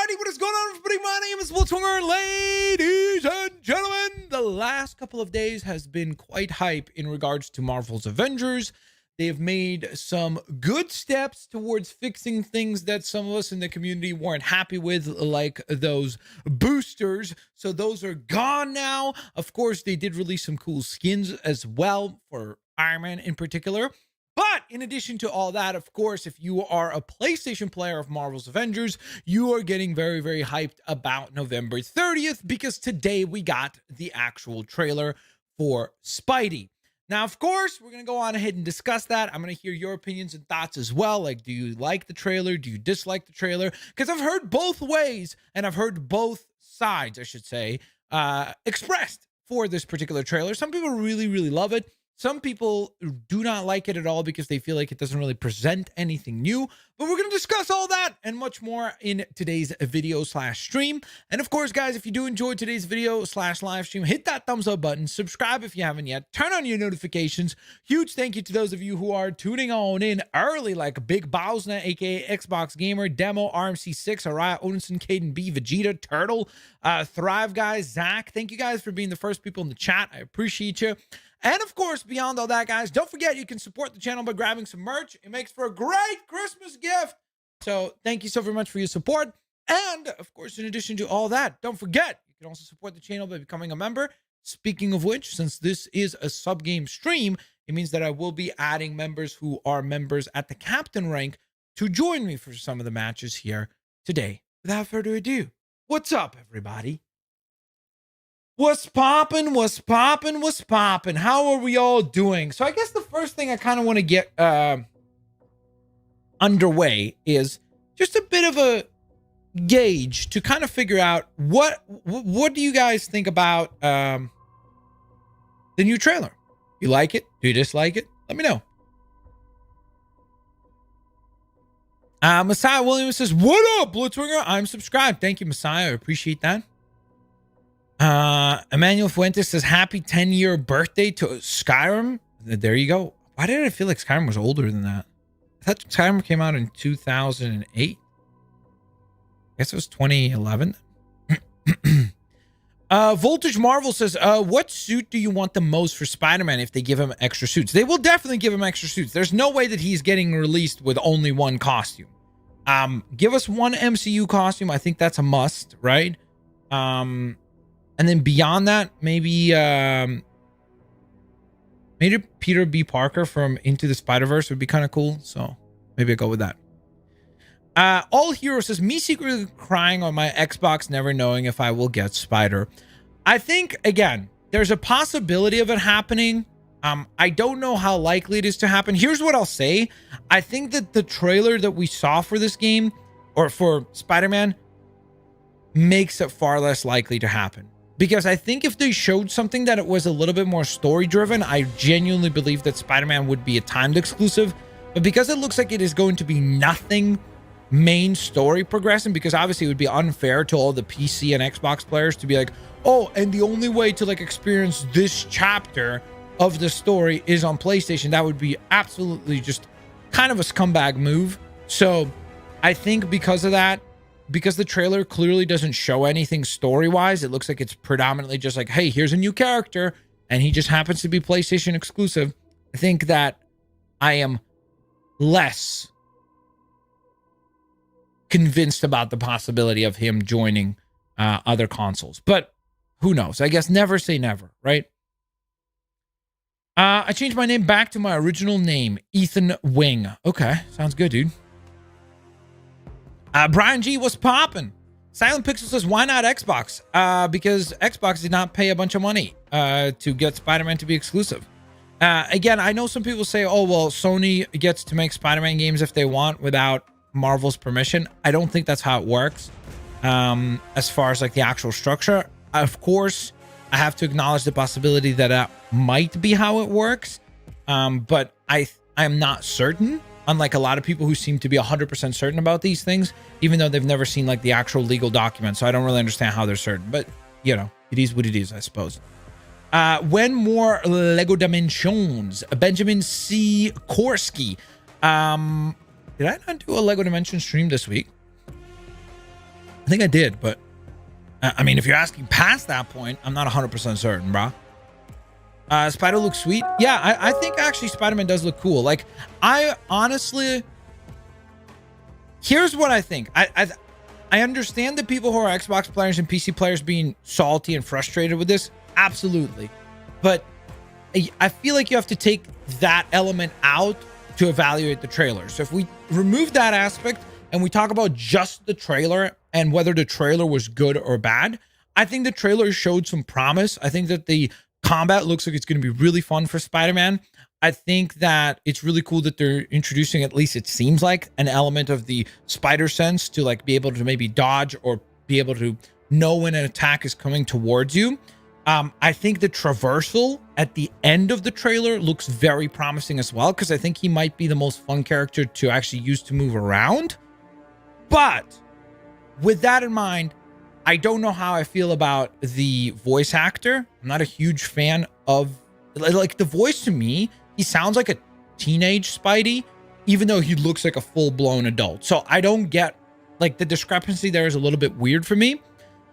Alrighty, what is going on, everybody? My name is Blitzwinger, ladies and gentlemen. The last couple of days has been quite hype in regards to Marvel's Avengers. They have made some good steps towards fixing things that some of us in the community weren't happy with, like those boosters. So those are gone now. Of course, they did release some cool skins as well for Iron Man in particular. But in addition to all that, of course, if you are a PlayStation player of Marvel's Avengers, you are getting very, very hyped about November 30th because today we got the actual trailer for Spidey. Now, of course, we're going to go on ahead and discuss that. I'm going to hear your opinions and thoughts as well. Like, do you like the trailer? Do you dislike the trailer? Because I've heard both ways, and I've heard both sides, I should say, expressed for this particular trailer. Some people really, really love it. Some people do not like it at all because they feel like it doesn't really present anything new. But we're going to discuss all that and much more in today's video / stream. And of course, guys, if you do enjoy today's video / live stream, hit that thumbs up button, subscribe if you haven't yet, turn on your notifications. Huge thank you to those of you who are tuning on in early, like Big Bowsna, aka Xbox Gamer, Demo, RMC6, Araya, Odinson, Caden B, Vegeta, Turtle, Thrive Guys, Zach. Thank you guys for being the first people in the chat. I appreciate you. And of course, beyond all that, guys, don't forget you can support the channel by grabbing some merch. It makes for a great Christmas gift. So thank you so very much for your support. And of course, in addition to all that, don't forget you can also support the channel by becoming a member. Speaking of which, since this is a sub-game stream, it means that I will be adding members who are members at the captain rank to join me for some of the matches here today. Without further ado, what's up, everybody? What's poppin'? What's poppin'? What's poppin'? How are we all doing? So I guess the first thing I kind of want to get underway is just a bit of a gauge to kind of figure out what do you guys think about the new trailer? You like it? Do you dislike it? Let me know. Messiah Williams says, "What up, Blitzwinger? I'm subscribed." Thank you, Messiah. I appreciate that. Emmanuel Fuentes says, "Happy 10-year birthday to Skyrim." There you go. Why did I feel like Skyrim was older than that? I thought Skyrim came out in 2008. I guess it was 2011. Voltage Marvel says, what suit do you want the most for Spider-Man if they give him extra suits? They will definitely give him extra suits. There's no way that he's getting released with only one costume. Give us one MCU costume. I think that's a must, right? And then beyond that, maybe Peter B. Parker from Into the Spider-Verse would be kind of cool. So maybe I'll go with that. All Hero says, "Me secretly crying on my Xbox, never knowing if I will get Spider." I think, again, there's a possibility of it happening. I don't know how likely it is to happen. Here's what I'll say. I think that the trailer that we saw for this game, or for Spider-Man, makes it far less likely to happen. Because I think if they showed something that it was a little bit more story-driven, I genuinely believe that Spider-Man would be a timed exclusive. But because it looks like it is going to be nothing main story progressing, because obviously it would be unfair to all the PC and Xbox players to be like, oh, and the only way to like experience this chapter of the story is on PlayStation. That would be absolutely just kind of a scumbag move. So I think because of that, because the trailer clearly doesn't show anything story-wise, it looks like it's predominantly just like, hey, here's a new character, and he just happens to be PlayStation exclusive. I think that I am less convinced about the possibility of him joining other consoles. But who knows? I guess never say never, right? I changed my name back to my original name, Ethan Wing. Okay, sounds good, dude. Brian G, what's poppin'? Silent Pixel says, why not Xbox? Because Xbox did not pay a bunch of money to get Spider-Man to be exclusive. Again, I know some people say, oh, well, Sony gets to make Spider-Man games if they want without Marvel's permission. I don't think that's how it works. As far as like the actual structure, of course, I have to acknowledge the possibility that that might be how it works. But I am not certain. Unlike a lot of people who seem to be 100% certain about these things, even though they've never seen like the actual legal documents. So I don't really understand how they're certain, but you know, it is what it is, I suppose. When more Lego Dimensions? Benjamin C. Korsky. Did I not do a Lego Dimension stream this week? I think I did, but I mean, if you're asking past that point, I'm not 100% certain, bro. Spider looks sweet. Yeah, I think actually Spider-Man does look cool. Like, I honestly, here's what I think. I understand the people who are Xbox players and PC players being salty and frustrated with this. Absolutely. But I feel like you have to take that element out to evaluate the trailer. So if we remove that aspect and we talk about just the trailer and whether the trailer was good or bad, I think the trailer showed some promise. I think that the combat looks like it's going to be really fun for Spider-Man. I think that it's really cool that they're introducing, at least it seems like, an element of the spider sense to like be able to maybe dodge or be able to know when an attack is coming towards you. I think the traversal at the end of the trailer looks very promising as well, because I think he might be the most fun character to actually use to move around. But with that in mind, I don't know how I feel about the voice actor. I'm not a huge fan of, like, the voice to me, he sounds like a teenage Spidey, even though he looks like a full-blown adult. So I don't get, like, the discrepancy there is a little bit weird for me.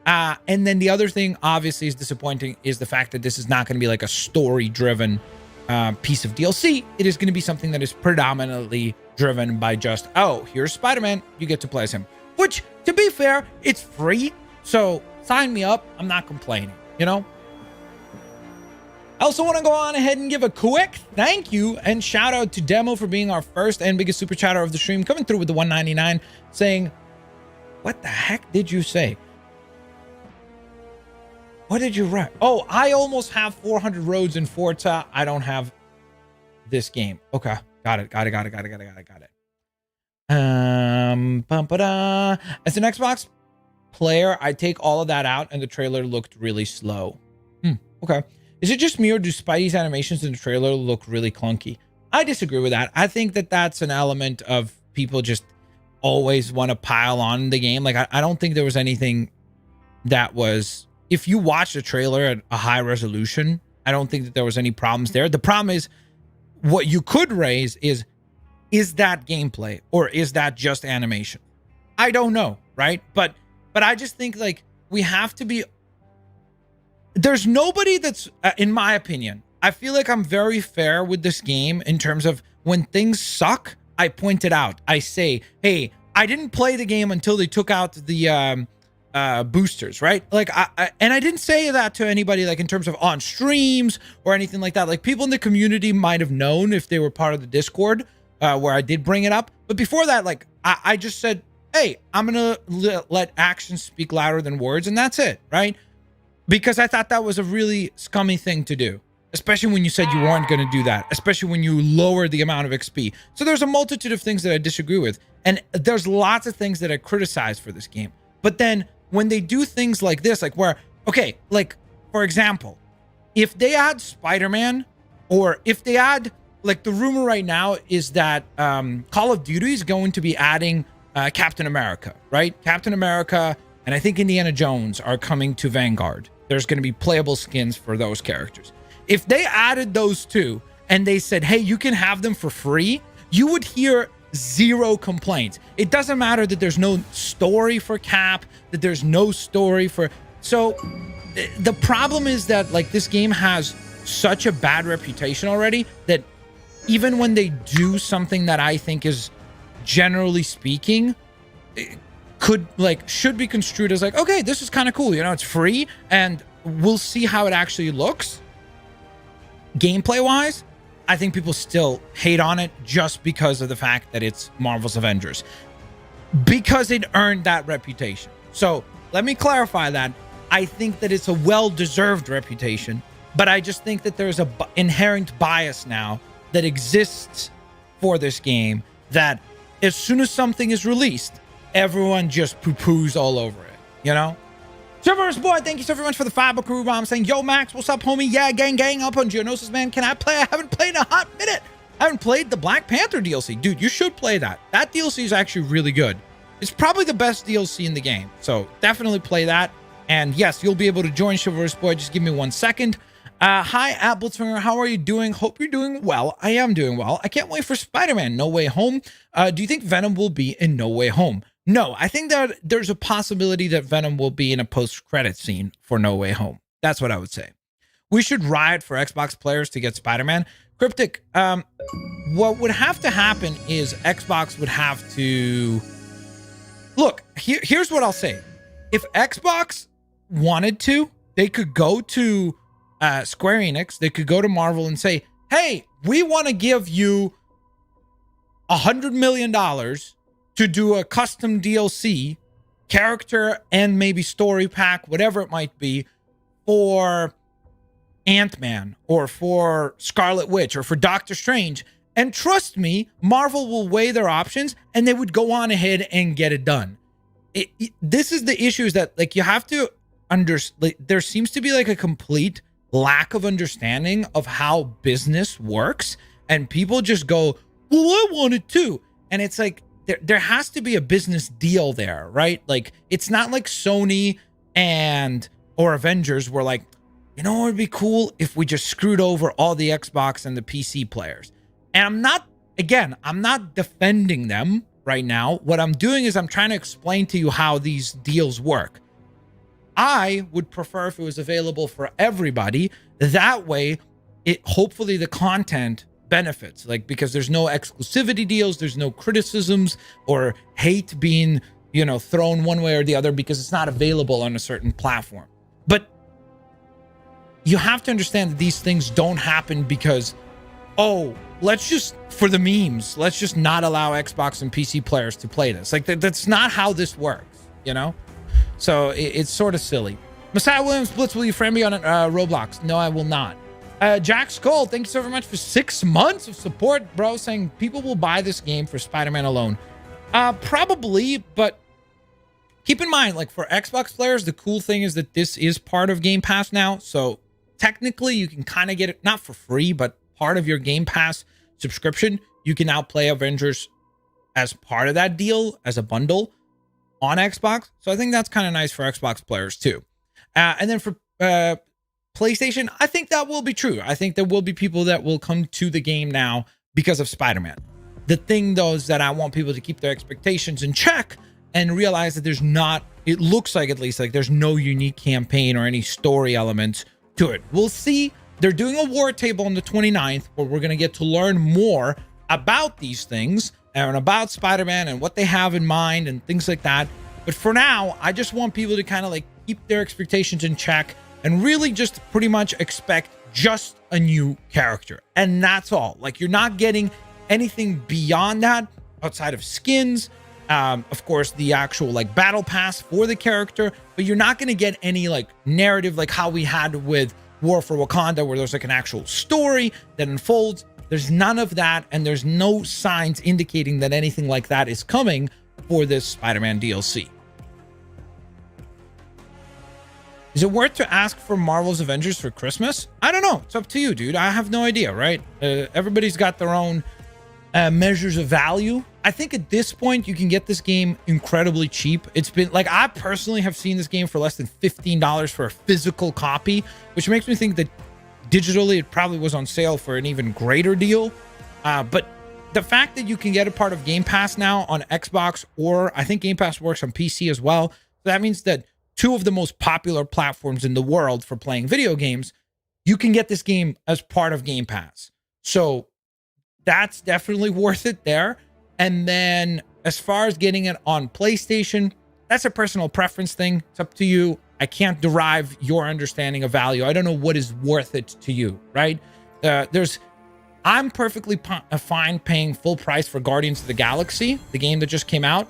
And then the other thing, obviously, is disappointing is the fact that this is not going to be like a story-driven piece of DLC. It is going to be something that is predominantly driven by just, oh, here's Spider-Man, you get to play as him. Which, to be fair, it's free. So sign me up. I'm not complaining, you know? I also want to go on ahead and give a quick thank you and shout out to Demo for being our first and biggest super chatter of the stream, coming through with the 199 saying, what the heck did you say? What did you write? Oh, I almost have 400 roads in Forza. I don't have this game. Okay. Got it. As an Xbox player, I take all of that out and the trailer looked really slow. Okay. Is it just me or do Spidey's animations in the trailer look really clunky? I disagree with that. I think that that's an element of people just always want to pile on the game. Like, I don't think there was anything that was, if you watch the trailer at a high resolution, I don't think that there was any problems there. The problem is, what you could raise is that gameplay or is that just animation? I don't know, right? But I just think, like, we have to be, there's nobody that's, in my opinion, I feel like I'm very fair with this game in terms of when things suck, I point it out. I say, hey, I didn't play the game until they took out the boosters, right? Like, and I didn't say that to anybody, like, in terms of on streams or anything like that. Like, people in the community might have known if they were part of the Discord where I did bring it up. But before that, like, I just said, hey, I'm gonna let actions speak louder than words, and that's it, right? Because I thought that was a really scummy thing to do, especially when you said you weren't going to do that, especially when you lowered the amount of XP. So there's a multitude of things that I disagree with, and there's lots of things that I criticize for this game. But then when they do things like this, like where, okay, like, for example, if they add Spider-Man, or if they add, like, the rumor right now is that Call of Duty is going to be adding Captain America, right? Captain America, and I think Indiana Jones are coming to Vanguard. There's going to be playable skins for those characters. If they added those two and they said, hey, you can have them for free, you would hear zero complaints. It doesn't matter that there's no story for Cap, that there's no story for... So the problem is that, like, this game has such a bad reputation already that even when they do something that I think is, generally speaking, should be construed as like, okay, this is kind of cool, you know, it's free and we'll see how it actually looks. Gameplay wise, I think people still hate on it just because of the fact that it's Marvel's Avengers, because it earned that reputation. So let me clarify that. I think that it's a well-deserved reputation, but I just think that there's a inherent bias now that exists for this game, that as soon as something is released, everyone just poo-poos all over it, you know? Server's boy, thank you so very much for the fiber crew bomb saying, yo, Max, what's up, homie? Yeah, gang up on Geonosis, man. Can I play? I haven't played in a hot minute. I haven't played the Black Panther DLC. Dude, you should play that. That DLC is actually really good. It's probably the best DLC in the game. So definitely play that. And yes, you'll be able to join Chivalrous Boy. Just give me 1 second. Hi, Blitzwinger. How are you doing? Hope you're doing well. I am doing well. I can't wait for Spider-Man No Way Home. Do you think Venom will be in No Way Home? No, I think that there's a possibility that Venom will be in a post-credit scene for No Way Home. That's what I would say. We should riot for Xbox players to get Spider-Man. Cryptic, what would have to happen is Xbox would have to... Look, here's what I'll say. If Xbox wanted to, they could go to Square Enix, they could go to Marvel and say, hey, we want to give you $100 million to do a custom DLC, character and maybe story pack, whatever it might be, for Ant-Man or for Scarlet Witch or for Doctor Strange. And trust me, Marvel will weigh their options and they would go on ahead and get it done. This is the issue, is that like you have to understand, there seems to be like a complete lack of understanding of how business works, and people just go, well, I want it too. And it's like, there has to be a business deal there, right? Like, it's not like Sony or Avengers were like, you know what would be cool if we just screwed over all the Xbox and the PC players. And I'm not defending them right now. What I'm doing is I'm trying to explain to you how these deals work. I would prefer if it was available for everybody. That way, hopefully the content benefits, like, because there's no exclusivity deals, there's no criticisms or hate being, thrown one way or the other because it's not available on a certain platform. But you have to understand that these things don't happen because, let's just, for the memes, let's just not allow Xbox and PC players to play this. Like, that's not how this works, So it's sort of silly. Messiah Williams, Blitz, will you friend me on Roblox? No, I will not. Jack Skull, thank you so very much for 6 months of support, bro, saying people will buy this game for Spider-Man alone. Probably, but keep in mind, like, for Xbox players, the cool thing is that this is part of Game Pass now. So technically, you can kind of get it, not for free, but part of your Game Pass subscription. You can now play Avengers as part of that deal, as a bundle on Xbox. So I think that's kind of nice for Xbox players too. And then for PlayStation, I think that will be true. I think there will be people that will come to the game now because of Spider-Man. The thing, though, is that I want people to keep their expectations in check and realize that there's not, it looks like, at least, like there's no unique campaign or any story elements to it. We'll see. They're doing a war table on the 29th where we're going to get to learn more about these things and about Spider-Man and what they have in mind and things like that. But for now, I just want people to kind of like keep their expectations in check and really just pretty much expect just a new character. And that's all. Like, you're not getting anything beyond that outside of skins. Of course, the actual like battle pass for the character, but you're not going to get any like narrative like how we had with War for Wakanda, where there's like an actual story that unfolds. There's none of that, and there's no signs indicating that anything like that is coming for this Spider-Man DLC. Is it worth to ask for Marvel's Avengers for Christmas? I don't know. It's up to you, dude. I have no idea, right? Everybody's got their own measures of value. I think at this point, you can get this game incredibly cheap. It's been like, I personally have seen this game for less than $15 for a physical copy, which makes me think that digitally it probably was on sale for an even greater deal. But the fact that you can get a part of Game Pass now on Xbox, or I think Game Pass works on PC as well. That means that two of the most popular platforms in the world for playing video games, you can get this game as part of Game Pass. So that's definitely worth it there. And then as far as getting it on PlayStation, that's a personal preference thing. It's up to you. I can't derive your understanding of value. I don't know what is worth it to you, right? I'm perfectly fine paying full price for Guardians of the Galaxy, the game that just came out.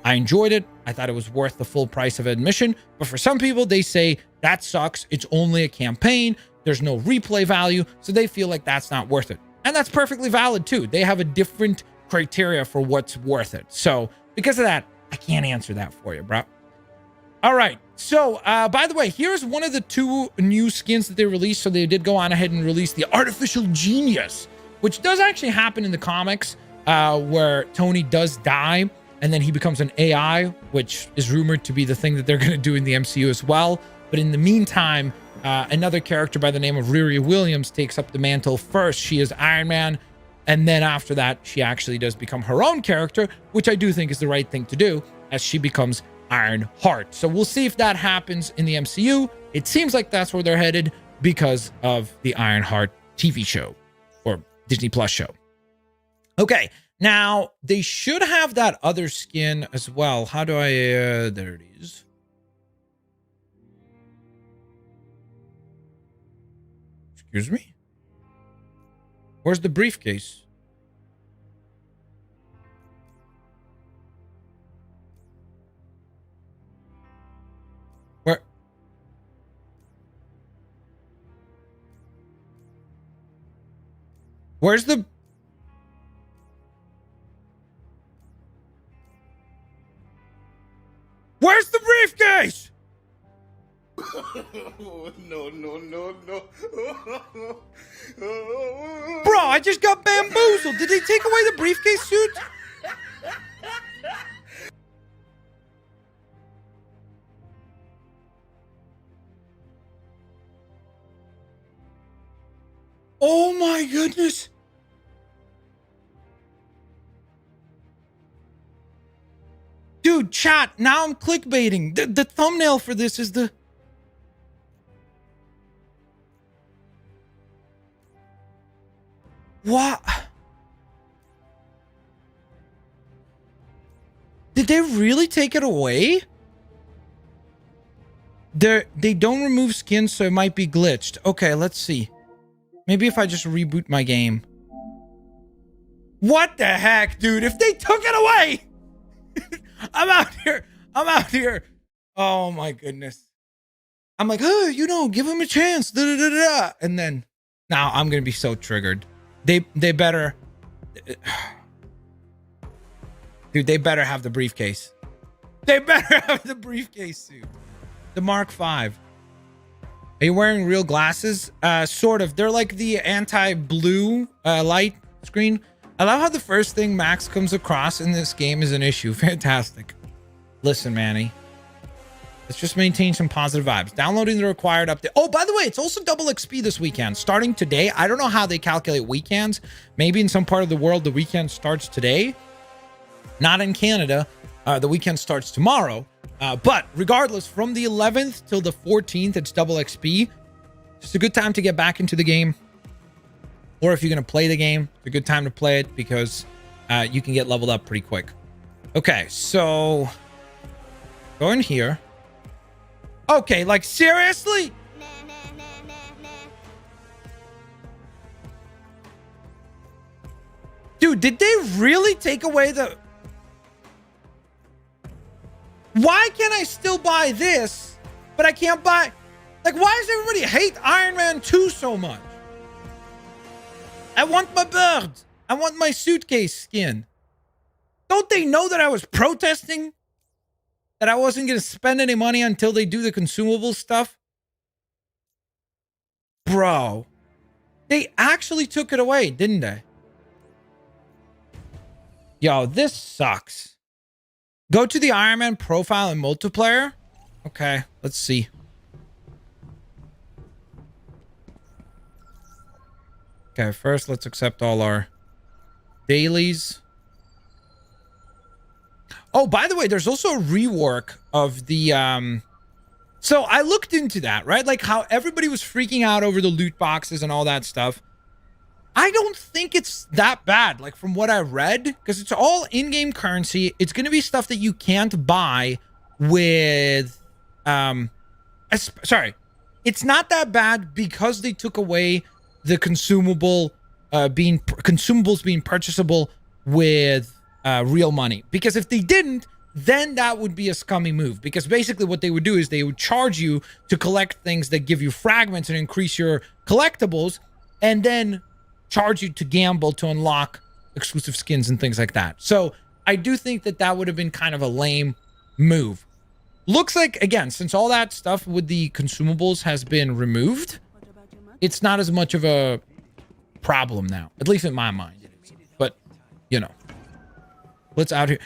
I enjoyed it. I thought it was worth the full price of admission. But for some people, they say that sucks. It's only a campaign. There's no replay value. So they feel like that's not worth it. And that's perfectly valid too. They have a different criteria for what's worth it. So because of that, I can't answer that for you, bro. All right. So, by the way, here's one of the 2 new skins that they released. So they did go on ahead and release the Artificial Genius, which does actually happen in the comics, where Tony does die and then he becomes an AI, which is rumored to be the thing that they're going to do in the MCU as well. But in the meantime, another character by the name of Riri Williams takes up the mantle first. She is Iron Man. And then after that, she actually does become her own character, which I do think is the right thing to do as she becomes Ironheart. So we'll see if that happens in the MCU. It seems like that's where they're headed because of the Ironheart TV show or Disney Plus show. Okay, now they should have that other skin as well. How do I, there it is. Excuse me? Where's the briefcase? Where? Where's the... Where's the briefcase? No. Bro, I just got bamboozled. Did they take away the briefcase suit? Oh my goodness. Dude, chat, now I'm clickbaiting. The thumbnail for this is the... What? Did they really take it away? They don't remove skins, so it might be glitched. Okay, let's see. Maybe if I just reboot my game. What the heck, dude? If they took it away! I'm out here. I'm out here. Oh my goodness. I'm like, oh, you know, give him a chance. Da, da, da, da. And then now I'm gonna be so triggered. They better, dude. They better have the briefcase. They better have the briefcase suit. The Mark V. Are you wearing real glasses? Sort of. They're like the anti-blue light screen. I love how the first thing Max comes across in this game is an issue. Fantastic. Listen, Manny. Let's just maintain some positive vibes. Downloading the required update. Oh, by the way, it's also double XP this weekend. Starting today. I don't know how they calculate weekends. Maybe in some part of the world, the weekend starts today. Not in Canada. The weekend starts tomorrow. But regardless, from the 11th till the 14th, it's double XP. It's a good time to get back into the game. Or if you're going to play the game, it's a good time to play it because you can get leveled up pretty quick. Okay, so go in here. Okay, like seriously? Dude, did they really take away the... Why can I still buy this, but I can't buy... Like, why does everybody hate Iron Man 2 so much? I want my bird. I want my suitcase skin. Don't they know that I was protesting? That I wasn't going to spend any money until they do the consumable stuff? Bro. They actually took it away, didn't they? Yo, this sucks. Go to the Iron Man profile in multiplayer. Okay, let's see. Okay, first let's accept all our dailies. Oh, by the way, there's also a rework of the so I looked into that, right? Like how everybody was freaking out over the loot boxes and all that stuff. I don't think it's that bad, like from what I read, because it's all in-game currency. It's going to be stuff that you can't buy with sorry. It's not that bad because they took away the consumables being purchasable with real money. Because if they didn't, then that would be a scummy move. Because basically what they would do is they would charge you to collect things that give you fragments and increase your collectibles, and then charge you to gamble to unlock exclusive skins and things like that. So I do think that that would have been kind of a lame move. Looks like, again, since all that stuff with the consumables has been removed, it's not as much of a problem now. At least in my mind it is. But, you know. Let's out here.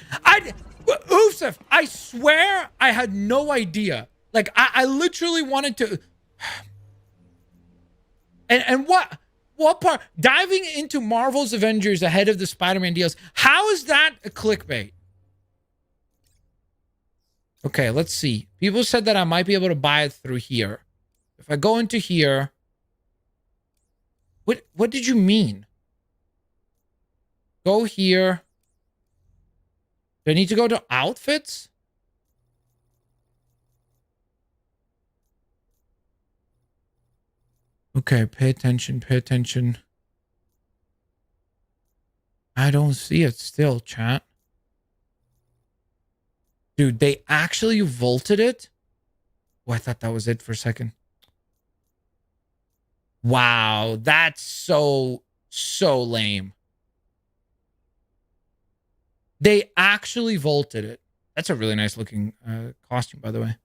Oofsef, I swear I had no idea. Like, I literally wanted to... And what What part? Diving into Marvel's Avengers ahead of the Spider-Man deals. How is that a clickbait? Okay, let's see. People said that I might be able to buy it through here. If I go into here, what did you mean? Go here. Do I need to go to outfits? Okay, pay attention, pay attention. I don't see it still, chat. Dude, they actually vaulted it? Oh, I thought that was it for a second. Wow, that's so lame. They actually vaulted it. That's a really nice looking costume, by the way.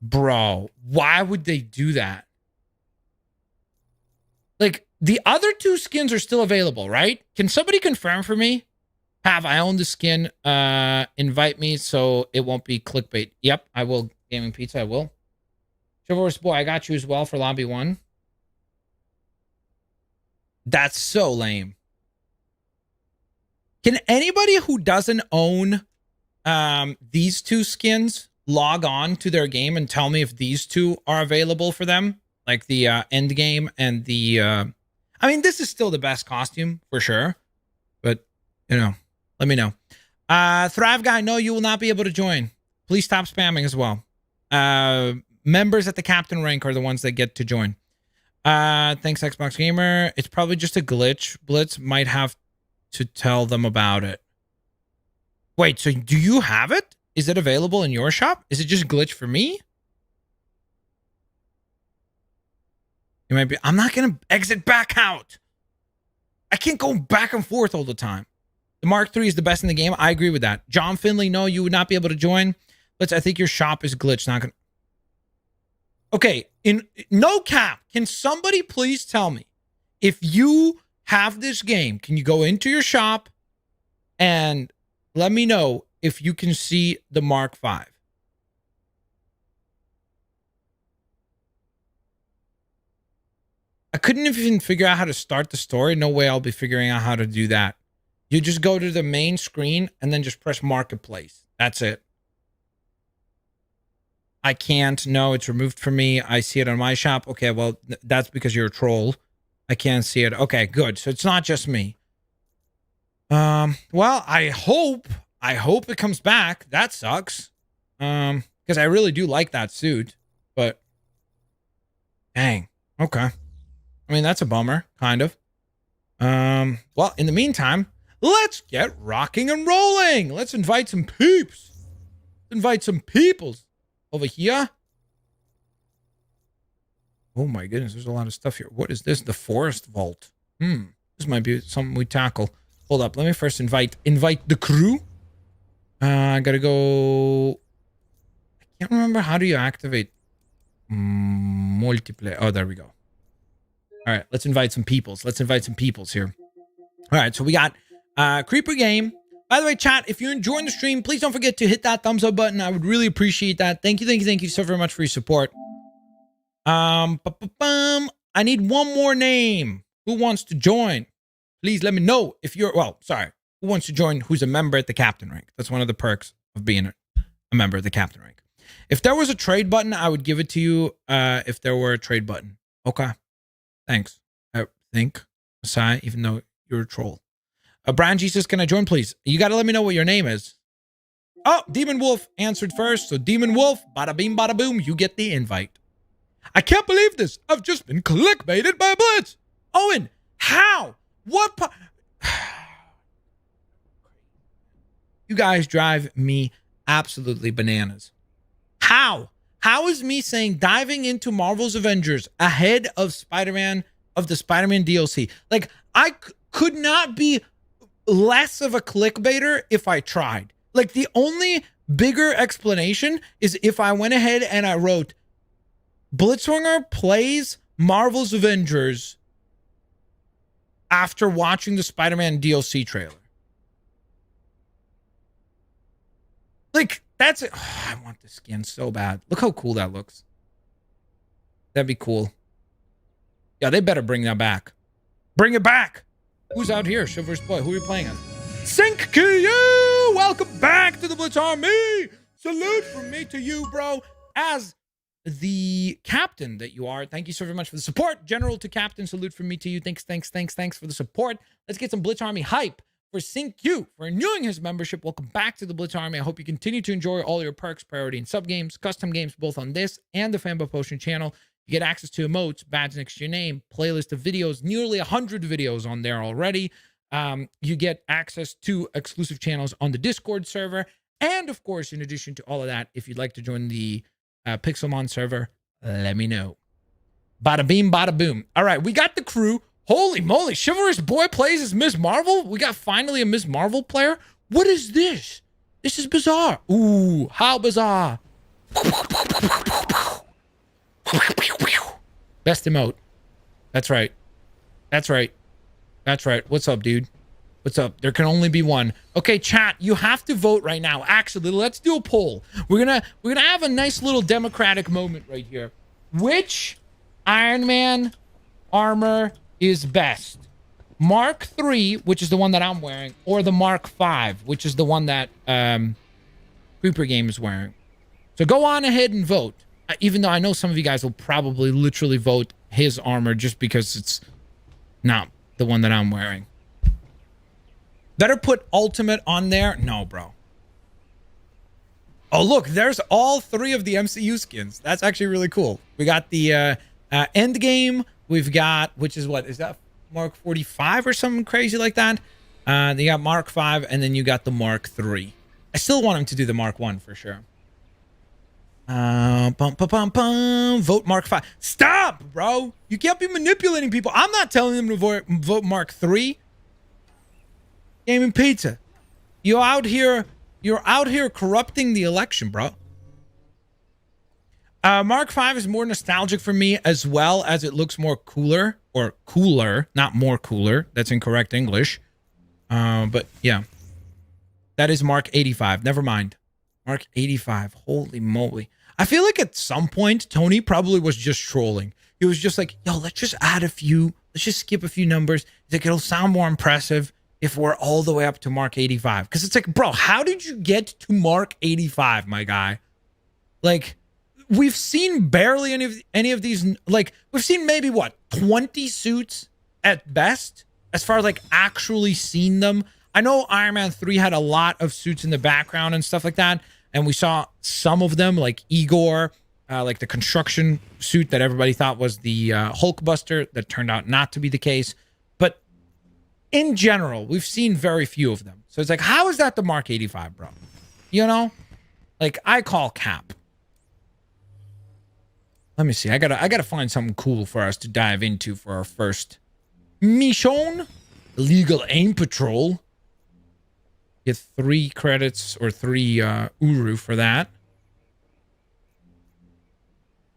Bro, why would they do that? Like, the other two skins are still available, right? Can somebody confirm for me? I own the skin. Invite me so it won't be clickbait. Yep, I will. Gaming Pizza, I will. Chivalrous Boy, I got you as well for Lobby 1. That's so lame. Can anybody who doesn't own these two skins log on to their game and tell me if these two are available for them? Like the end game and the... I mean, this is still the best costume, for sure. But, you know, let me know. Thrive Guy, no, you will not be able to join. Please stop spamming as well. Members at the captain rank are the ones that get to join. Thanks, Xbox Gamer. It's probably just a glitch. Blitz might have to tell them about it. Wait, so do you have it? Is it available in your shop? Is it just glitch for me? It might be. I'm not going to exit back out. I can't go back and forth all the time. The Mark III is the best in the game. I agree with that. John Finley, no, you would not be able to join. But I think your shop is glitched. Not gonna. Okay, in no cap, can somebody please tell me if you have this game? Can you go into your shop and let me know if you can see the Mark V? I couldn't even figure out how to start the story. No way I'll be figuring out how to do that. You just go to the main screen and then just press Marketplace. That's it. I can't. No, it's removed from me. I see it on my shop. Okay, well, that's because you're a troll. I can't see it. Okay, good. So it's not just me. Well, I hope it comes back. That sucks. Because I really do like that suit. But, dang. Okay. I mean, that's a bummer, kind of. Well, in the meantime, let's get rocking and rolling. Let's invite some peeps. Invite some peoples over here. Oh my goodness, there's a lot of stuff here. What is this? The Forest Vault. This might be something we tackle. Hold up, let me first invite the crew. I gotta go. I can't remember, how do you activate multiplayer? Oh, there we go. All right, let's invite some peoples. Let's invite some peoples here. All right, so we got Creeper Game. By the way, chat, if you're enjoying the stream, please don't forget to hit that thumbs up button. I would really appreciate that. Thank you so very much for your support. I need one more name. Who wants to join? Please let me know if you're, well, sorry. Who wants to join who's a member at the captain rank? That's one of the perks of being a member of the captain rank. If there was a trade button, I would give it to you if there were a trade button. Okay. Thanks. I think. Aside, even though you're a troll. Brian Jesus, can I join, please? You got to let me know what your name is. Oh, Demon Wolf answered first. So Demon Wolf, bada beam, bada boom, you get the invite. I can't believe this. I've just been clickbaited by Blitz. Owen, how? What part? You guys drive me absolutely bananas. How? How is me saying diving into Marvel's Avengers ahead of Spider-Man, of the Spider-Man DLC? Like, I could not be less of a clickbaiter if I tried. Like, the only bigger explanation is if I went ahead and I wrote, Blitzwinger plays Marvel's Avengers after watching the Spider-Man DLC trailer. Like, that's it. Oh, I want the skin so bad. Look how cool that looks. That'd be cool. Yeah, they better bring that back. Bring it back. Who's out here? Chivalrous Boy. Who are you playing as? Mcu! Welcome back to the Blitz Army. Salute from me to you, bro. As the captain that you are, thank you so very much for the support. General to captain, salute from me to you. Thanks for the support. Let's get some Blitz Army hype for Mcu for renewing his membership. Welcome back to the Blitz Army. I hope you continue to enjoy all your perks, priority, and sub games, custom games, both on this and the Fanboy Potion channel. You get access to emotes, badge next to your name, playlist of videos, nearly 100 videos on there already. You get access to exclusive channels on the Discord server. And of course, in addition to all of that, if you'd like to join the Pixelmon server, let me know. Bada beam, bada boom. All right, we got the crew. Holy moly, Chivalrous Boy plays as Ms. Marvel. We got finally a Ms. Marvel player. What is this? This is bizarre. Ooh, how bizarre. Best emote. That's right. That's right. That's right. What's up, dude? What's up? There can only be one. Okay, chat, you have to vote right now. Actually, let's do a poll. We're gonna have a nice little democratic moment right here. Which Iron Man armor is best? Mark III, which is the one that I'm wearing, or the Mark V, which is the one that Creeper Game is wearing. So go on ahead and vote. Even though I know some of you guys will probably literally vote his armor just because it's not the one that I'm wearing. Better put Ultimate on there. No, bro. Oh, look, there's all three of the MCU skins. That's actually really cool. We got the Endgame. We've got, which is what? Is that Mark 45 or something crazy like that? Then you got Mark 5, and then you got the Mark 3. I still want him to do the Mark 1 for sure. Vote Mark 5. Stop, bro. You can't be manipulating people. I'm not telling them to vote Mark 3. Gaming Pizza. You're out here corrupting the election, bro. Mark 5 is more nostalgic for me, as well as it looks more cooler, or cooler, not more cooler. That's incorrect English. But yeah. That is Mark 85. Never mind. Mark 85. Holy moly. I feel like at some point, Tony probably was just trolling. He was just like, yo, let's just add a few. Let's just skip a few numbers. He's like, it'll sound more impressive if we're all the way up to Mark 85. Because it's like, bro, how did you get to Mark 85, my guy? Like, we've seen barely any of these. Like, we've seen maybe, what, 20 suits at best? As far as, like, actually seen them. I know Iron Man 3 had a lot of suits in the background and stuff like that. And we saw some of them, like Igor, like the construction suit that everybody thought was the Hulkbuster. That turned out not to be the case. But in general, we've seen very few of them. So it's like, how is that the Mark 85, bro? You know? Like, I call cap. Let me see. I gotta find something cool for us to dive into for our first mission. Illegal Aim Patrol. Get 3 credits or 3 Uru for that.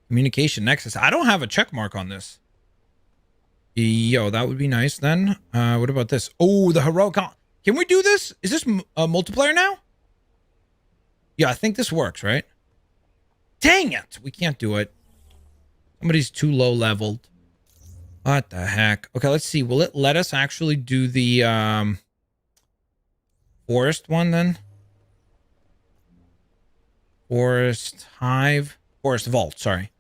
Communication Nexus. I don't have a check mark on this. Yo, that would be nice then. What about this? Oh, the heroic. Can we do this? Is this multiplayer now? Yeah, I think this works, right? Dang it. We can't do it. Somebody's too low leveled. What the heck? Okay, let's see. Will it let us actually do the Forest one then? Forest Hive. Forest Vault, sorry.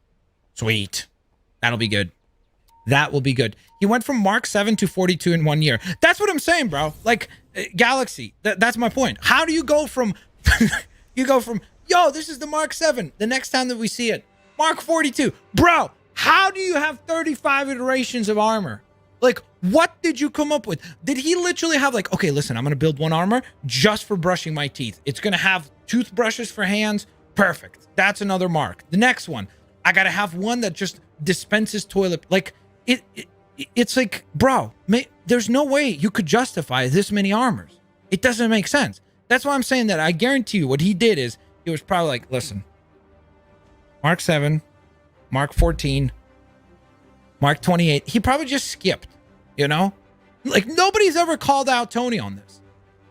Sweet. That'll be good. That will be good. He went from Mark 7 to 42 in 1 year. That's what I'm saying, bro. Like, Galaxy. That's my point. How do you go from... you go from, yo, this is the Mark 7. The next time that we see it, Mark 42. Bro, how do you have 35 iterations of armor? Like, what did you come up with? Did he literally have like, okay, listen, I'm going to build one armor just for brushing my teeth. It's going to have toothbrushes for hands. Perfect. That's another mark. The next one, I got to have one that just dispenses toilet. Like, it's like, bro, there's no way you could justify this many armors. It doesn't make sense. That's why I'm saying that I guarantee you what he did is he was probably like, listen, Mark 7, Mark 14, Mark 28. He probably just skipped, you know? Like, nobody's ever called out Tony on this.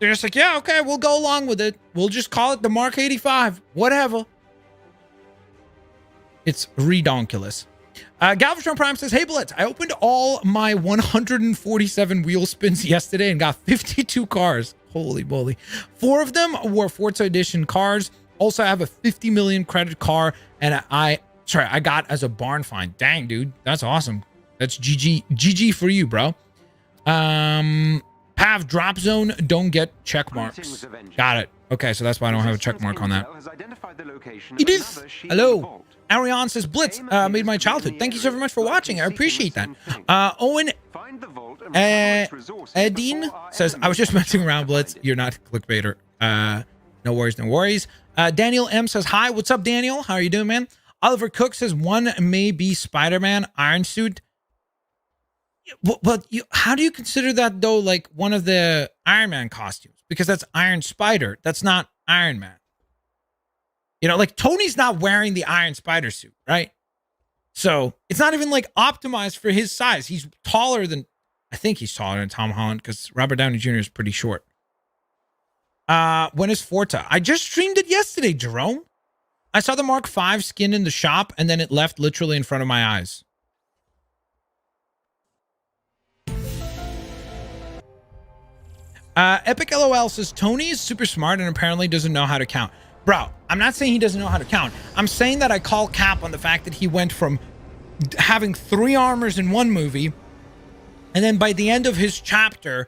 They're just like, yeah, okay, we'll go along with it. We'll just call it the Mark 85. Whatever. It's redonkulous. Galvatron Prime says, hey Blitz, I opened all my 147 wheel spins yesterday and got 52 cars. Holy moly. 4 of them were Forza Edition cars. Also, I have a 50 million credit car and I got as a barn find. Dang, dude. That's awesome. That's GG for you, bro. Pav drop zone, don't get check marks. Got it. Okay, so that's why I don't have a check mark on that. Edith, hello. Ariane says, Blitz made my childhood. Thank you so very much for watching. I appreciate that. Owen Edine says, I was just messing around, Blitz. You're not a clickbaiter. No worries, no worries. Daniel M says, hi, what's up, Daniel? How are you doing, man? Oliver Cook says, one may be Spider-Man Iron Suit. But how do you consider that, though, like one of the Iron Man costumes? Because that's Iron Spider. That's not Iron Man. You know, like Tony's not wearing the Iron Spider suit, right? So it's not even like optimized for his size. He's taller than, I think he's taller than Tom Holland because Robert Downey Jr. is pretty short. When is Forza? I just streamed it yesterday, Jerome. I saw the Mark V skin in the shop and then it left literally in front of my eyes. Epic LOL says, Tony is super smart and apparently doesn't know how to count. Bro, I'm not saying he doesn't know how to count. I'm saying that I call cap on the fact that he went from having 3 armors in one movie, and then by the end of his chapter,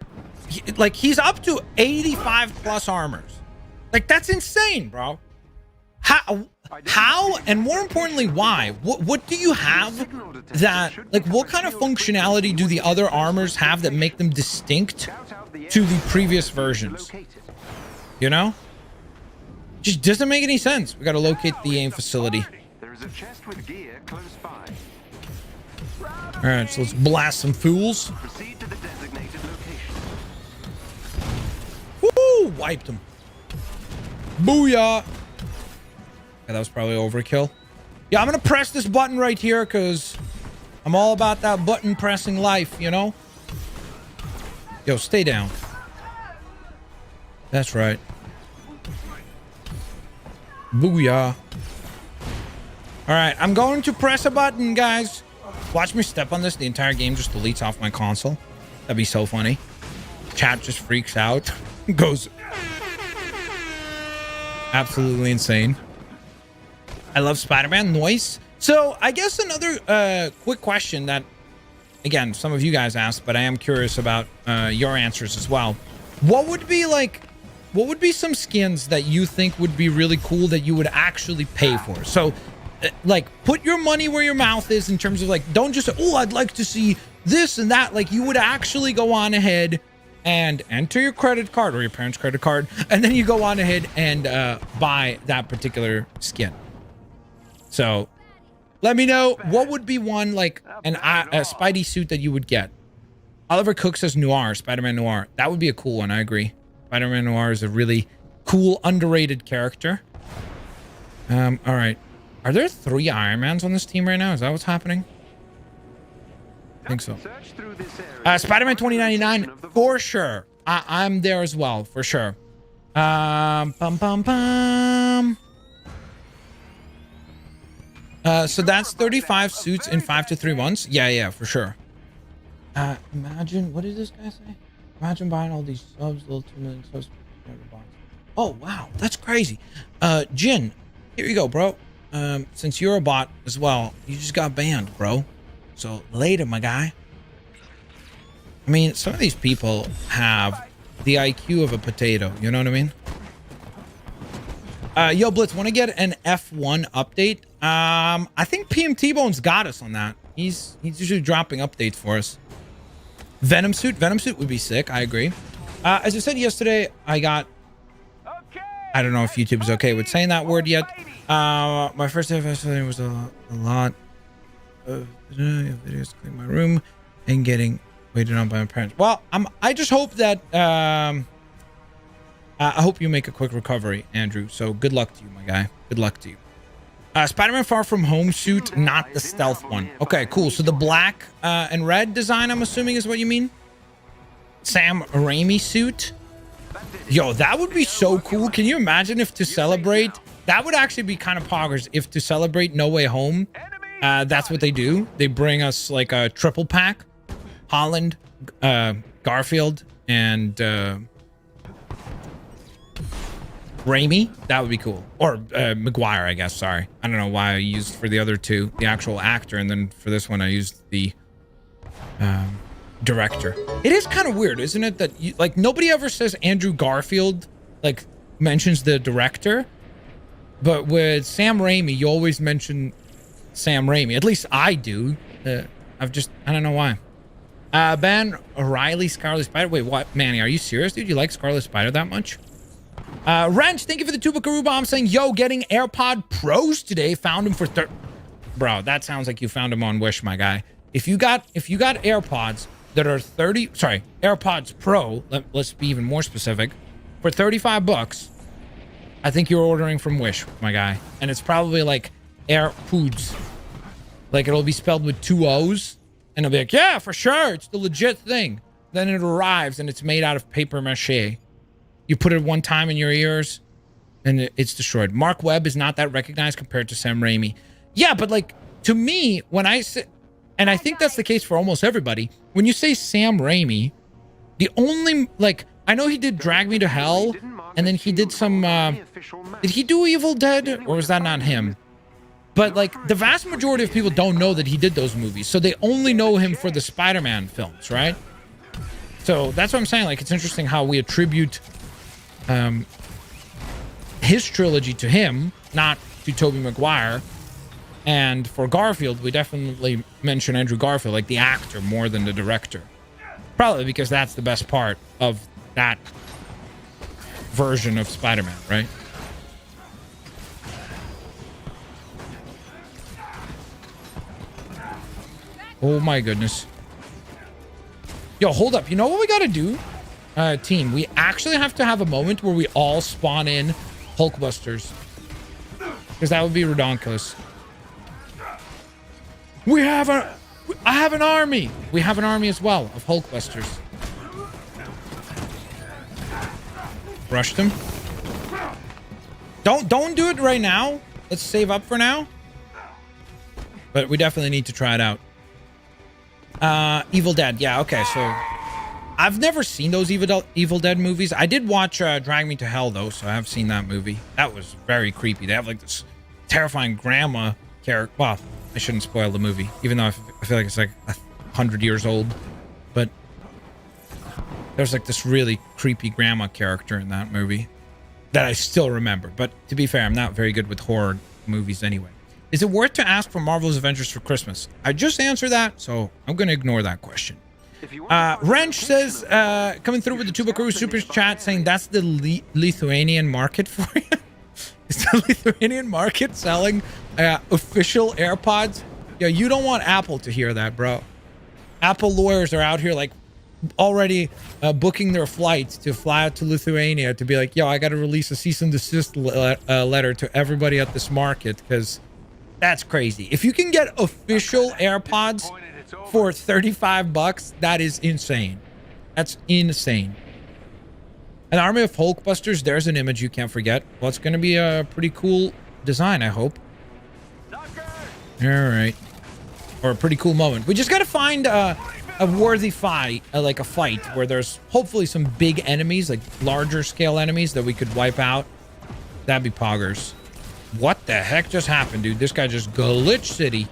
he's up to 85 plus armors. Like, that's insane, bro. How, and more importantly, why? What do you have that, like, what kind of functionality do the other armors have that make them distinct to the previous versions? You know? Just doesn't make any sense. We got to locate the aim facility. All right, so let's blast some fools. Woo! Wiped him. Booyah! Yeah, that was probably overkill. Yeah, I'm gonna press this button right here because I'm all about that button pressing life, you know? Yo, stay down. That's right. Booyah. Alright, I'm going to press a button, guys. Watch me step on this. The entire game just deletes off my console. That'd be so funny. Chat just freaks out. Goes absolutely insane. I love Spider-Man. Nice. So I guess another quick question that, again, some of you guys asked, but I am curious about your answers as well. What would be some skins that you think would be really cool that you would actually pay for? So like, put your money where your mouth is in terms of, like, don't just say, oh, I'd like to see this and that. Like, you would actually go on ahead and enter your credit card or your parents' credit card, and then you go on ahead and buy that particular skin. So let me know what would be one, like a Spidey suit that you would get. Oliver Cook says Noir, Spider-Man Noir. That would be a cool one. I agree. Spider-Man Noir is a really cool, underrated character. All right. Are there 3 Iron Mans on this team right now? Is that what's happening? I think so. Spider-Man 2099, for sure. I'm there as well, for sure. So that's 35 suits in 5 to 3 months. Yeah, for sure. Imagine, what did this guy say? Imagine buying all these subs, little 2 million subs. Oh, wow, that's crazy. Jin, here you go, bro. Since you're a bot as well, you just got banned, bro. So later, my guy. I mean, some of these people have the IQ of a potato. You know what I mean? Yo, Blitz, want to get an F1 update? I think PM T-Bone's got us on that. He's usually dropping updates for us. Venom suit would be sick. I agree. As I said yesterday, I don't know if YouTube is okay with saying that word yet. My first day of yesterday was a lot of videos cleaning my room and getting waited on by my parents. Well, I just hope that I hope you make a quick recovery, Andrew. So good luck to you, my guy. Good luck to you. Spider-Man Far From Home suit, not the stealth one. Okay, cool. So the black and red design, I'm assuming, is what you mean? Sam Raimi suit. Yo, that would be so cool. Can you imagine if to celebrate, that would actually be kind of poggers if to celebrate No Way Home, That's what they do. They bring us like a triple pack. Holland, Garfield, and Raimi. That would be cool. Or Maguire, I guess. Sorry. I don't know why I used for the other two the actual actor, and then for this one I used the director. It is kind of weird, isn't it, that you, like, nobody ever says Andrew Garfield, like, mentions the director, but with Sam Raimi you always mention Sam Raimi. At least I do. I don't know why. Ben O'Reilly, Scarlet Spider. Wait, what? Manny, are you serious, dude? You like Scarlet Spider that much? Wrench, thank you for the two buckaroo bomb saying, yo, getting AirPod Pros today. Found them for Bro, that sounds like you found them on Wish, my guy. If you got AirPods that are AirPods Pro, let's be even more specific, for 35 bucks, I think you're ordering from Wish, my guy. And it's probably like AirPods. Like, it'll be spelled with 2 O's, and it'll be like, yeah, for sure, it's the legit thing. Then it arrives and it's made out of paper mache. You put it one time in your ears and it's destroyed. Mark Webb is not that recognized compared to Sam Raimi. Yeah, but like, to me, when I say, and I think that's the case for almost everybody, when you say Sam Raimi, the only, like, I know he did Drag Me to Hell, and then he did some, did he do Evil Dead, or was that not him? But like, the vast majority of people don't know that he did those movies, so they only know him for the Spider-Man films, right? So that's what I'm saying. Like, it's interesting how we attribute his trilogy to him, not to Tobey Maguire. And for Garfield, we definitely mention Andrew Garfield, like the actor, more than the director. Probably because that's the best part of that version of Spider-Man, right? Oh my goodness. Yo, hold up. You know what we gotta do? Team, we actually have to have a moment where we all spawn in Hulkbusters. Because that would be redonkulous. I have an army. We have an army as well of Hulkbusters. Rushed him. Don't do it right now. Let's save up for now. But we definitely need to try it out. Evil Dead. Yeah, okay, so I've never seen those Evil Dead movies. I did watch Drag Me to Hell, though, so I have seen that movie. That was very creepy. They have, like, this terrifying grandma character. Well, I shouldn't spoil the movie, even though I feel like it's, like, 100 years old. But there's, like, this really creepy grandma character in that movie that I still remember. But to be fair, I'm not very good with horror movies anyway. Is it worth to ask for Marvel's Avengers for Christmas? I just answered that, so I'm going to ignore that question. Wrench says, coming through with the Tubakaroo super chat, saying that's the Lithuanian market for you. Is the Lithuanian market selling official AirPods? Yeah, you don't want Apple to hear that, bro. Apple lawyers are out here like already booking their flights to fly out to Lithuania to be like, yo, I got to release a cease and desist letter to everybody at this market, because that's crazy. If you can get official AirPods for 35 bucks, that is insane. That's insane. An army of Hulkbusters, there's an image you can't forget. Well, it's going to be a pretty cool design, I hope. All right. Or a pretty cool moment. We just got to find a worthy fight, like a fight where there's hopefully some big enemies, like larger scale enemies that we could wipe out. That'd be poggers. What the heck just happened, dude? This guy just glitched city.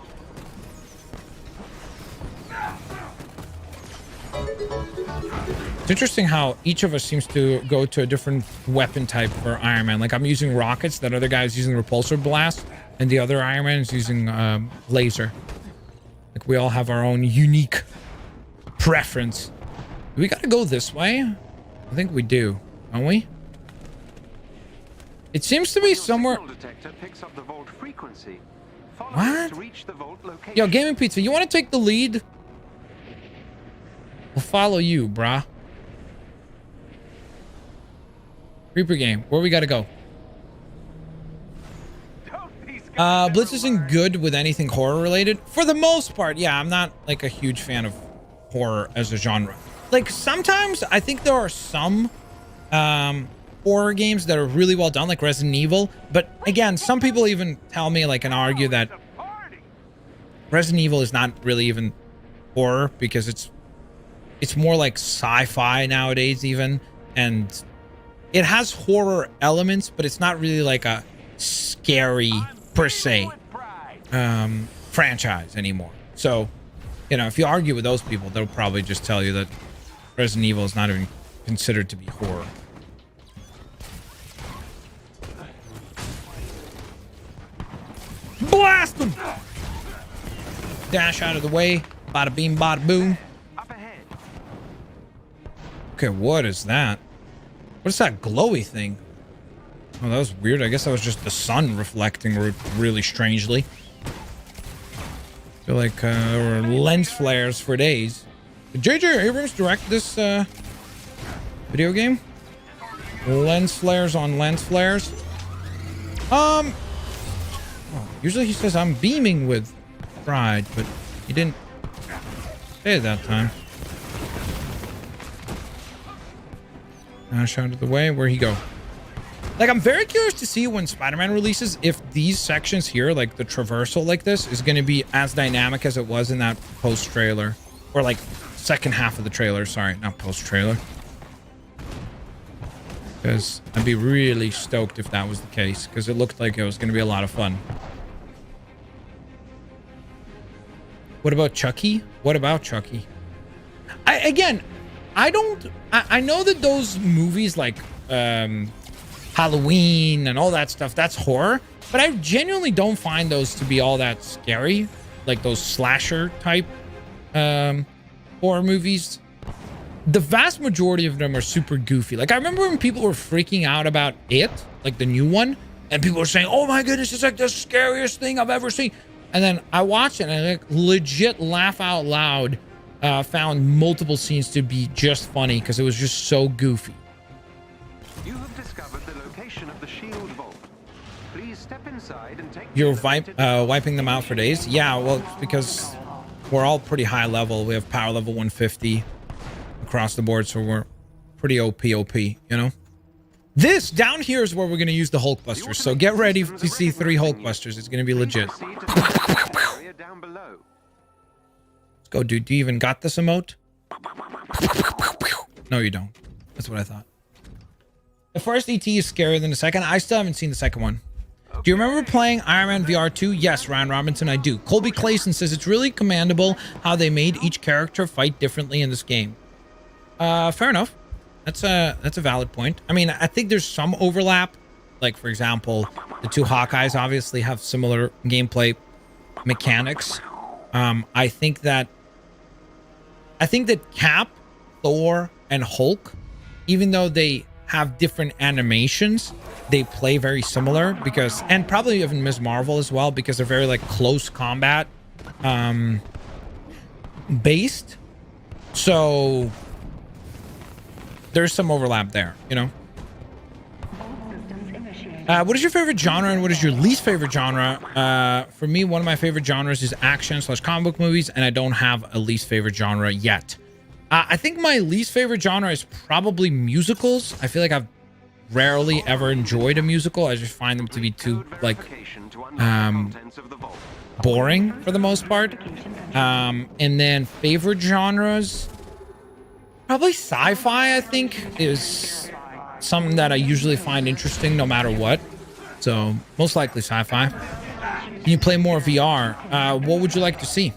It's interesting how each of us seems to go to a different weapon type for Iron Man. Like, I'm using rockets, that other guy's using repulsor blast, and the other Iron Man is using laser. Like, we all have our own unique preference. Do we gotta go this way? I think we do, don't we? It seems to be somewhere. What? Yo, Gaming Pizza, you want to take the lead? We'll follow you, brah. Reaper game. Where we gotta go? Blitz isn't good with anything horror related. For the most part, yeah, I'm not like a huge fan of horror as a genre. Like, sometimes I think there are some horror games that are really well done, like Resident Evil. But again, some people even tell me, like, and argue that Resident Evil is not really even horror because it's more like sci-fi nowadays even, and it has horror elements, but it's not really like a scary per se franchise anymore. So, you know, if you argue with those people, they'll probably just tell you that Resident Evil is not even considered to be horror. Blast them! Dash out of the way. Bada beam, bada boom. Okay, what is that? What's that glowy thing? Oh, that was weird. I guess that was just the sun reflecting really strangely. I feel like there were lens flares for days. Did J.J. Abrams direct this video game? Lens flares on lens flares. Oh, usually he says I'm beaming with pride, but he didn't say it that time. Dash out of the way. Where'd he go? Like, I'm very curious to see when Spider-Man releases if these sections here, like the traversal like this, is going to be as dynamic as it was in that post-trailer. Or like second half of the trailer. Sorry, not post-trailer. Because I'd be really stoked if that was the case. Because it looked like it was going to be a lot of fun. What about Chucky? What about Chucky? I know that those movies like Halloween and all that stuff, that's horror, but I genuinely don't find those to be all that scary, like those slasher type horror movies. The vast majority of them are super goofy. Like, I remember when people were freaking out about It, like the new one, and people were saying, oh my goodness, it's like the scariest thing I've ever seen. And then I watched it and I like legit laugh out loud. Found multiple scenes to be just funny because it was just so goofy. You have discovered the location of the shield vault. Please step inside and take. You're wiping them out for days? Yeah, well, it's because we're all pretty high level. We have power level 150 across the board, so we're pretty OP, you know? This down here is where we're going to use the Hulkbusters, so get ready to see 3 Hulkbusters. It's going to be legit. Let's go, dude. Do you even got this emote? No, you don't. That's what I thought. The first ET is scarier than the second. I still haven't seen the second one. Do you remember playing Iron Man VR 2? Yes, Ryan Robinson, I do. Colby Clayson says it's really commendable how they made each character fight differently in this game. Fair enough. That's a valid point. I mean, I think there's some overlap. Like, for example, the 2 Hawkeyes obviously have similar gameplay mechanics. I think that Cap, Thor, and Hulk, even though they have different animations, they play very similar because, and probably even Ms. Marvel as well, because they're very like close combat based. So there's some overlap there, you know. What is your favorite genre and what is your least favorite genre? For me, one of my favorite genres is action / comic book movies, and I don't have a least favorite genre yet. I think my least favorite genre is probably musicals. I feel like I've rarely ever enjoyed a musical. I just find them to be too like boring for the most part. And then favorite genres, probably sci-fi, I think, is something that I usually find interesting no matter what. So most likely sci-fi. Can you play more VR? What would you like to see?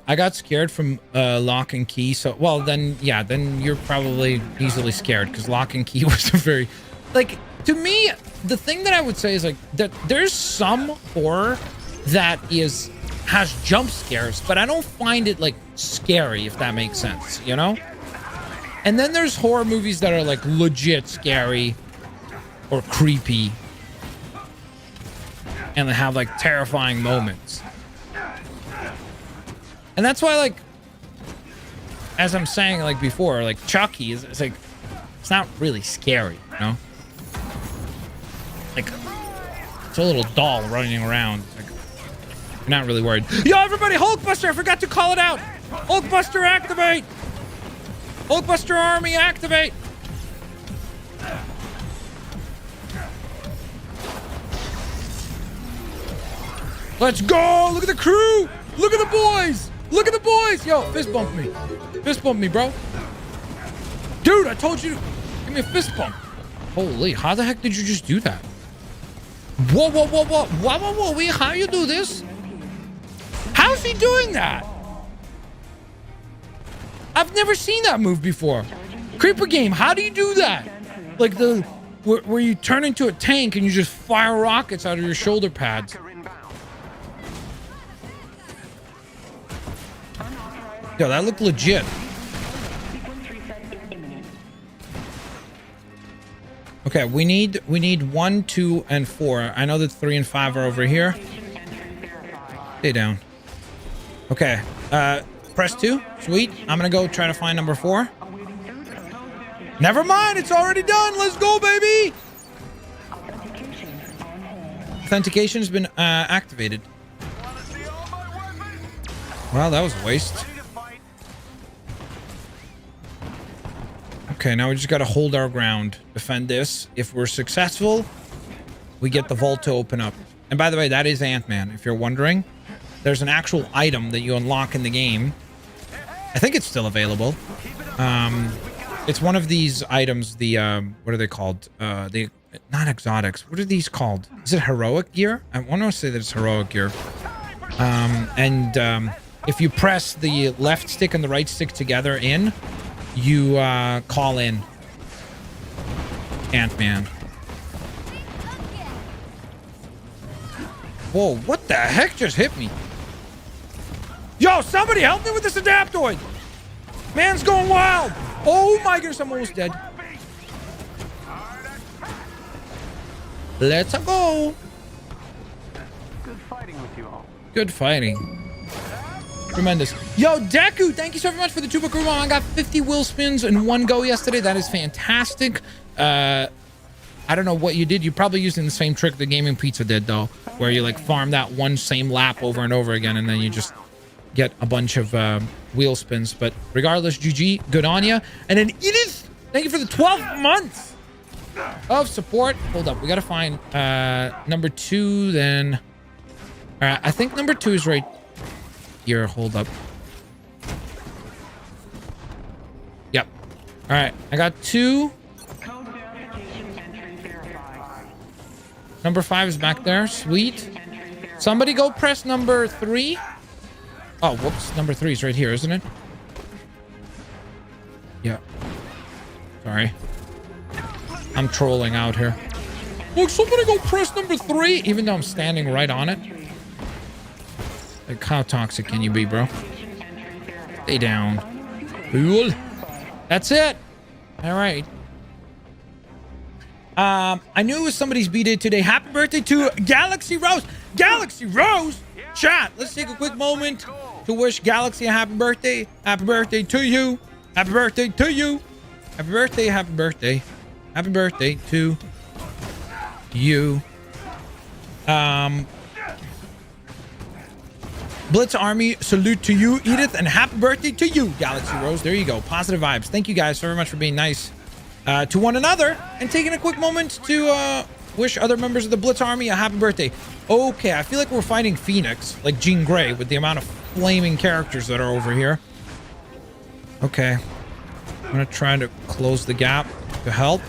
I got scared from Lock and Key. So, well, then, yeah, then you're probably easily scared because Lock and Key was a very, like, to me, the thing that I would say is like that there's some horror that has jump scares, but I don't find it like scary, if that makes sense, you know? And then there's horror movies that are like legit scary or creepy and they have like terrifying moments. And that's why, like, as I'm saying, like before, like Chucky is like, it's not really scary, you know? Like, it's a little doll running around. Like, you're not really worried. Yo, everybody, Hulkbuster! I forgot to call it out! Hulkbuster, activate! Hulkbuster army, activate! Let's go. Look at the crew. Look at the boys. Look at the boys. Yo, fist bump me. Fist bump me, bro. Dude, I told you. Give me a fist bump. Holy, how the heck did you just do that? Whoa, whoa, whoa, whoa. Whoa, whoa, whoa. Wait, how you do this? How's he doing that? I've never seen that move before. Creeper game, how do you do that? Like where you turn into a tank and you just fire rockets out of your shoulder pads. Yo, that looked legit. Okay, we need 1, 2, and 4. I know that 3 and 5 are over here. Stay down. Okay, press 2. Sweet. I'm gonna go try to find number 4. Never mind, it's already done. Let's go, baby. Authentication has been activated. Well, that was a waste. Okay, now we just got to hold our ground, defend this. If we're successful, we get the vault to open up. And by the way, that is Ant-Man, if you're wondering. There's an actual item that you unlock in the game. I think it's still available. It's one of these items, the, what are they called? Not exotics. What are these called? Is it heroic gear? I want to say that it's heroic gear. If you press the left stick and the right stick together in, you call in Ant-Man. Whoa, what the heck just hit me? Yo, somebody help me with this adaptoid! Man's going wild! Oh my goodness, I'm almost dead. Let's go! Good fighting with you all. Good fighting. Tremendous. Yo, Deku, thank you so very much for the 2-book room. I got 50 wheel spins in one go yesterday. That is fantastic. I don't know what you did. You probably using the same trick the Gaming Pizza did, though, where you like farm that one same lap over and over again, and then you just get a bunch of wheel spins. But regardless, GG, good on you. And then Edith, thank you for the 12 months of support. Hold up, we gotta find number 2. Then, all right, I think number 2 is right here. Hold up. Yep. All right, I got 2. Number 5 is back there. Sweet. Somebody go press number 3. Oh, whoops. Number 3 is right here, isn't it? Yeah. Sorry. I'm trolling out here. Look, somebody go press number 3, even though I'm standing right on it. Like, how toxic can you be, bro? Stay down. Cool. That's it. All right. I knew it was somebody's b-day today. Happy birthday to Galaxy Rose. Galaxy Rose? Chat, let's take a quick moment to wish Galaxy a happy birthday. Happy birthday to you. Happy birthday to you. Happy birthday, happy birthday. Happy birthday to you. Blitz Army, salute to you, Edith, and happy birthday to you, Galaxy Rose. There you go. Positive vibes. Thank you guys very much for being nice to one another and taking a quick moment to wish other members of the Blitz Army a happy birthday. Okay, I feel like we're fighting Phoenix, like Jean Grey, with the amount of flaming characters that are over here. Okay. I'm gonna try to close the gap to help.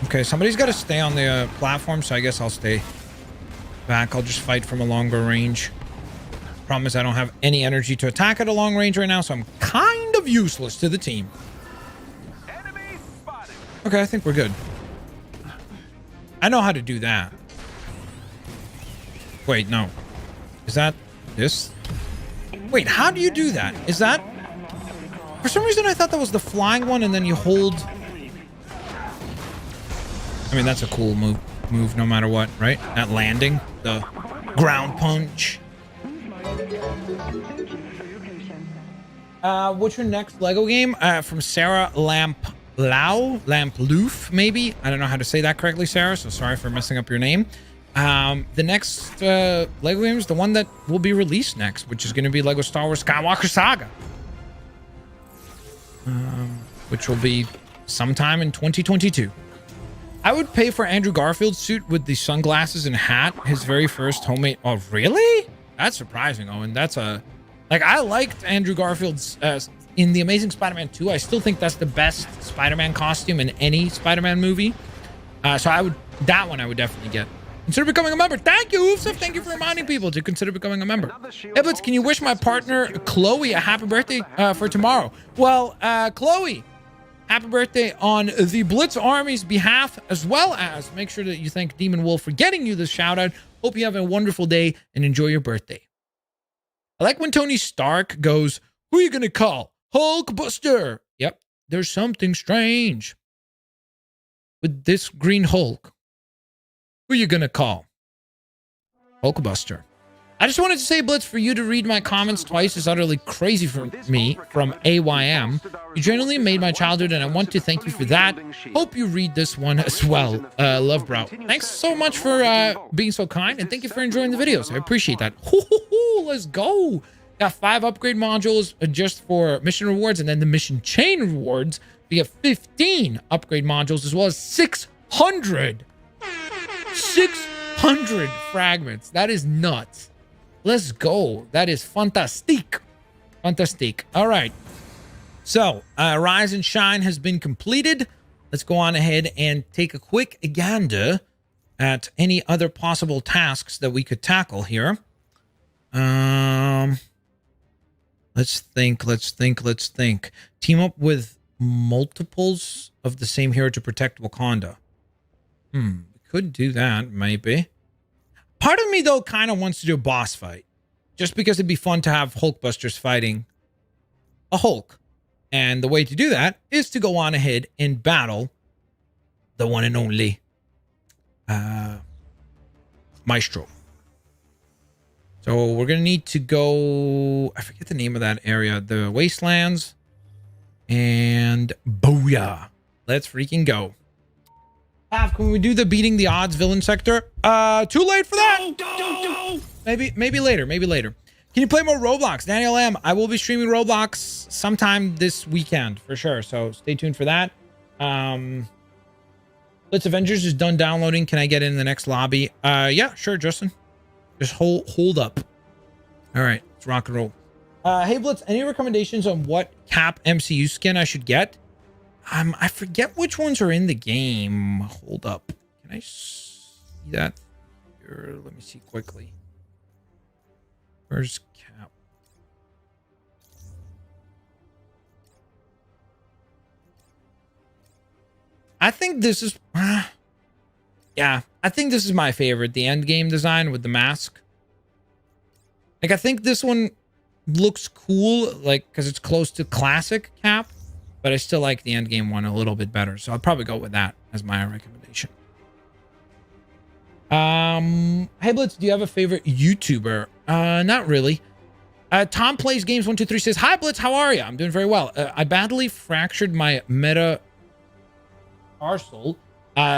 Okay, somebody's got to stay on the platform, so I guess I'll stay back. I'll just fight from a longer range. Problem is I don't have any energy to attack at a long range right now, so I'm kind of useless to the team. Okay, I think we're good. I know how to do that. Wait, no. Is that this? Wait, how do you do that? Is that... For some reason I thought that was the flying one and then you hold... I mean, that's a cool move no matter what, right? That landing, the ground punch. What's your next Lego game? From Sarah Lamploof, maybe? I don't know how to say that correctly, Sarah, so sorry for messing up your name. The next Lego game is the one that will be released next, which is going to be Lego Star Wars Skywalker Saga. Which will be sometime in 2022. I would pay for Andrew Garfield's suit with the sunglasses and hat, his very first homemade. Oh, really? That's surprising, Owen. That's a... Like, I liked Andrew Garfield's in The Amazing Spider-Man 2. I still think that's the best Spider-Man costume in any Spider-Man movie. So I would... That one I would definitely get. Consider becoming a member. Thank you, Oofsif. Thank you for reminding people to consider becoming a member. Hey, Blitz, can you wish my partner, Chloe, a happy birthday for tomorrow? Well, Chloe, happy birthday on the Blitz Army's behalf, as well as make sure that you thank Demon Wolf for getting you this shout out. Hope you have a wonderful day and enjoy your birthday. I like when Tony Stark goes, who are you going to call? Hulkbuster. Yep, there's something strange with this Green Hulk. Who are you going to call? Hulkbuster. I just wanted to say, Blitz, for you to read my comments twice is utterly crazy for me, from AYM. You genuinely made my childhood, and I want to thank you for that. Hope you read this one as well. Love, bro. Thanks so much for being so kind, and thank you for enjoying the videos. I appreciate that. Let's go. Got 5 upgrade modules just for mission rewards, and then the mission chain rewards. We have 15 upgrade modules, as well as 600 fragments. That is nuts. Let's go. That is fantastic. Fantastic. All right. So, Rise and Shine has been completed. Let's go on ahead and take a quick gander at any other possible tasks that we could tackle here. Let's think. Team up with multiples of the same hero to protect Wakanda. We could do that, maybe. Part of me, though, kind of wants to do a boss fight. Just because it'd be fun to have Hulkbusters fighting a Hulk. And the way to do that is to go on ahead and battle the one and only Maestro. So we're going to need to go... I forget the name of that area. The Wastelands. And booyah. Let's freaking go. Can we do the beating the odds villain sector? Too late for that. No. Maybe later. Can you play more Roblox? Daniel M. I will be streaming Roblox sometime this weekend for sure. So stay tuned for that. Blitz Avengers is done downloading. Can I get in the next lobby? Yeah, sure, Justin. Just hold up. All right, let's rock and roll. Hey Blitz, any recommendations on what Cap MCU skin I should get? I forget which ones are in the game. Hold up. Can I see that? Here, let me see quickly. Where's Cap? I think this is... yeah, I think this is my favorite. The end game design with the mask. Like, I think this one looks cool, like, because it's close to classic Cap. But I still like the end game one a little bit better. So I'll probably go with that as my recommendation. Hey Blitz, do you have a favorite YouTuber? Not really. Tom Plays Games 123 says, hi Blitz, how are you? I'm doing very well. I badly fractured my metatarsal.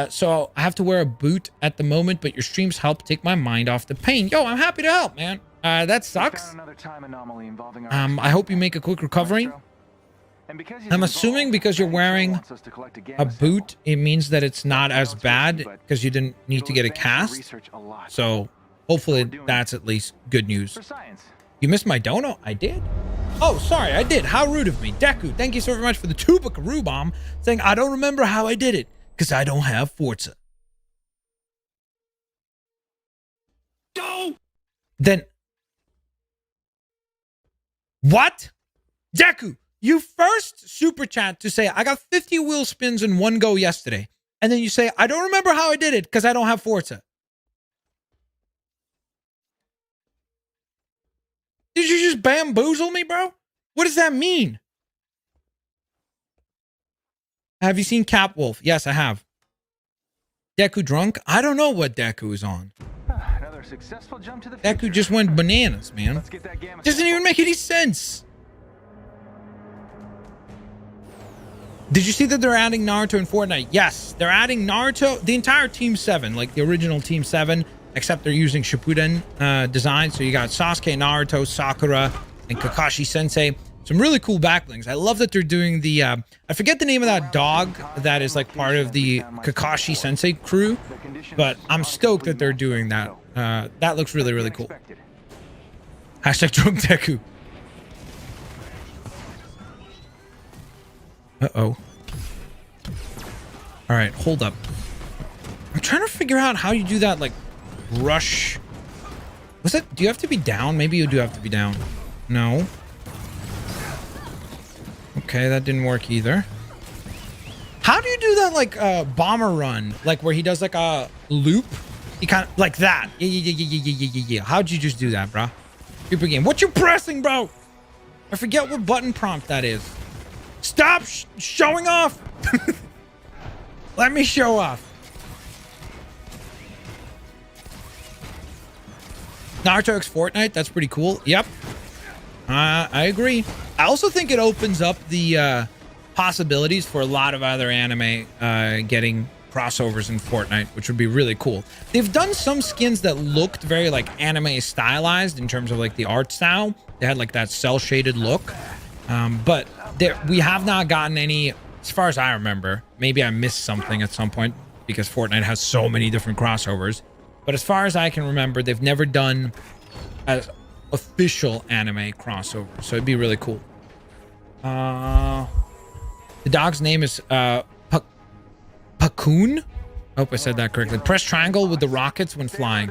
So I have to wear a boot at the moment, but your streams help take my mind off the pain. Yo, I'm happy to help, man. That sucks. I hope you make a quick recovery. I'm assuming because you're wearing a boot, it means that it's not as bad because you didn't need to get a cast. So hopefully that's at least good news. You missed my dono? I did? Oh, sorry, I did. How rude of me. Deku, thank you so very much for the Tubakaroo bomb, saying I don't remember how I did it because I don't have Forza. Then what? Deku, you first super chat to say, I got 50 wheel spins in one go yesterday. And then you say, I don't remember how I did it because I don't have Forza. Did you just bamboozle me, bro? What does that mean? Have you seen Capwolf? Yes, I have. Deku drunk? I don't know what Deku is on. Another successful jump to the future. Deku just went bananas, man. Let's get that gamma Doesn't even make any sense. Did you see that they're adding Naruto in Fortnite? Yes, they're adding Naruto, the entire Team 7, like the original Team 7, except they're using Shippuden design. So you got Sasuke, Naruto, Sakura, and Kakashi Sensei. Some really cool backlinks. I love that they're doing the, I forget the name of that dog that is like part of the Kakashi Sensei crew, but I'm stoked that they're doing that. That looks really, really cool. Hashtag drunk Deku. Uh-oh. All right, hold up. I'm trying to figure out how you do that, like, rush. Was that, do you have to be down? Maybe you do have to be down. No. Okay, that didn't work either. How do you do that, like, bomber run? Like, where he does, like, a loop? He kind of, like that. Yeah. How'd you just do that, bro? Super game. What you pressing, bro? I forget what button prompt that is. Stop showing off. Let me show off. Naruto X Fortnite. That's pretty cool. Yep. I agree. I also think it opens up the possibilities for a lot of other anime getting crossovers in Fortnite, which would be really cool. They've done some skins that looked very like anime stylized in terms of like the art style. They had like that cell shaded look. But we have not gotten any, as far as I remember. Maybe I missed something at some point because Fortnite has so many different crossovers. But as far as I can remember, they've never done an official anime crossover. So it'd be really cool. The dog's name is Pacoon. I hope I said that correctly. Press triangle with the rockets when flying.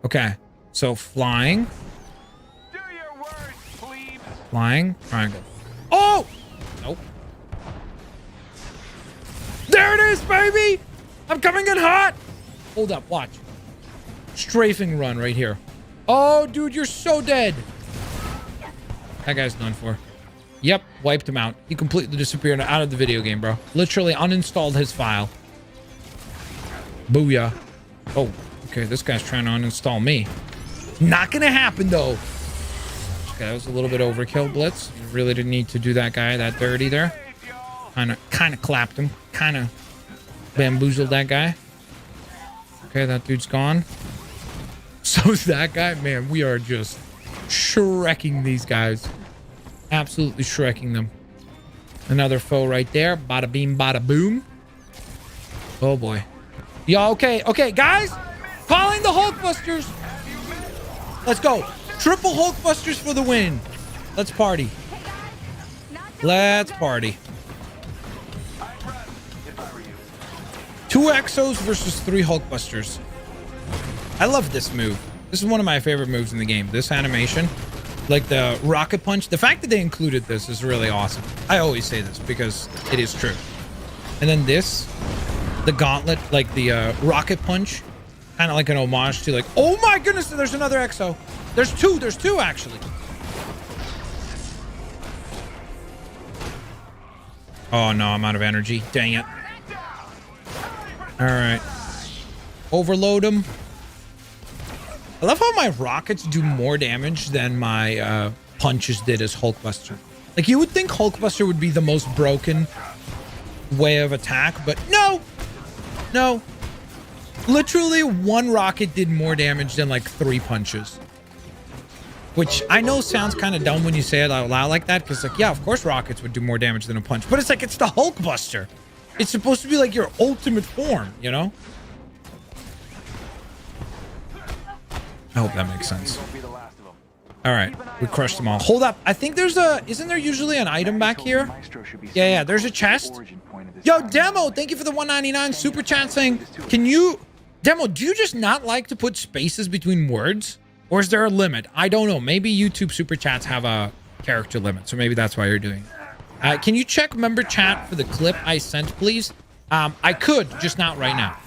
Okay, so flying. Flying, triangle. Oh! Nope. There it is, baby! I'm coming in hot! Hold up, watch. Strafing run right here. Oh, dude, you're so dead. That guy's done for. Yep, wiped him out. He completely disappeared out of the video game, bro. Literally uninstalled his file. Booyah. Oh, okay, this guy's trying to uninstall me. Not gonna happen, though. Okay, that was a little bit overkill, Blitz. You really didn't need to do that guy that dirty there. Kind of clapped him. Kind of bamboozled that guy. Okay, that dude's gone. So's that guy. Man, we are just shrekking these guys. Absolutely shrekking them. Another foe right there. Bada beam, bada boom. Oh, boy. Yo, okay. Okay, guys. Calling the Hulkbusters. Let's go. Triple Hulkbusters for the win. Let's party. Let's party. 2 Exos versus 3 Hulkbusters. I love this move. This is one of my favorite moves in the game. This animation, like the rocket punch. The fact that they included this is really awesome. I always say this because it is true. And then this, the gauntlet, like the rocket punch, kind of like an homage to like, oh my goodness, there's another Exo. There's two actually. Oh no, I'm out of energy. Dang it. All right. Overload him. I love how my rockets do more damage than my punches did as Hulkbuster. Like you would think Hulkbuster would be the most broken way of attack, but no. No. Literally 1 rocket did more damage than like 3 punches. Which I know sounds kind of dumb when you say it out loud like that, because like, yeah, of course rockets would do more damage than a punch. But it's like, it's the Hulkbuster. It's supposed to be like your ultimate form, you know? I hope that makes sense. All right, we crushed them all. Hold up. I think there's a... Isn't there usually an item back here? Yeah, there's a chest. Yo, Demo, thank you for the 199 super chat saying, can you... Demo, do you just not like to put spaces between words? Or is there a limit? I don't know. Maybe YouTube super chats have a character limit, so maybe that's why you're doing it. Can you check member chat for the clip I sent, please? I could, just not right now.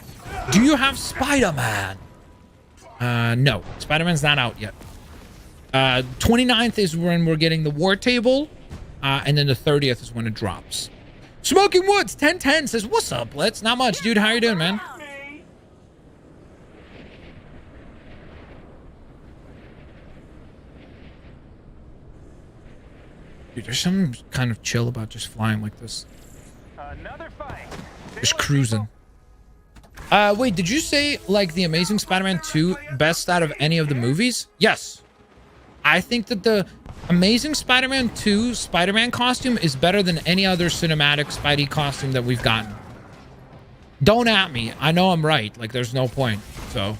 Do you have Spiderman? No, Spider-Man's not out yet. 29th is when we're getting the war table, and then the 30th is when it drops. Smoking Woods 1010 says, what's up, Blitz? Not much, dude. How you doing, man? Dude, there's something kind of chill about just flying like this. Another fight. Just cruising. Wait, did you say like the Amazing Spider-Man 2 best out of any of the movies? Yes. I think that Amazing Spider-Man 2 Spider-Man costume is better than any other cinematic Spidey costume that we've gotten. Don't at me. I know I'm right. Like, there's no point. So,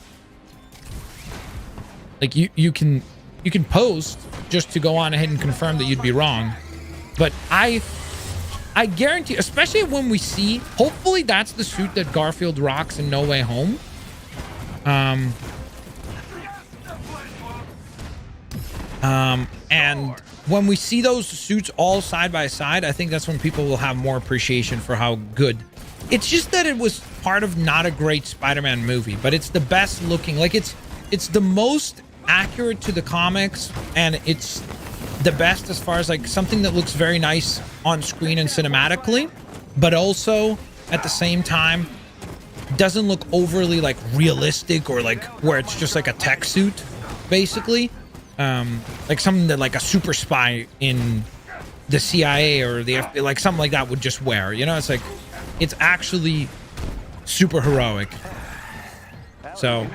like, you can post just to go on ahead and confirm that you'd be wrong. But I guarantee, especially when we see, hopefully that's the suit that Garfield rocks in No Way Home. And when we see those suits all side by side, I think that's when people will have more appreciation for how good. It's just that it was part of not a great Spider-Man movie, but it's the best looking. Like, it's the most accurate to the comics, and it's the best as far as like something that looks very nice on screen and cinematically, but also at the same time doesn't look overly like realistic or like where it's just like a tech suit, basically. Like something that like a super spy in the CIA or the FBI, like something like that would just wear, you know. It's like, it's actually super heroic. So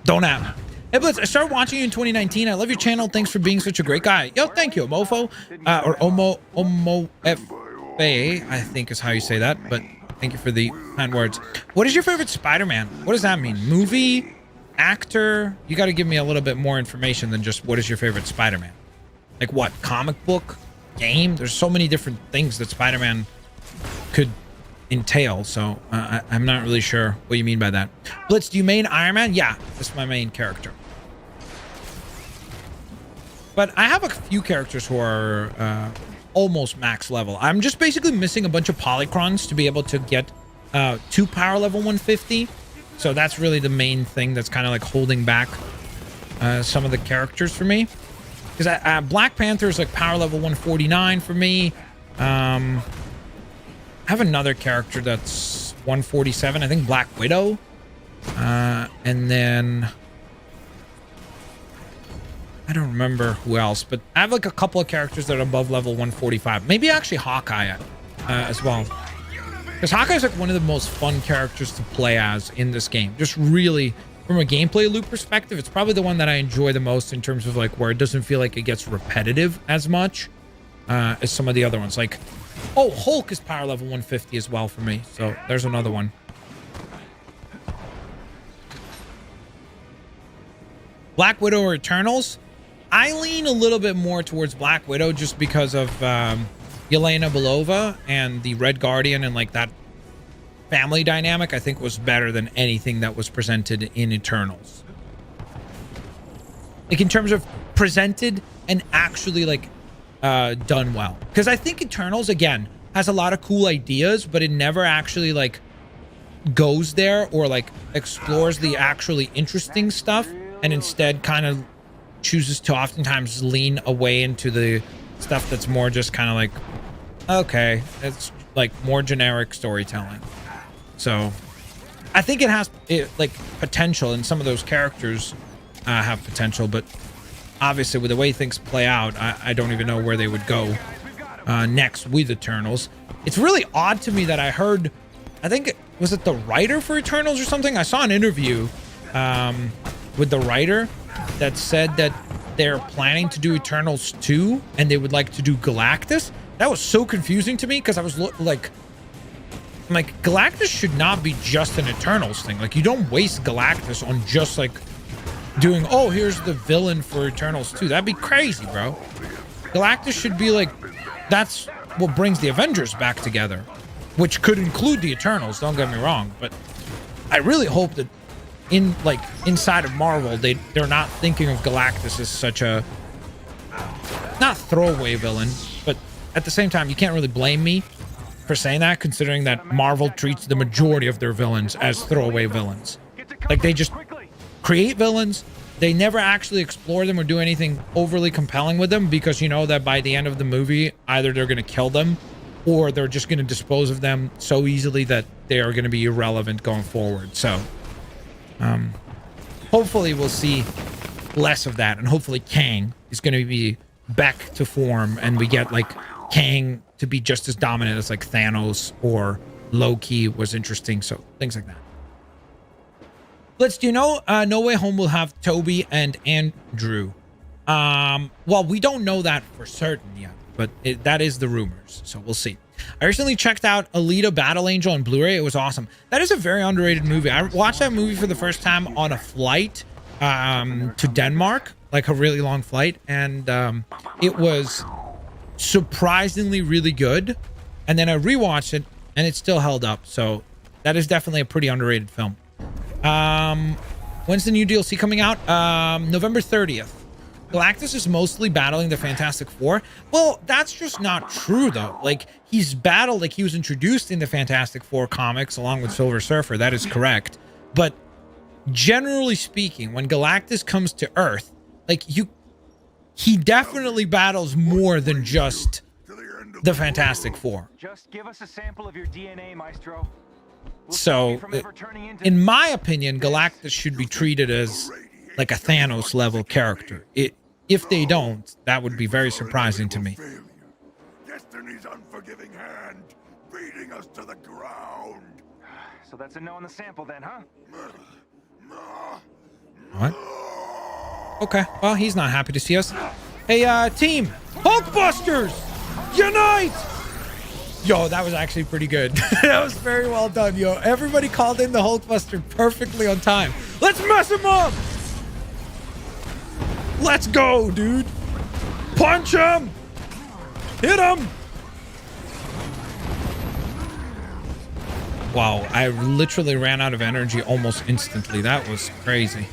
don't at me. Hey Blitz, I started watching you in 2019. I love your channel. Thanks for being such a great guy. Yo, thank you, Omofo. Or Omo F-A, I think is how you say that, but thank you for the kind words. What is your favorite Spider-Man? What does that mean? Movie? Actor? You got to give me a little bit more information than just what is your favorite Spider-Man. Like what? Comic book? Game? There's so many different things that Spider-Man could entail, so I'm not really sure what you mean by that. Blitz, do you main Iron Man? Yeah, that's my main character. But I have a few characters who are almost max level. I'm just basically missing a bunch of polychrons to be able to get to power level 150. So that's really the main thing that's kind of like holding back some of the characters for me. Because Black Panther is like power level 149 for me. I have another character that's 147. I think Black Widow. And then I don't remember who else, but I have like a couple of characters that are above level 145. Maybe actually Hawkeye as well. Because Hawkeye is like one of the most fun characters to play as in this game. Just really, from a gameplay loop perspective, it's probably the one that I enjoy the most in terms of like where it doesn't feel like it gets repetitive as much as some of the other ones. Like, oh, Hulk is power level 150 as well for me. So there's another one. Black Widow or Eternals? I lean a little bit more towards Black Widow just because of Yelena Belova and the Red Guardian, and like that family dynamic I think was better than anything that was presented in Eternals. Like in terms of presented and actually like done well. Because I think Eternals, again, has a lot of cool ideas, but it never actually like goes there or like explores the actually interesting stuff, and instead kind of chooses to oftentimes lean away into the stuff that's more just kind of like, okay, it's like more generic storytelling. So I think it has like potential, and some of those characters have potential, but obviously with the way things play out, I don't even know where they would go next with Eternals. It's really odd to me that I heard, I think, was it the writer for Eternals or something? I saw an interview with the writer that said that they're planning to do Eternals 2 and they would like to do Galactus. That was so confusing to me because I was like Galactus should not be just an Eternals thing. Like, you don't waste Galactus on just like doing, oh, here's the villain for Eternals 2. That'd be crazy, bro. Galactus should be like, that's what brings the Avengers back together, which could include the Eternals, don't get me wrong, but I really hope that in like inside of Marvel they're not thinking of Galactus as such a not throwaway villain, but at the same time you can't really blame me for saying that, considering that Marvel treats the majority of their villains as throwaway villains. Like, they just create villains, they never actually explore them or do anything overly compelling with them, because you know that by the end of the movie either they're going to kill them or they're just going to dispose of them so easily that they are going to be irrelevant going forward. So hopefully we'll see less of that, and hopefully Kang is going to be back to form and we get like Kang to be just as dominant as like Thanos or Loki was interesting. So things like that. Blitz, do you know No Way Home will have Toby and Andrew? Well, we don't know that for certain yet, but that is the rumors, so we'll see. I recently checked out Alita Battle Angel on Blu-ray. It was awesome. That is a very underrated movie. I watched that movie for the first time on a flight to Denmark, like a really long flight, and it was surprisingly really good. And then I rewatched it, and it still held up. So that is definitely a pretty underrated film. When's the new DLC coming out? November 30th. Galactus is mostly battling the Fantastic Four. Well, that's just not true, though. Like, he's battled, like, he was introduced in the Fantastic Four comics along with Silver Surfer. That is correct. But generally speaking, when Galactus comes to Earth, like, he definitely battles more than just the Fantastic Four. Just give us a sample of your DNA, Maestro. So, in my opinion, Galactus should be treated as like a Thanos level character. If they don't, that would be very surprising to me. Destiny's unforgiving hand, beating us to the ground. So that's a no on the sample then, huh? What? Okay, well, he's not happy to see us. Hey, team, Hulkbusters, unite! Yo, that was actually pretty good. That was very well done, yo. Everybody called in the Hulkbuster perfectly on time. Let's mess him up! Let's go, dude. Punch him! Hit him! Wow, I literally ran out of energy almost instantly. That was crazy.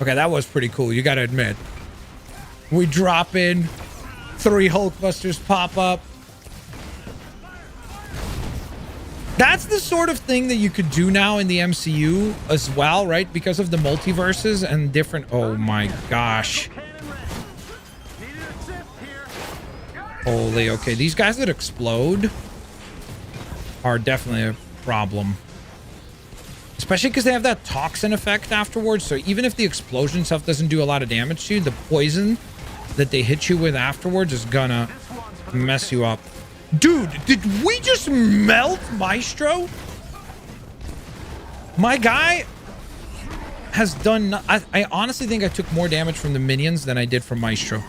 Okay, that was pretty cool, you gotta admit. We drop in, 3 Hulkbusters pop up. That's the sort of thing that you could do now in the MCU as well, right? Because of the multiverses and different... Oh my gosh. Holy, okay. These guys that explode are definitely a problem. Especially because they have that toxin effect afterwards. So even if the explosion stuff doesn't do a lot of damage to you, the poison that they hit you with afterwards is gonna mess you up. Dude, did we just melt Maestro? My guy has done... I honestly think I took more damage from the minions than I did from Maestro.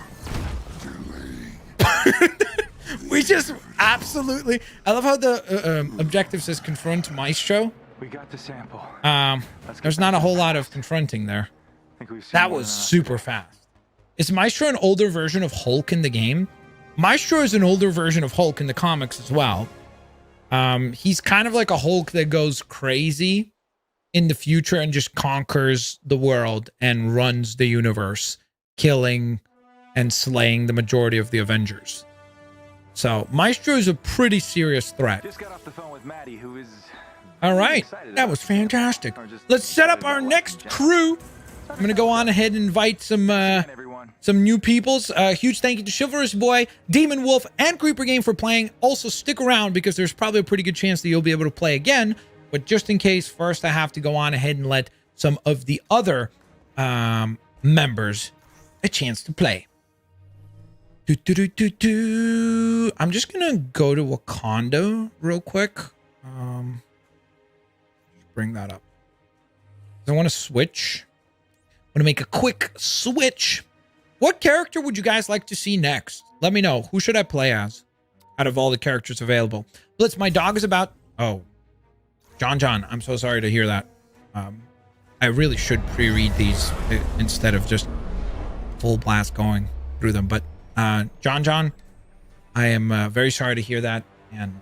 We just absolutely... I love how the objective says confront Maestro. We got the sample. There's not a whole lot of confronting there. That was super fast. Is Maestro an older version of Hulk in the game? Maestro is an older version of Hulk in the comics as well. He's kind of like a Hulk that goes crazy in the future and just conquers the world and runs the universe, killing and slaying the majority of the Avengers. So Maestro is a pretty serious threat. Just got off the phone with Maddie, who is... All right, that was fantastic. Let's set up our next crew. I'm gonna go on ahead and invite some new peoples. Huge thank you to Chivalrous Boy, Demon Wolf, and Creeper Game for playing. Also, stick around because there's probably a pretty good chance that you'll be able to play again. But just in case, first I have to go on ahead and let some of the other members a chance to play. I'm just gonna go to Wakanda real quick. Bring that up. I want to switch. I'm gonna make a quick switch. What character would you guys like to see next? Let me know. Who should I play as out of all the characters available? Blitz, my dog is about... Oh. John, I'm so sorry to hear that. I really should pre-read these instead of just full blast going through them. But John, I am very sorry to hear that. And...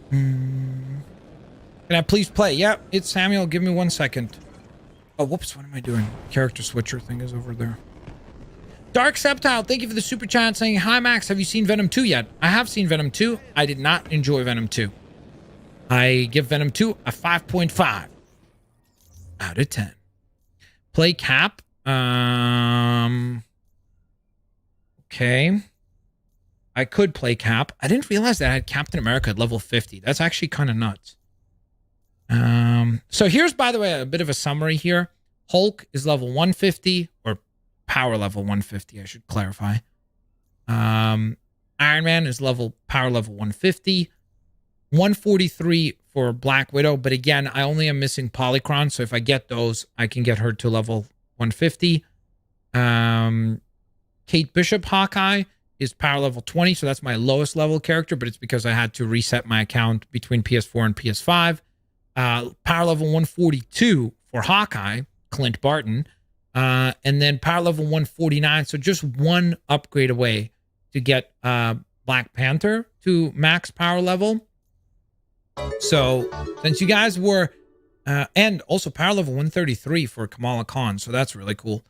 Can I please play? Yeah, it's Samuel. Give me 1 second. Oh, whoops. What am I doing? Character switcher thing is over there. Dark Septile, thank you for the super chat saying, hi, Max. Have you seen Venom 2 yet? I have seen Venom 2. I did not enjoy Venom 2. I give Venom 2 a 5.5 out of 10. Play Cap. Okay. I could play Cap. I didn't realize that I had Captain America at level 50. That's actually kind of nuts. So here's, by the way, a bit of a summary here. Hulk is level 150, or power level 150, I should clarify. Iron Man is power level 150. 143 for Black Widow, but again, I only am missing Polychron, so if I get those, I can get her to level 150. Kate Bishop Hawkeye is power level 20, so that's my lowest level character, but it's because I had to reset my account between PS4 and PS5. Power level 142 for Hawkeye, Clint Barton, and then power level 149, so just one upgrade away to get Black Panther to max power level. So since you guys were, and also power level 133 for Kamala Khan, so that's really cool.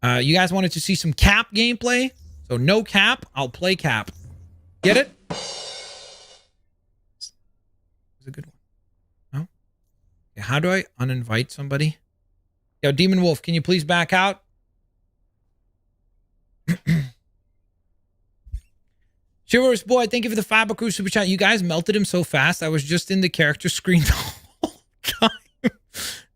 You guys wanted to see some Cap gameplay, so no Cap, I'll play Cap. Get it? It's a good one. No? Okay, how do I uninvite somebody? Yo, Demon Wolf, can you please back out? Chivalrous Boy, thank you for the Fiber Crew Super Chat. You guys melted him so fast. I was just in the character screen the whole time.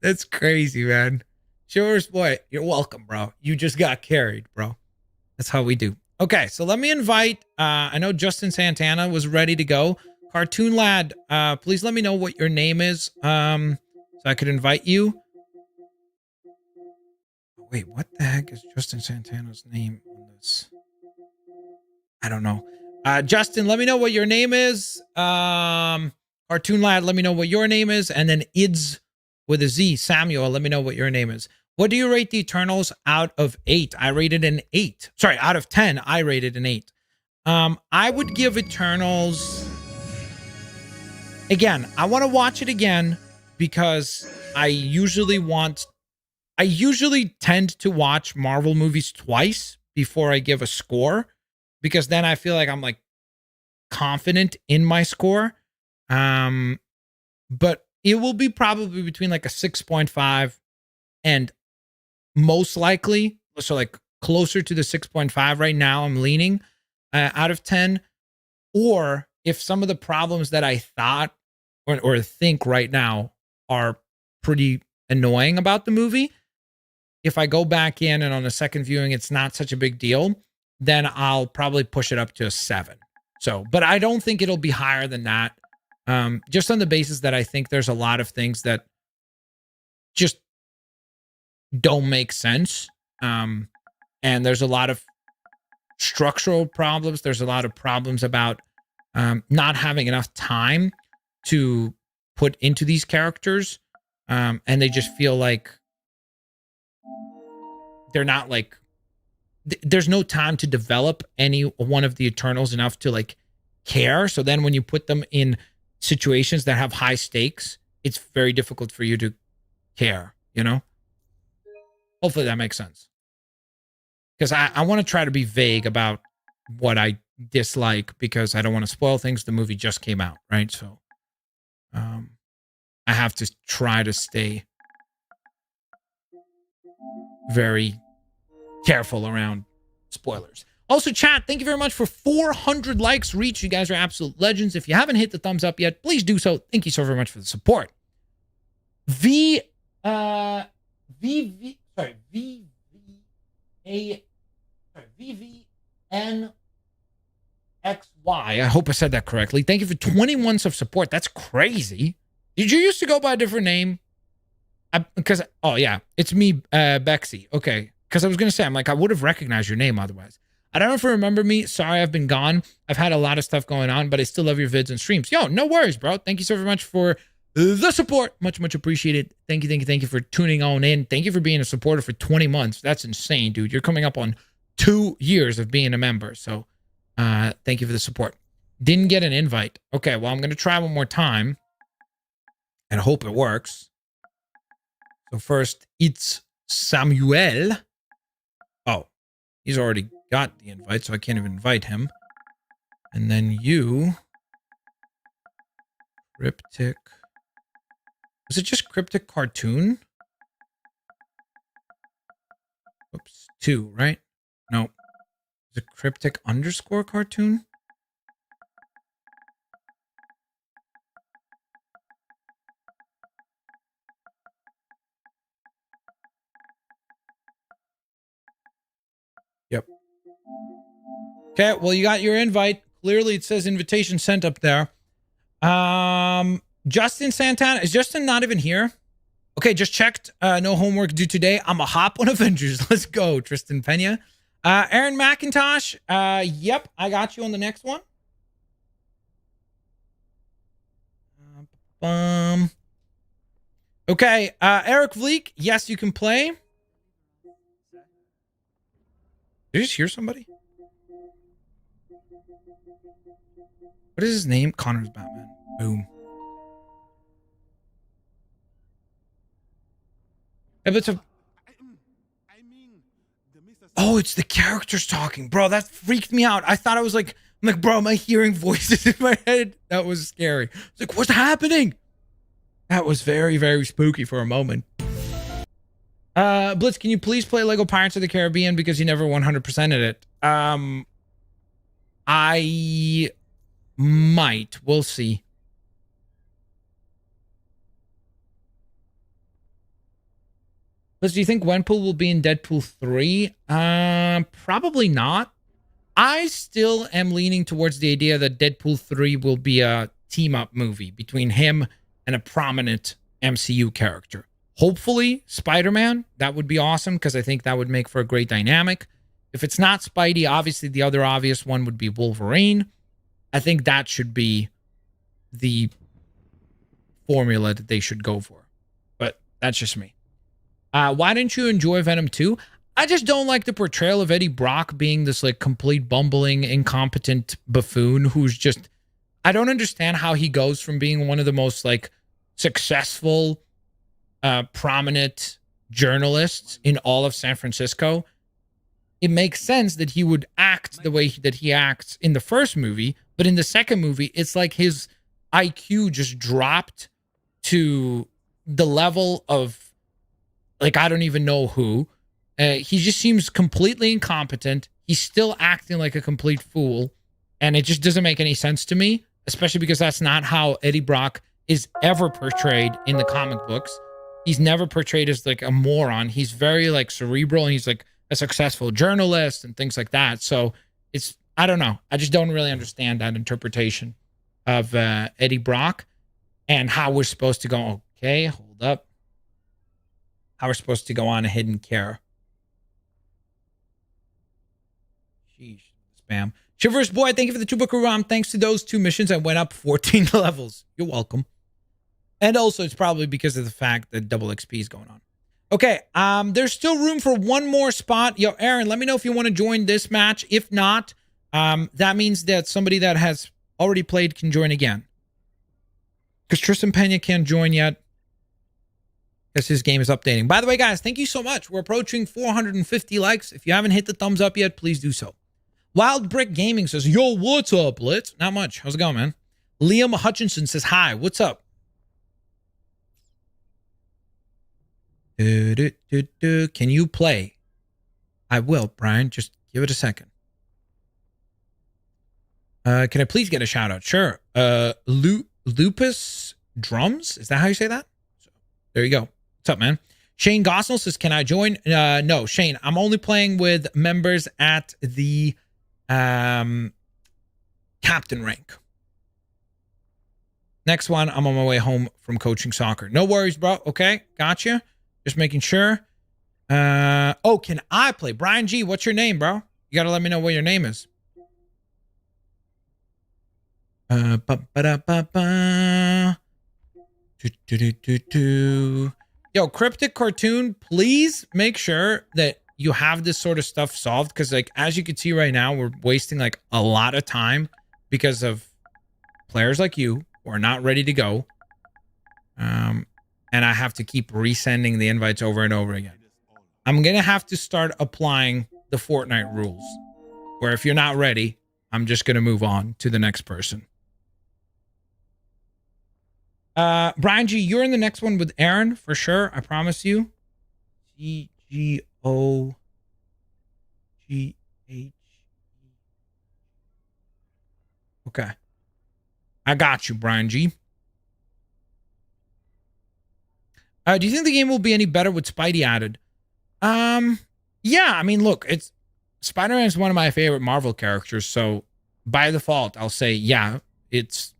That's crazy, man. Chivalrous Boy, you're welcome, bro. You just got carried, bro. That's how we do. Okay, so let me invite, I know Justin Santana was ready to go. Cartoon Lad, please let me know what your name is, so I could invite you. Wait, what the heck is Justin Santana's name on this? I don't know. Justin, let me know what your name is. Cartoon Lad, let me know what your name is. And then Ids with a Z, Samuel, let me know what your name is. What do you rate the Eternals out of 8? I rated an 8. Sorry, out of 10, I rated an 8. I would give Eternals... Again, I want to watch it again because I usually tend to watch Marvel movies twice before I give a score, because then I feel like I'm like confident in my score. But it will be probably between like a 6.5 and most likely, so like closer to the 6.5 right now, I'm leaning out of 10. Or if some of the problems that I thought or think right now are pretty annoying about the movie, if I go back in and on a second viewing, it's not such a big deal, then I'll probably push it up to a 7. So, but I don't think it'll be higher than that. Just on the basis that I think there's a lot of things that just don't make sense. And there's a lot of structural problems. There's a lot of problems about not having enough time to put into these characters. And they just feel like they're not like, there's no time to develop any one of the Eternals enough to like care. So then when you put them in situations that have high stakes, it's very difficult for you to care, you know? Hopefully that makes sense. Because I want to try to be vague about what I dislike because I don't want to spoil things. The movie just came out, right? So I have to try to stay very careful around spoilers. Also, chat, thank you very much for 400 likes reach. You guys are absolute legends. If you haven't hit the thumbs up yet, please do so. Thank you so very much for the support. VVNXY. I hope I said that correctly. Thank you for 20 months of support. That's crazy. Did you used to go by a different name? Because, oh yeah, it's me, Bexy. Okay. Because I was going to say, I'm like, I would have recognized your name otherwise. I don't know if you remember me. Sorry, I've been gone. I've had a lot of stuff going on, but I still love your vids and streams. Yo, no worries, bro. Thank you so very much for the support. Much, much appreciated. Thank you for tuning on in. Thank you for being a supporter for 20 months. That's insane, dude. You're coming up on 2 years of being a member. So thank you for the support. Didn't get an invite. Okay, well, I'm going to try one more time and hope it works. So first, it's Samuel. Oh, he's already got the invite, so I can't even invite him. And then you, Cryptic. Was it just Cryptic Cartoon? Oops, 2, right? No. Is it Cryptic _ Cartoon? Okay, well, you got your invite. Clearly, it says invitation sent up there. Justin Santana. Is Justin not even here? Okay, just checked. No homework due today. I'm a hop on Avengers. Let's go, Tristan Pena. Aaron McIntosh. Yep, I got you on the next one. Okay, Eric Vleek. Yes, you can play. Did you just hear somebody? What is his name? Connor's Batman. Boom. Oh, it's the characters talking. Bro, that freaked me out. I thought I was like, bro, am I hearing voices in my head? That was scary. It's like, what's happening? That was very, very spooky for a moment. Blitz, can you please play Lego Pirates of the Caribbean because you never 100%ed it? I might. We'll see. Blitz, do you think Gwenpool will be in Deadpool 3? Probably not. I still am leaning towards the idea that Deadpool 3 will be a team-up movie between him and a prominent MCU character. Hopefully, Spider-Man. That would be awesome because I think that would make for a great dynamic. If it's not Spidey, obviously the other obvious one would be Wolverine. I think that should be the formula that they should go for. But that's just me. Why didn't you enjoy Venom 2? I just don't like the portrayal of Eddie Brock being this like complete bumbling, incompetent buffoon who's just... I don't understand how he goes from being one of the most like successful, prominent journalists in all of San Francisco. It makes sense that he would act the way that he acts in the first movie, but in the second movie, it's like his IQ just dropped to the level of like, I don't even know who. He just seems completely incompetent. He's still acting like a complete fool. And it just doesn't make any sense to me, especially because that's not how Eddie Brock is ever portrayed in the comic books. He's never portrayed as like a moron. He's very like cerebral and he's like a successful journalist and things like that. So it's, I don't know. I just don't really understand that interpretation of Eddie Brock and how we're supposed to go, okay, hold up. How we're supposed to go on ahead and care. Sheesh, spam. Shivers Boy, thank you for the 2 book thanks to those 2 missions, I went up 14 levels. You're welcome. And also, it's probably because of the fact that double XP is going on. Okay, there's still room for one more spot. Yo, Aaron, let me know if you want to join this match. If not, that means that somebody that has already played can join again. Because Tristan Pena can't join yet. Because his game is updating. By the way, guys, thank you so much. We're approaching 450 likes. If you haven't hit the thumbs up yet, please do so. Wild Brick Gaming says, yo, what's up, Blitz? Not much. How's it going, man? Liam Hutchinson says, hi, what's up? Can you play? I will, Brian. Just give it a second. Can I please get a shout out? Sure. Lupus Drums? Is that how you say that? So, there you go. What's up, man? Shane Gosnell says, can I join? No, Shane, I'm only playing with members at the captain rank. Next one, I'm on my way home from coaching soccer. No worries, bro. Okay, gotcha. Just making sure. Oh, can I play? Brian G, what's your name, bro? You got to let me know what your name is. Yo, Cryptic Cartoon, please make sure that you have this sort of stuff solved, because like as you can see right now, we're wasting like a lot of time because of players like you who are not ready to go. And I have to keep resending the invites over and over again. I'm gonna have to start applying the Fortnite rules, where if you're not ready, I'm just gonna move on to the next person. Brian G, you're in the next one with Aaron for sure. I promise you. GGOGH. Okay. I got you, Brian G. Do you think the game will be any better with Spidey added? Yeah, I mean, look, Spider-Man is one of my favorite Marvel characters, so by default, I'll say, yeah, it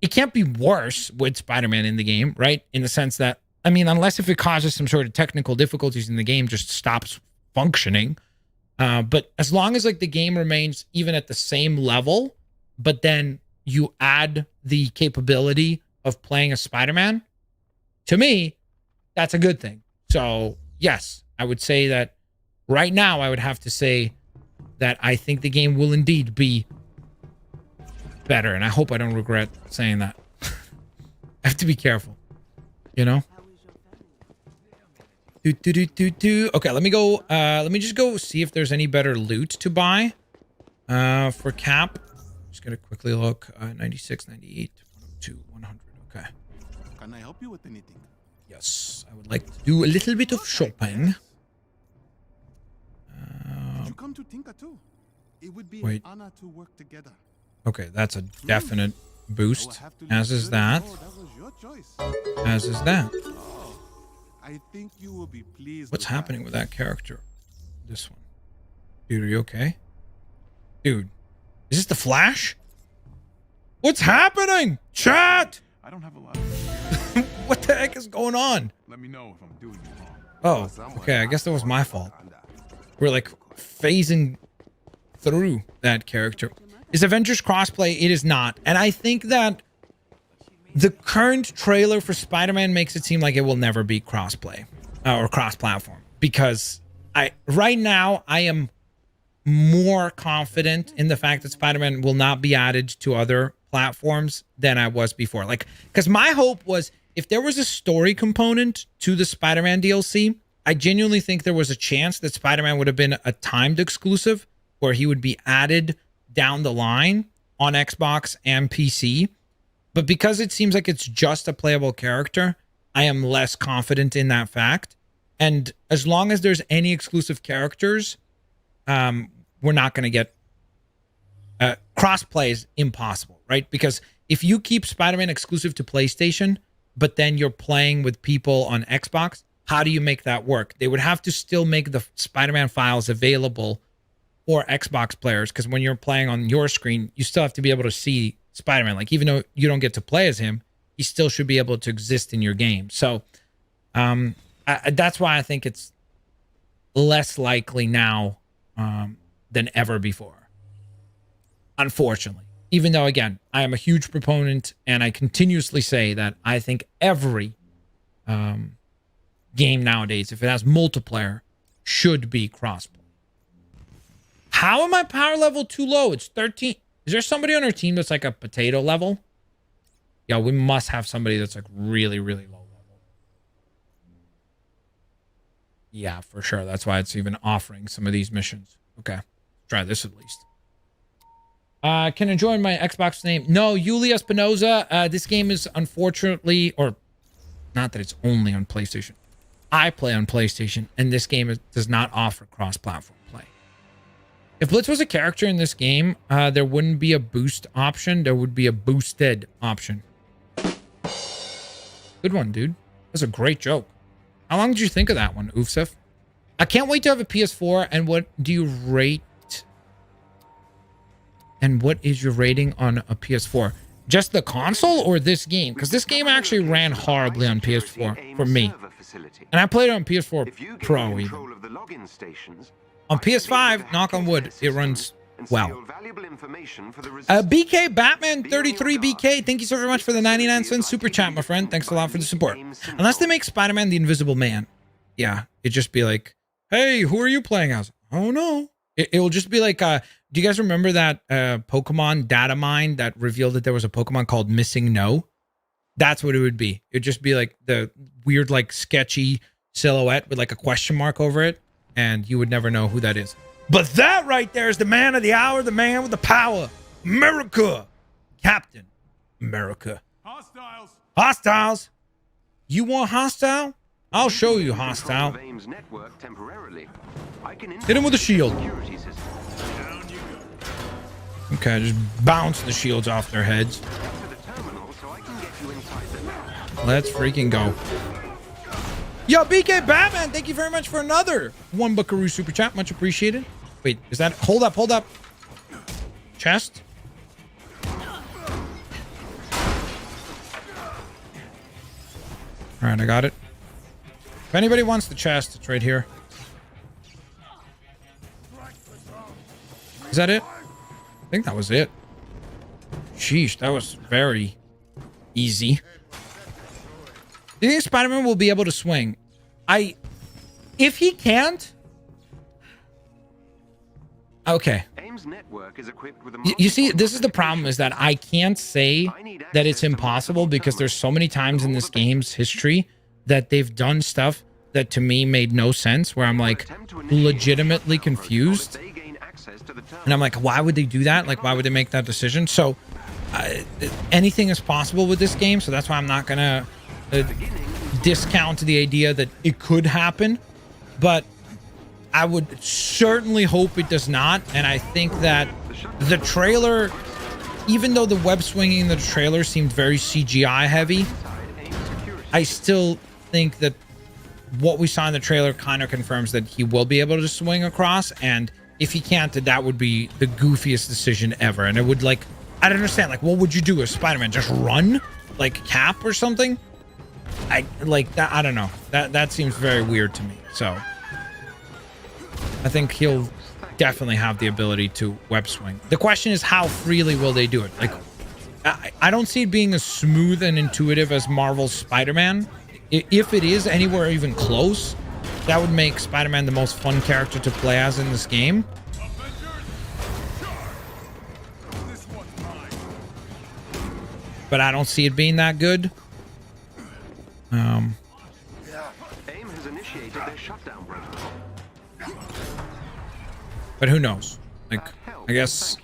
can't be worse with Spider-Man in the game, right? In the sense that, I mean, unless if it causes some sort of technical difficulties in the game, just stops functioning. But as long as like the game remains even at the same level, but then you add the capability of playing as Spider-Man, to me, that's a good thing. So yes, I would say that right now, I would have to say that I think the game will indeed be better. And I hope I don't regret saying that. I have to be careful, you know? Okay, let me go. Let me just go see if there's any better loot to buy for Cap. Just gonna quickly look. 96, 98, 102, 100. Okay. Can I help you with anything? Yes, I would like to do a little bit of shopping. Did you come to Tinka too? It would be Wait. an honor to work together. Okay, that's a definite boost. I will have to As leave is good. that. Oh, that was your choice. As is that. Oh, I think you will be pleased. What's happening with that character? This one. Dude, are you okay? Dude, is this the Flash? What's happening? Chat! I don't have a lot of What the heck is going on? Let me know if I'm doing you Oh, wrong. okay, I guess that was my fault. We're like phasing through that character. Is Avengers crossplay? It is not. And I think that the current trailer for Spider-Man makes it seem like it will never be crossplay or cross-platform, because right now I am more confident in the fact that Spider-Man will not be added to other platforms than I was before. Like, because my hope was if there was a story component to the Spider-Man DLC, I genuinely think there was a chance that Spider-Man would have been a timed exclusive where he would be added down the line on Xbox and PC. But because it seems like it's just a playable character, I am less confident in that fact. And as long as there's any exclusive characters, we're not going to get crossplay is impossible, right? Because if you keep Spider-Man exclusive to PlayStation, but then you're playing with people on Xbox, how do you make that work? They would have to still make the Spider-Man files available for Xbox players, because when you're playing on your screen, you still have to be able to see Spider-Man. Like, even though you don't get to play as him, he still should be able to exist in your game. So that's why I think it's less likely now than ever before, unfortunately. Even though, again, I am a huge proponent, and I continuously say that I think every game nowadays, if it has multiplayer, should be crossplay. How am my power level too low? It's 13. Is there somebody on our team that's like a potato level? Yeah, we must have somebody that's like really, really low level. Yeah, for sure. That's why it's even offering some of these missions. Okay, try this at least. Can I join my Xbox name? No, Yuli Espinoza. This game is unfortunately, or not that it's only on PlayStation. I play on PlayStation, and this game does not offer cross-platform play. If Blitz was a character in this game, there wouldn't be a boost option. There would be a boosted option. Good one, dude. That's a great joke. How long did you think of that one, Oofsif? I can't wait to have a PS4. And what do you rate? And what is your rating on a PS4? Just the console or this game? Because this game actually ran horribly on PS4 for me. And I played it on PS4 Pro even. On PS5, knock on wood, it runs well. BK Batman 33 BK, thank you so very much for the 99-cent super chat, my friend. Thanks a lot for the support. Unless they make Spider-Man the Invisible Man, yeah, it'd just be like, hey, who are you playing as? Oh no. It will just be like, do you guys remember that Pokemon data mine that revealed that there was a Pokemon called Missing No? That's what it would be. It would just be like the weird, like sketchy silhouette with like a question mark over it, and you would never know who that is. But that right there is the man of the hour, the man with the power. America. Captain America. Hostiles! Hostiles. You want hostile? I'll show you hostile. Hit him with a shield. Okay, just bounce the shields off their heads. Let's freaking go. Yo, BK Batman, thank you very much for another 1 Buckaroo super chat. Much appreciated. Wait, is that... Hold up, hold up. Chest? Alright, I got it. If anybody wants the chest, it's right here. Is that it? I think that was it. Sheesh, that was very easy. Do you think Spider-Man will be able to swing? If he can't... Okay. AIM's network is equipped with a You see, this is the problem, is that I can't say that it's impossible because there's so many times in this game's history that they've done stuff that to me made no sense, where I'm like legitimately confused. And I'm like, why would they do that? Like, why would they make that decision? So anything is possible with this game. So that's why I'm not going to discount the idea that it could happen. But I would certainly hope it does not. And I think that the trailer, even though the web swinging in the trailer seemed very CGI heavy, I still think that what we saw in the trailer kind of confirms that he will be able to swing across. And if he can't, that would be the goofiest decision ever. And it would, like, I don't understand. Like, what would you do as Spider-Man? Just run? Like Cap or something? I don't know. That seems very weird to me. So I think he'll definitely have the ability to web swing. The question is, how freely will they do it? Like, I don't see it being as smooth and intuitive as Marvel's Spider-Man. If it is anywhere even close, that would make Spider-Man the most fun character to play as in this game. But I don't see it being that good. AIM has initiated their shutdown protocol. But who knows? Like, I guess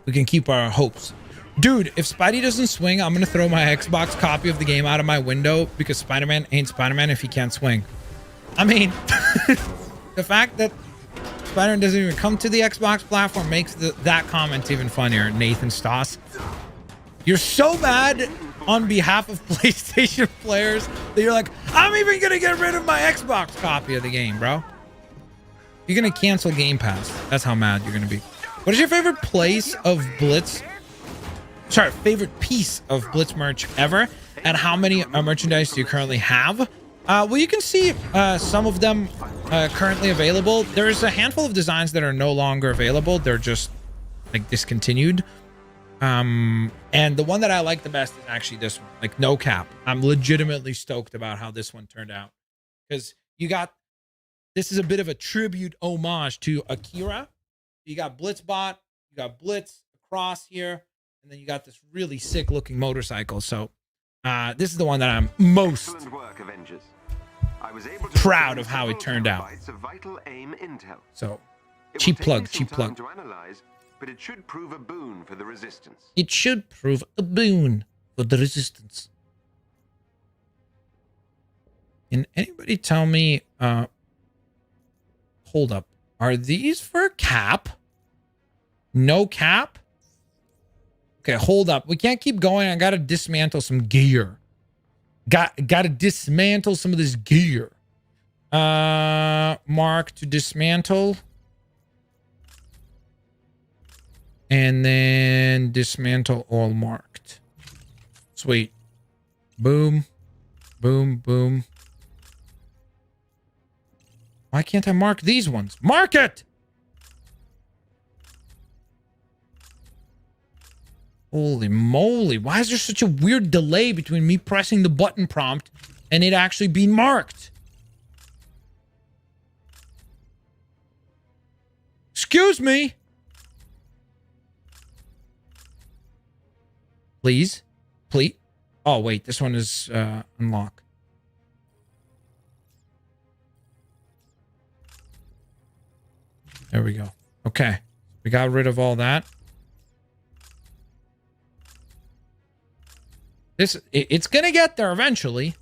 we can keep our hopes. Dude, if Spidey doesn't swing, I'm going to throw my Xbox copy of the game out of my window because Spider-Man ain't Spider-Man if he can't swing. I mean, the fact that Spider-Man doesn't even come to the Xbox platform makes that comment even funnier. Nathan Stoss. You're so mad on behalf of PlayStation players that you're like, I'm even going to get rid of my Xbox copy of the game, bro. You're going to cancel Game Pass. That's how mad you're going to be. What is your favorite place of Blitz? Sorry, favorite piece of Blitz merch ever? And how many merchandise do you currently have? Well, you can see some of them currently available. There's a handful of designs that are no longer available. They're just like discontinued. And the one that I like the best is actually this one, like no cap. I'm legitimately stoked about how this one turned out, because this is a bit of a tribute homage to Akira. You got Blitzbot, you got Blitz across here, and then you got this really sick looking motorcycle. So this is the one that I'm most proud of how it turned out. So cheap plug. To analyze, but it should prove a boon for the resistance. It should prove a boon for the resistance. Can anybody tell me, hold up, are these for Cap? No Cap? Okay, hold up. We can't keep going. I gotta dismantle some gear. Gotta dismantle some of this gear. Mark to dismantle. And then dismantle all marked. Sweet. Boom. Boom, boom. Why can't I mark these ones? Mark it! Holy moly. Why is there such a weird delay between me pressing the button prompt and it actually being marked? Excuse me. Please. Please. Oh, wait. This one is unlock. There we go. Okay. We got rid of all that. It's gonna get there eventually.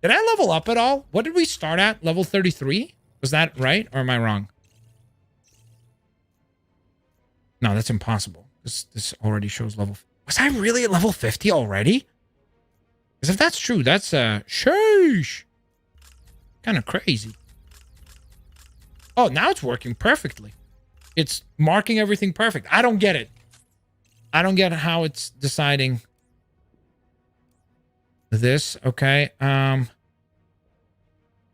Did I level up at all? What did we start at? Level 33? Was that right? Or am I wrong? No, that's impossible. This already shows level... Was I really at level 50 already? Because if that's true, that's sheesh. Kind of crazy. Oh, now it's working perfectly. It's marking everything perfect. I don't get it. I don't get how it's deciding this. Okay.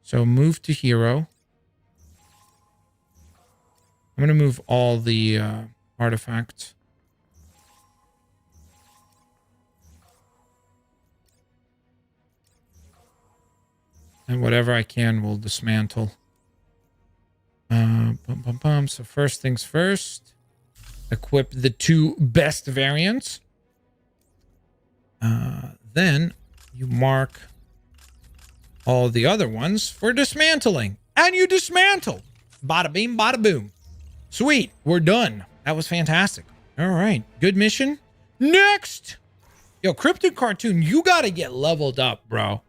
So move to hero. I'm going to move all the artifacts. And whatever I can will dismantle. So first things first. Equip the 2 best variants. Then you mark all the other ones for dismantling. And you dismantle. Bada beam, bada boom. Sweet. We're done. That was fantastic. All right. Good mission. Next. Yo, Cryptid Cartoon, you got to get leveled up, bro.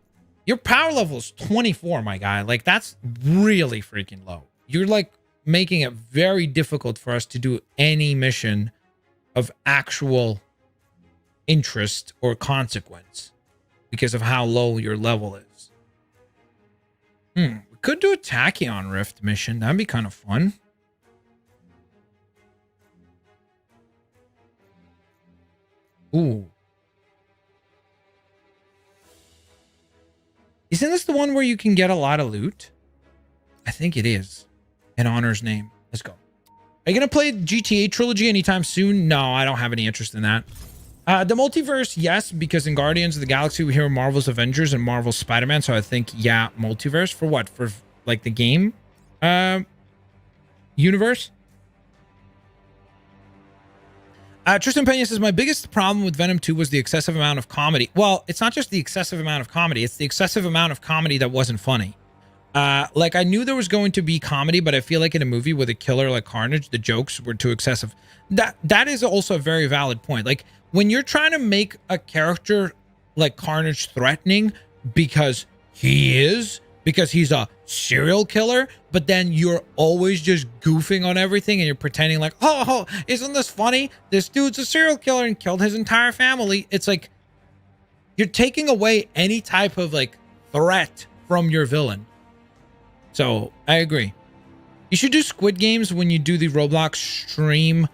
Your power level is 24, my guy. Like, that's really freaking low. You're, like, making it very difficult for us to do any mission of actual interest or consequence because of how low your level is. We could do a Tachyon Rift mission. That'd be kind of fun. Ooh. Isn't this the one where you can get a lot of loot? I think it is. In Honor's name. Let's go. Are you going to play GTA Trilogy anytime soon? No, I don't have any interest in that. The multiverse, yes, because in Guardians of the Galaxy, we hear Marvel's Avengers and Marvel's Spiderman. So I think, yeah, multiverse. For what? For, like, the game universe? Tristan Pena says, my biggest problem with Venom 2 was the excessive amount of comedy. Well, it's not just the excessive amount of comedy. It's the excessive amount of comedy that wasn't funny. Like, I knew there was going to be comedy, but I feel like in a movie with a killer like Carnage, the jokes were too excessive. That is also a very valid point. Like, when you're trying to make a character like Carnage threatening because he's a serial killer, but then you're always just goofing on everything and you're pretending like, oh, isn't this funny? This dude's a serial killer and killed his entire family. It's like you're taking away any type of like threat from your villain. So I agree. You should do Squid Games when you do the Roblox stream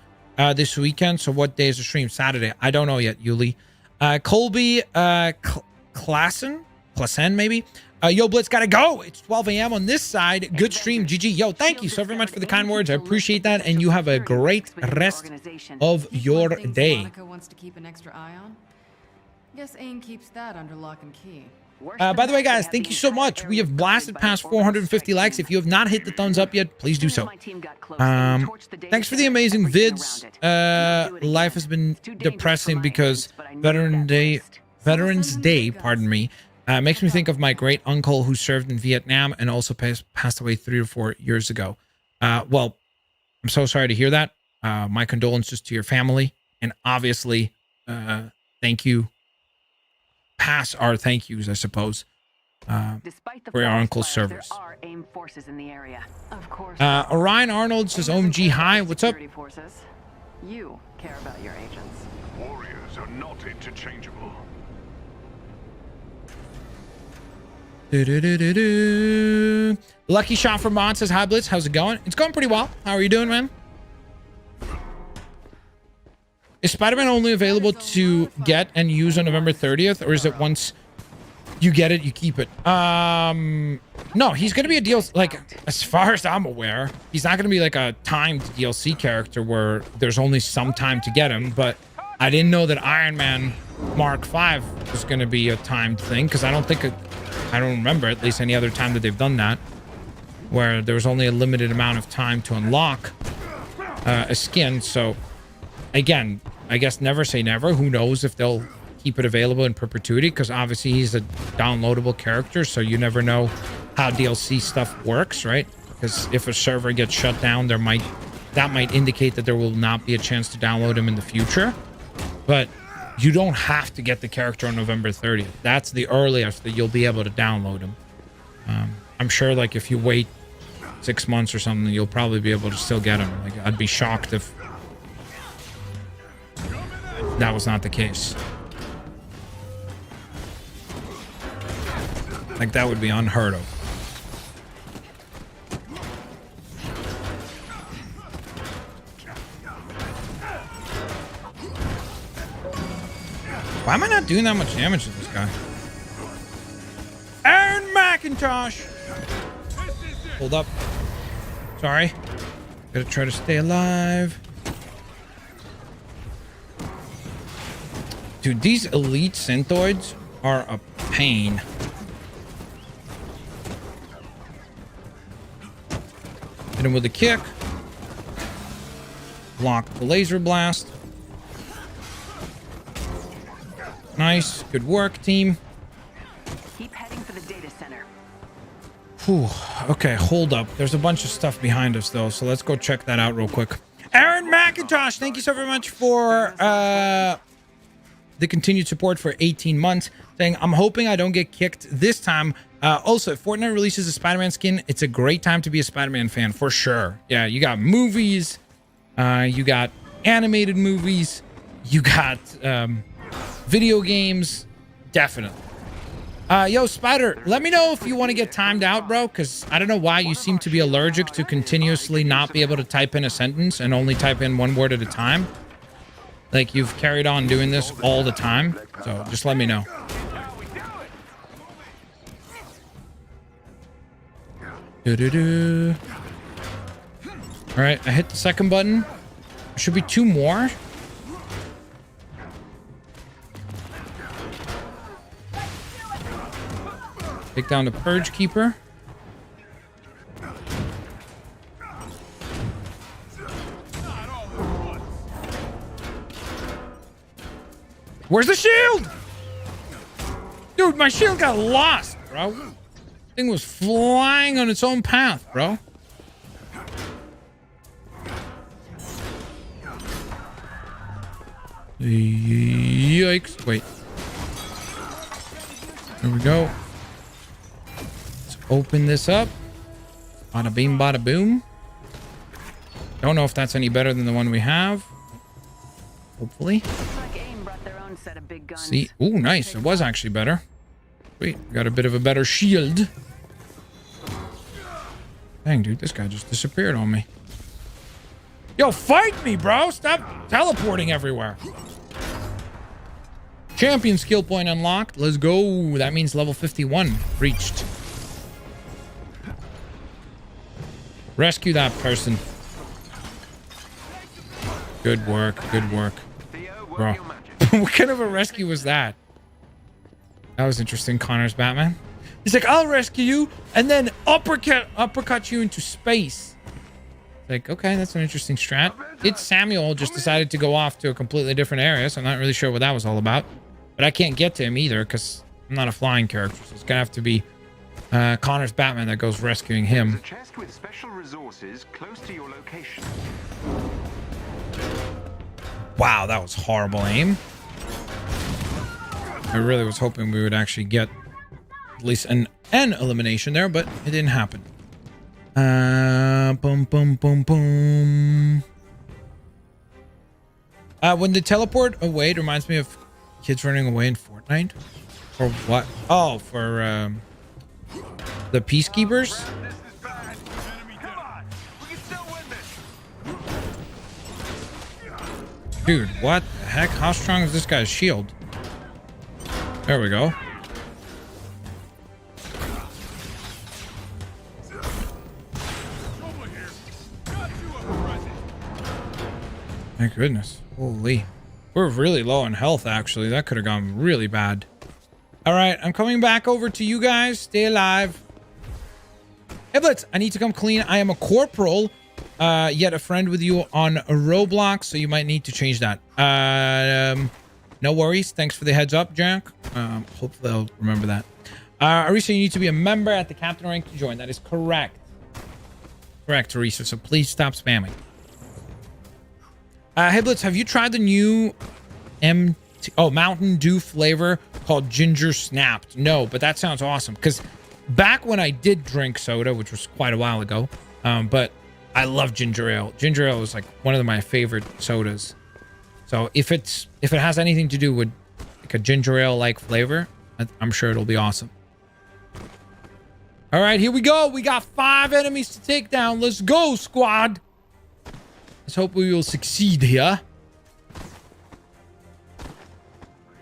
this weekend. So what day is the stream? Saturday. I don't know yet, Yuli. Colby Klassen maybe. Yo, Blitz, gotta go. It's 12 a.m. on this side. Good stream, GG. Yo, thank you so very much for the kind words. I appreciate that. And you have a great rest of your day. Monica wants to keep an extra eye on. Guess Aang keeps that under lock and key. By the way, guys, thank you so much. We have blasted past 450 likes. If you have not hit the thumbs up yet, please do so. Thanks for the amazing vids. Life has been depressing because Veterans Day, pardon me, makes me think of my great uncle who served in Vietnam and also passed away 3 or 4 years ago. Well, I'm so sorry to hear that. My condolences to your family. And obviously, thank you. Pass our thank yous, I suppose, for our uncle's service. Orion Arnold says, OMG, hi, what's up? You care about your agents. Warriors are not interchangeable. Lucky shot from Mon says, hi, Blitz, how's it going? It's going pretty well. How are you doing, man? Is Spider-Man only available to get and use on November 30th, or is it once you get it, you keep it? No, he's going to be a DLC. Like, as far as I'm aware, he's not going to be like a timed DLC character where there's only some time to get him. But I didn't know that Iron Man Mark V was going to be a timed thing, because I don't remember at least any other time that they've done that, where there was only a limited amount of time to unlock a skin. So again, I guess never say never. Who knows if they'll keep it available in perpetuity, because obviously he's a downloadable character, so you never know how DLC stuff works, right? Because if a server gets shut down, that might indicate that there will not be a chance to download him in the future. But you don't have to get the character on November 30th. That's the earliest that you'll be able to download him. I'm sure, like, if you wait 6 months or something, you'll probably be able to still get him. Like, I'd be shocked if that was not the case. Like, that would be unheard of. Why am I not doing that much damage to this guy? Aaron McIntosh! Hold up. Sorry. Gotta try to stay alive. Dude, these elite synthoids are a pain. Hit him with a kick. Block the laser blast. Nice. Good work, team. Keep heading for the data center. Whew. Okay, hold up. There's a bunch of stuff behind us, though, so let's go check that out real quick. Aaron McIntosh, thank you so very much for the continued support for 18 months. Saying, I'm hoping I don't get kicked this time. Also, if Fortnite releases a Spider-Man skin, it's a great time to be a Spider-Man fan, for sure. Yeah, you got movies. You got animated movies. You got video games. Definitely. Yo, Spider, let me know if you want to get timed out, bro, because I don't know why you seem to be allergic to continuously not be able to type in a sentence and only type in one word at a time. Like, you've carried on doing this all the time, so just let me know. Doo-doo-doo. All right, I hit the second button. There should be 2 more. Take down the Purge Keeper. Where's the shield? Dude, my shield got lost, bro. Thing was flying on its own path, bro. Yikes. Wait. There we go. Let's open this up. Bada beam, bada boom. Don't know if that's any better than the one we have. Hopefully. See? Ooh, nice. It was actually better. Wait, got a bit of a better shield. Dang, dude, this guy just disappeared on me. Yo, fight me, bro! Stop teleporting everywhere. Champion skill point unlocked. Let's go. That means level 51 reached. Rescue that person. Good work. Good work. Bro. What kind of a rescue was that? That was interesting, Connor's Batman. He's like, I'll rescue you and then uppercut you into space. Like, okay, that's an interesting strat. It's Samuel just decided to go off to a completely different area, so I'm not really sure what that was all about. But I can't get to him either because I'm not a flying character, so it's gonna have to be Connor's Batman that goes rescuing him. There's a chest with special resources close to your location. Wow, that was horrible aim. I really was hoping we would actually get at least an elimination there, but it didn't happen. Boom, boom, boom, boom. When they teleport away, it reminds me of kids running away in Fortnite. Or what? Oh, for the Peacekeepers? Dude, what the heck? How strong is this guy's shield? There we go. Thank goodness. Holy. We're really low on health, actually. That could have gone really bad. All right, I'm coming back over to you guys. Stay alive. Hey, Blitz, I need to come clean. I am a corporal, yet a friend with you on Roblox, so you might need to change that. No worries. Thanks for the heads up, Jack. Hopefully I'll remember that. Arisa, you need to be a member at the captain rank to join. That is correct. Correct, Arisa, so please stop spamming. Hey, Blitz, have you tried the new Mountain Dew flavor called Ginger Snapped? No, but that sounds awesome. Because back when I did drink soda, which was quite a while ago, but I love ginger ale. Ginger ale is like one of my favorite sodas. So if it has anything to do with like a ginger ale like flavor, I'm sure it'll be awesome. All right, here we go. We got 5 enemies to take down. Let's go, squad. Let's hope we will succeed here.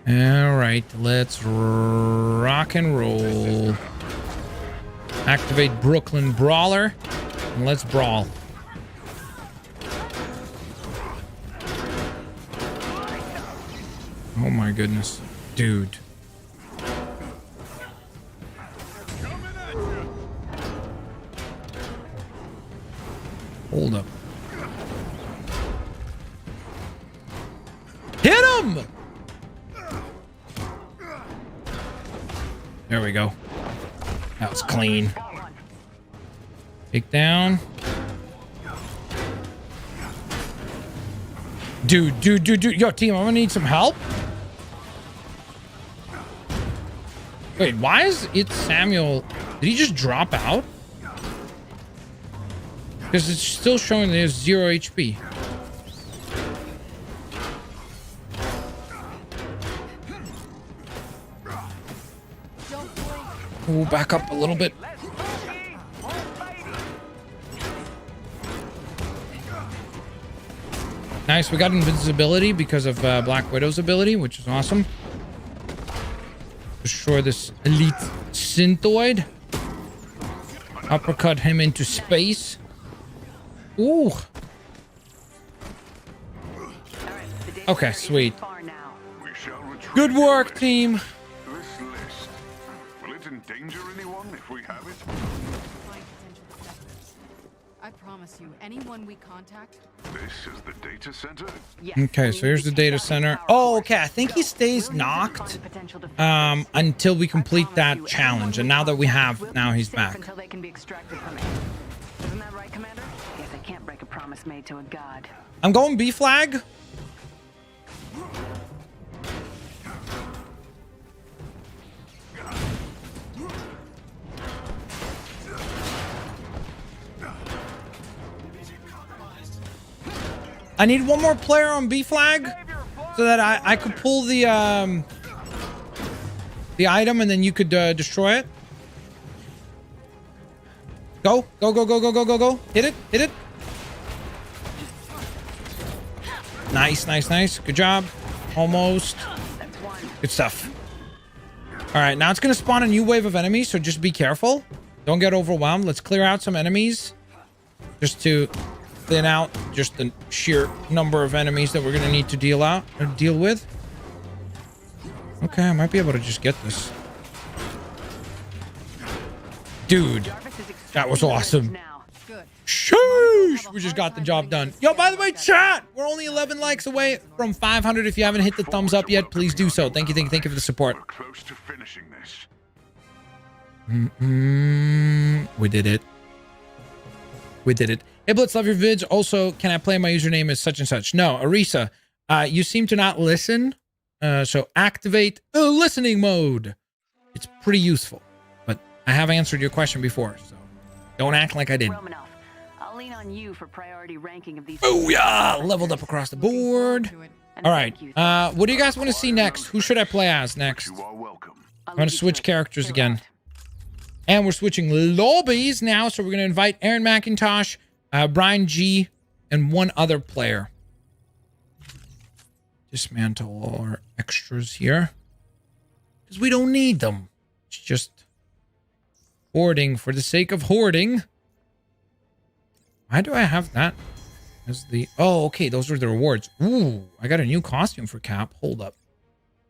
All right, let's rock and roll. Activate Brooklyn Brawler, and let's brawl. Oh my goodness, dude. Hold up. Hit him! There we go. That was clean. Take down. Dude. Yo, team, I'm gonna need some help. Wait, why is it Samuel? Did he just drop out? Because it's still showing there's 0 HP. We'll back up a little bit. Nice, we got invisibility because of Black Widow's ability, which is awesome. Destroy this elite synthoid. Uppercut him into space. Ooh. Okay, sweet. We shall retreat Good work, away. team. This list. Will it endanger anyone if we have it? Find potential defectors. I promise you, anyone we contact. This is the data center? Okay, so here's the data center. Oh, okay. I think he stays knocked until we complete that challenge. And now that we have, now he's back. Until they can be extracted from it. Isn't that right, Commander? Guess I can't break a promise made to a god. I'm going B flag. I need one more player on B flag so that I could pull the item and then you could destroy it. Go. Hit it. Nice. Good job. Almost. Good stuff. All right, now it's going to spawn a new wave of enemies, so just be careful. Don't get overwhelmed. Let's clear out some enemies just to thin out just the sheer number of enemies that we're going to need to deal with. Okay, I might be able to just get this. Dude, that was awesome. Good. Sheesh, we just got the job done. Yo, by the way, chat, we're only 11 likes away from 500. If you haven't hit the thumbs up yet, please do so. Thank you for the support. We're close to finishing this. We did it. Hey, Blitz, love your vids. Also, can I play my username as such and such? No, Arisa, you seem to not listen. So activate listening mode. It's pretty useful, but I have answered your question before, so don't act like I didn't. Romanoff, I'll lean on you for priority ranking of these. Oh yeah, leveled up across the board. All right, what do you guys want to see next? Who should I play as next? You are welcome. I'm going to switch characters again. And we're switching lobbies now, so we're going to invite Aaron McIntosh, Brian G, and one other player. Dismantle all our extras here. Because we don't need them. It's just hoarding for the sake of hoarding. Why do I have that as the... Oh, okay, those are the rewards. Ooh, I got a new costume for Cap. Hold up.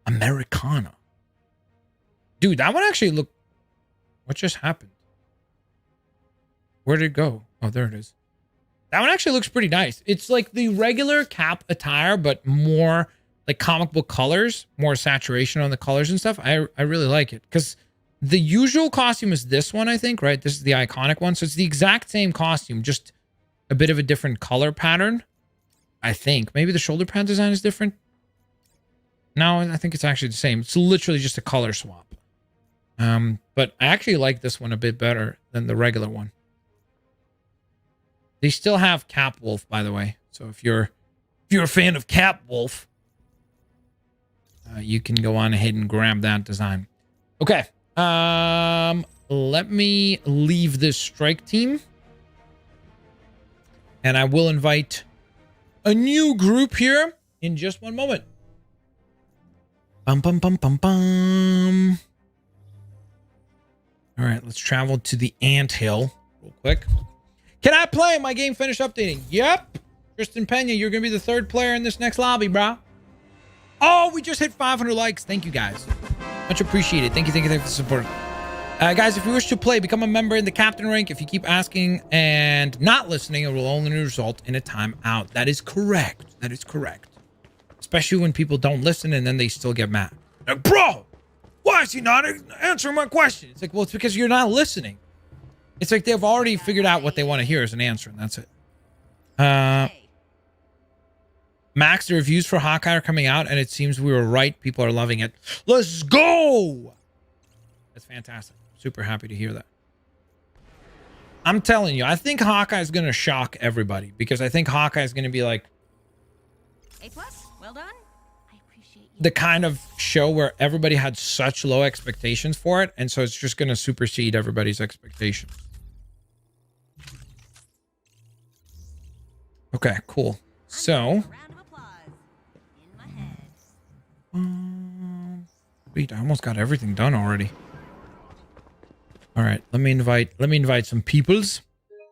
Americana. Dude, that one actually looked... What just happened? Where did it go? Oh, there it is. That one actually looks pretty nice. It's like the regular Cap attire, but more like comic book colors, more saturation on the colors and stuff. I really like it because the usual costume is this one, I think, right? This is the iconic one. So it's the exact same costume, just a bit of a different color pattern, I think. Maybe the shoulder pad design is different. No, I think it's actually the same. It's literally just a color swap. But I actually like this one a bit better than the regular one. They still have Cap Wolf, by the way. So if you're a fan of Cap Wolf, you can go on ahead and grab that design. Okay. Let me leave this strike team. And I will invite a new group here in just one moment. Bum, bum, bum, bum, bum. All right, let's travel to the anthill real quick. Can I play? My game finished updating. Yep. Tristan Pena, you're going to be the third player in this next lobby, bro. Oh, we just hit 500 likes. Thank you, guys. Much appreciated. Thank you for the support. Guys, if you wish to play, become a member in the captain rank. If you keep asking and not listening, it will only result in a timeout. That is correct. That is correct. Especially when people don't listen and then they still get mad. Like, bro, why is he not answering my question? It's like, well, it's because you're not listening. It's like they've already figured out what they want to hear as an answer, and that's it. Max, the reviews for Hawkeye are coming out, and it seems we were right. People are loving it. Let's go! That's fantastic. Super happy to hear that. I'm telling you, I think Hawkeye is going to shock everybody, because I think Hawkeye is going to be like A+, well done. I appreciate you. the kind of show where everybody had such low expectations for it, and so it's just going to supersede everybody's expectations. Okay, cool. So, A round of applause in my head. sweet, I almost got everything done already. All right, let me invite some peoples.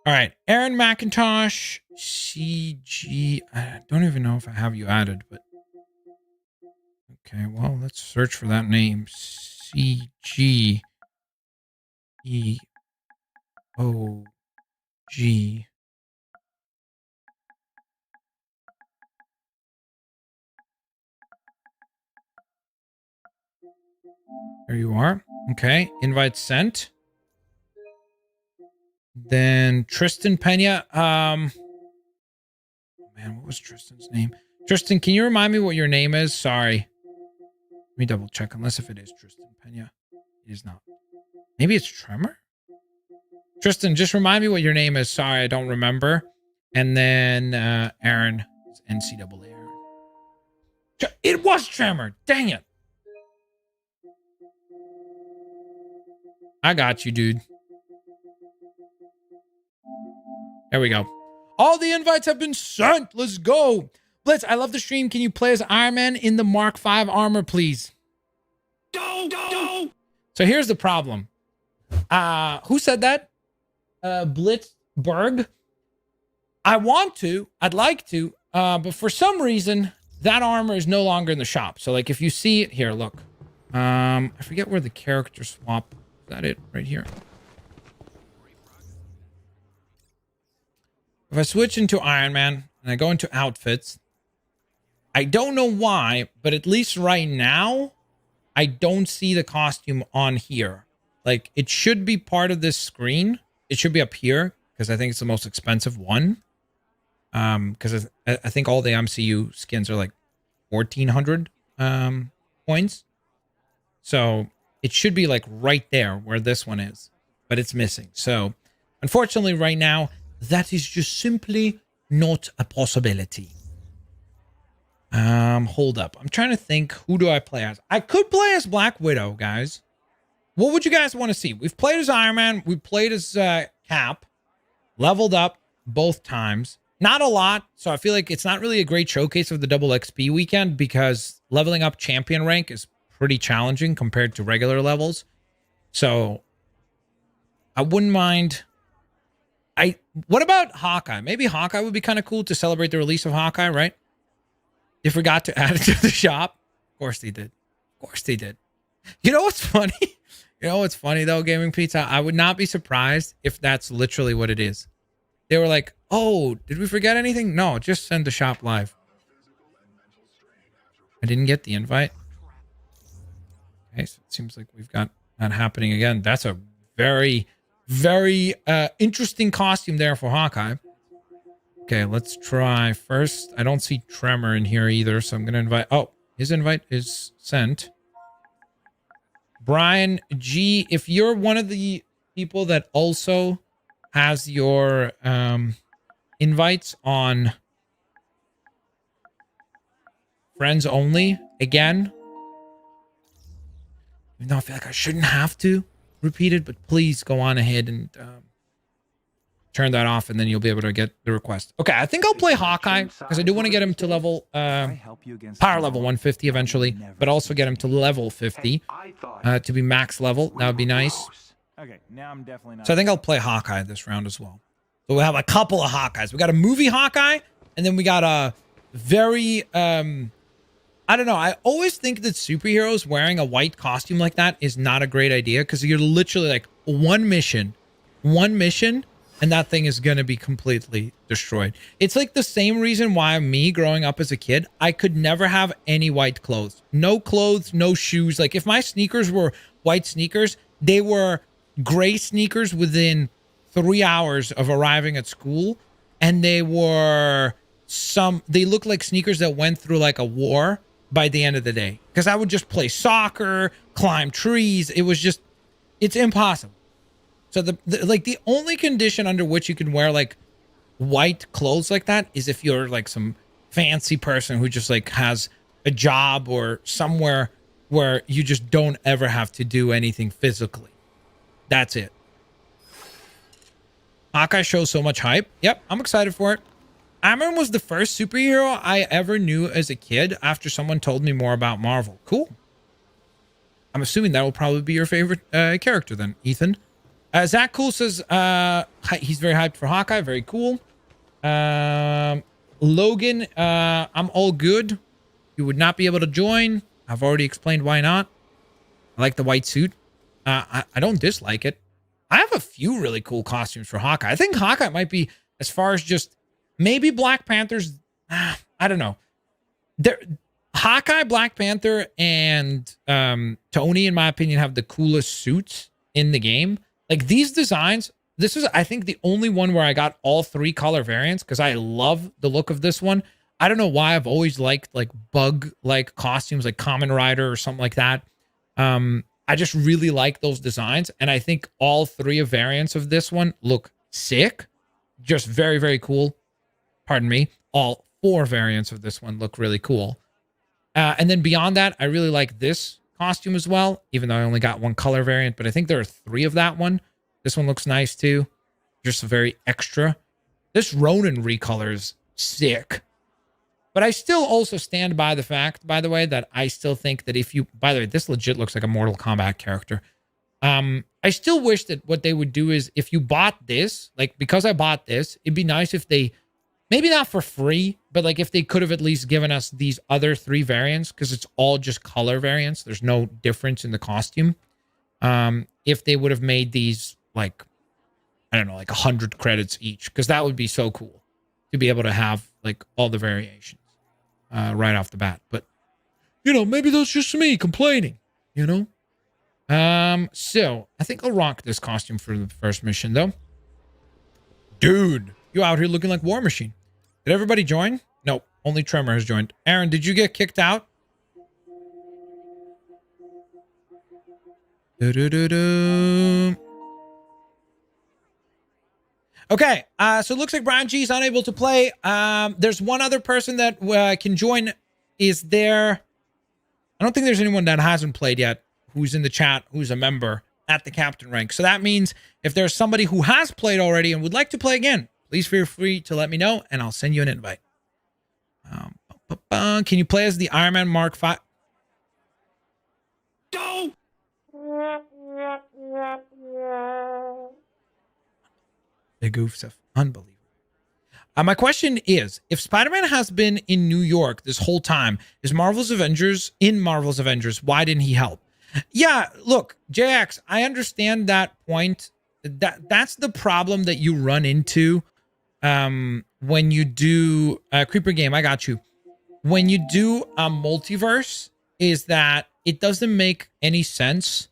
All right, Aaron McIntosh, CG. I don't even know if I have you added, but okay. Well, let's search for that name. CG EOG. There you are. Okay, invite sent. Then Tristan Pena. Man, what was Tristan's name? Tristan, can you remind me what your name is? Sorry. Let me double check. Unless if it is Tristan Pena. It is not. Maybe it's Tremor? Tristan, just remind me what your name is. Sorry, I don't remember. And then Aaron. It's NCAA Aaron. It was Tremor. Dang it. I got you, dude. There we go. All the invites have been sent. Let's go. Blitz, I love the stream. Can you play as Iron Man in the Mark V armor, please? Go. So here's the problem. Who said that? Blitzberg. I want to. I'd like to. But for some reason, that armor is no longer in the shop. So like if you see it here, look. I forget where the character swap. Is that it right here? If I switch into Iron Man and I go into outfits, I don't know why, but at least right now, I don't see the costume on here. Like, it should be part of this screen. It should be up here because I think it's the most expensive one. Because I think all the MCU skins are like 1,400 points. So it should be like right there where this one is, but it's missing. So unfortunately, right now, that is just simply not a possibility. Hold up. I'm trying to think, who do I play as? I could play as Black Widow, guys. What would you guys want to see? We've played as Iron Man. We played as Cap. Leveled up both times. Not a lot, so I feel like it's not really a great showcase of the double XP weekend because leveling up champion rank is pretty challenging compared to regular levels. So I wouldn't mind. What about Hawkeye? Maybe Hawkeye would be kind of cool to celebrate the release of Hawkeye, right? They forgot to add it to the shop. Of course they did. Of course they did. You know what's funny? You know what's funny though, Gaming Pizza? I would not be surprised if that's literally what it is. They were like, oh, did we forget anything? No, just send the shop live. I didn't get the invite. Okay, so it seems like we've got that happening again. That's a very, very interesting costume there for Hawkeye. Okay, let's try first. I don't see Tremor in here either, so I'm going to invite. Oh, his invite is sent. Brian G, if you're one of the people that also has your invites on friends only, again, even though I feel like I shouldn't have to repeat it, but please go on ahead and turn that off, and then you'll be able to get the request. Okay, I think I'll play Hawkeye because I do want to get him to level power level 150 eventually, but also get him to level 50 to be max level. That would be nice. Okay, now I'm definitely not. So I think I'll play Hawkeye this round as well. So we'll have a couple of Hawkeyes. We got a movie Hawkeye, and then we got a very I don't know. I always think that superheroes wearing a white costume like that is not a great idea because you're literally like one mission, and that thing is going to be completely destroyed. It's like the same reason why me growing up as a kid, I could never have any white clothes. No clothes, no shoes. Like if my sneakers were white sneakers, they were gray sneakers within 3 hours of arriving at school. And they looked like sneakers that went through like a war by the end of the day. Because I would just play soccer, climb trees. It's impossible. So the only condition under which you can wear like white clothes like that is if you're like some fancy person who just like has a job or somewhere where you just don't ever have to do anything physically. That's it. Hawkeye shows so much hype. Yep, I'm excited for it. Iron Man was the first superhero I ever knew as a kid after someone told me more about Marvel. Cool. I'm assuming that will probably be your favorite character then, Ethan. Zach Cool says he's very hyped for Hawkeye. Very cool. Logan, I'm all good. You would not be able to join. I've already explained why not. I like the white suit. I don't dislike it. I have a few really cool costumes for Hawkeye. I think Hawkeye might be, as far as just maybe Black Panther's, I don't know. Hawkeye, Black Panther, and Tony, in my opinion, have the coolest suits in the game. Like these designs, this is, I think, the only one where I got all 3 color variants because I love the look of this one. I don't know why I've always liked like bug-like costumes, like Kamen Rider or something like that. I just really like those designs, and I think all 3 of variants of this one look sick. Just very, very cool. Pardon me. All 4 variants of this one look really cool. And then beyond that, I really like this costume as well, even though I only got 1 color variant, but I think there are 3 of that one. This one looks nice too. Just very extra. This Ronin recolor is sick. But I still also stand by the fact, by the way, that I still think that if you, by the way, this legit looks like a Mortal Kombat character. I still wish that what they would do is if you bought this, like because I bought this, it'd be nice if they, maybe not for free, but like if they could have at least given us these other 3 variants, because it's all just color variants. There's no difference in the costume. If they would have made these like, I don't know, like 100 credits each, because that would be so cool to be able to have like all the variations right off the bat. But, you know, maybe that's just me complaining, you know? So I think I'll rock this costume for the first mission though. Dude, you out here looking like War Machine. Did everybody join? No, only Tremor has joined. Aaron, did you get kicked out? Okay, so it looks like Brian G is unable to play. There's one other person that can join. Is there? I don't think there's anyone that hasn't played yet who's in the chat, who's a member at the captain rank. So that means if there's somebody who has played already and would like to play again, please feel free to let me know, and I'll send you an invite. Can you play as the Iron Man Mark V? Go! The goof stuff. Unbelievable. My question is, if Spider-Man has been in New York this whole time, is Marvel's Avengers, why didn't he help? Yeah, look, JX, I understand that point. That's the problem that you run into when you do Creeper Game. I got you. When you do a multiverse, is that it doesn't make any sense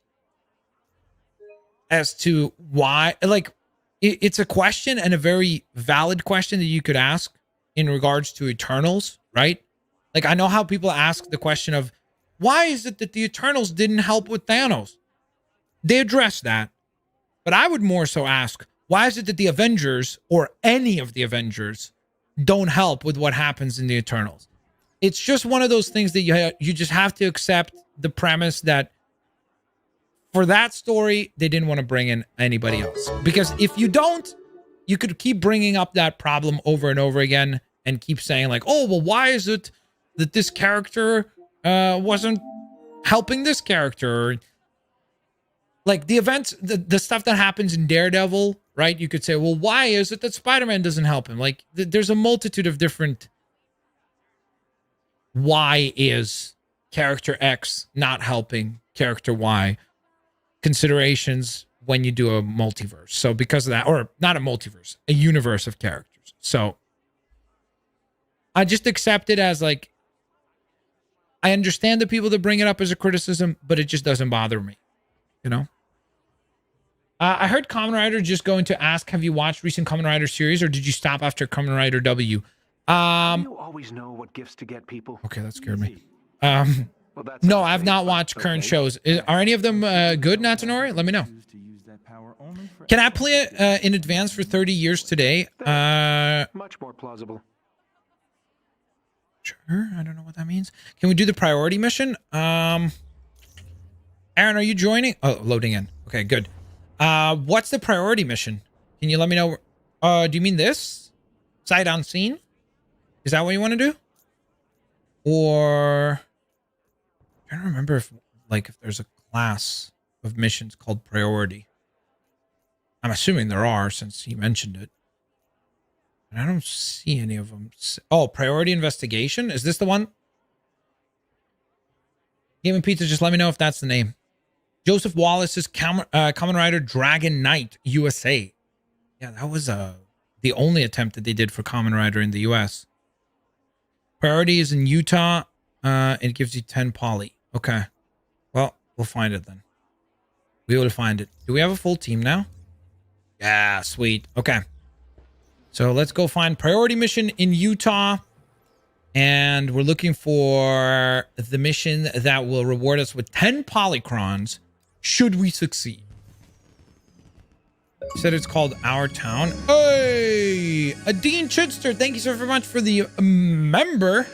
as to why. Like, it's a question, and a very valid question that you could ask in regards to Eternals, right? Like, I know how people ask the question of, why is it that the Eternals didn't help with Thanos? They address that. But I would more so ask, why is it that the Avengers, or any of the Avengers, don't help with what happens in the Eternals? It's just one of those things that you just have to accept the premise that for that story, they didn't want to bring in anybody else. Because if you don't, you could keep bringing up that problem over and over again and keep saying like, oh, well, why is it that this character wasn't helping this character? Like the events, the stuff that happens in Daredevil, right? You could say, well, why is it that Spider-Man doesn't help him? Like there's a multitude of different why is character X not helping character Y considerations when you do a multiverse. So because of that, or not a multiverse, a universe of characters. So I just accept it as like, I understand the people that bring it up as a criticism, but it just doesn't bother me, you know? I heard Kamen Rider just going to ask, have you watched recent Kamen Rider series or did you stop after Kamen Rider W? You always know what gifts to get people. Okay, that scared me. Well, that's No, not I've safe, not but watched current okay. shows. Are any of them good, Natanori? Let me know. Choose to use that power only for Can I play it in advance for 30 years today? Much more plausible. Sure. I don't know what that means. Can we do the priority mission? Aaron, are you joining? Oh, loading in. Okay, good. What's the priority mission? Can you let me know? Do you mean this? Sight unseen? Is that what you want to do? Or I don't remember if there's a class of missions called priority. I'm assuming there are since he mentioned it. And I don't see any of them. Oh, priority investigation? Is this the one? Game and Pizza, just let me know if that's the name. Joseph Wallace's Kamen Rider Dragon Knight USA. Yeah, that was the only attempt that they did for Kamen Rider in the US. Priority is in Utah. It gives you 10 poly. Okay. Well, we'll find it then. We will find it. Do we have a full team now? Yeah, sweet. Okay. So let's go find priority mission in Utah. And we're looking for the mission that will reward us with 10 polycrons should we succeed. You said it's called Our Town. Hey! Dean Chidster, thank you so very much for the member.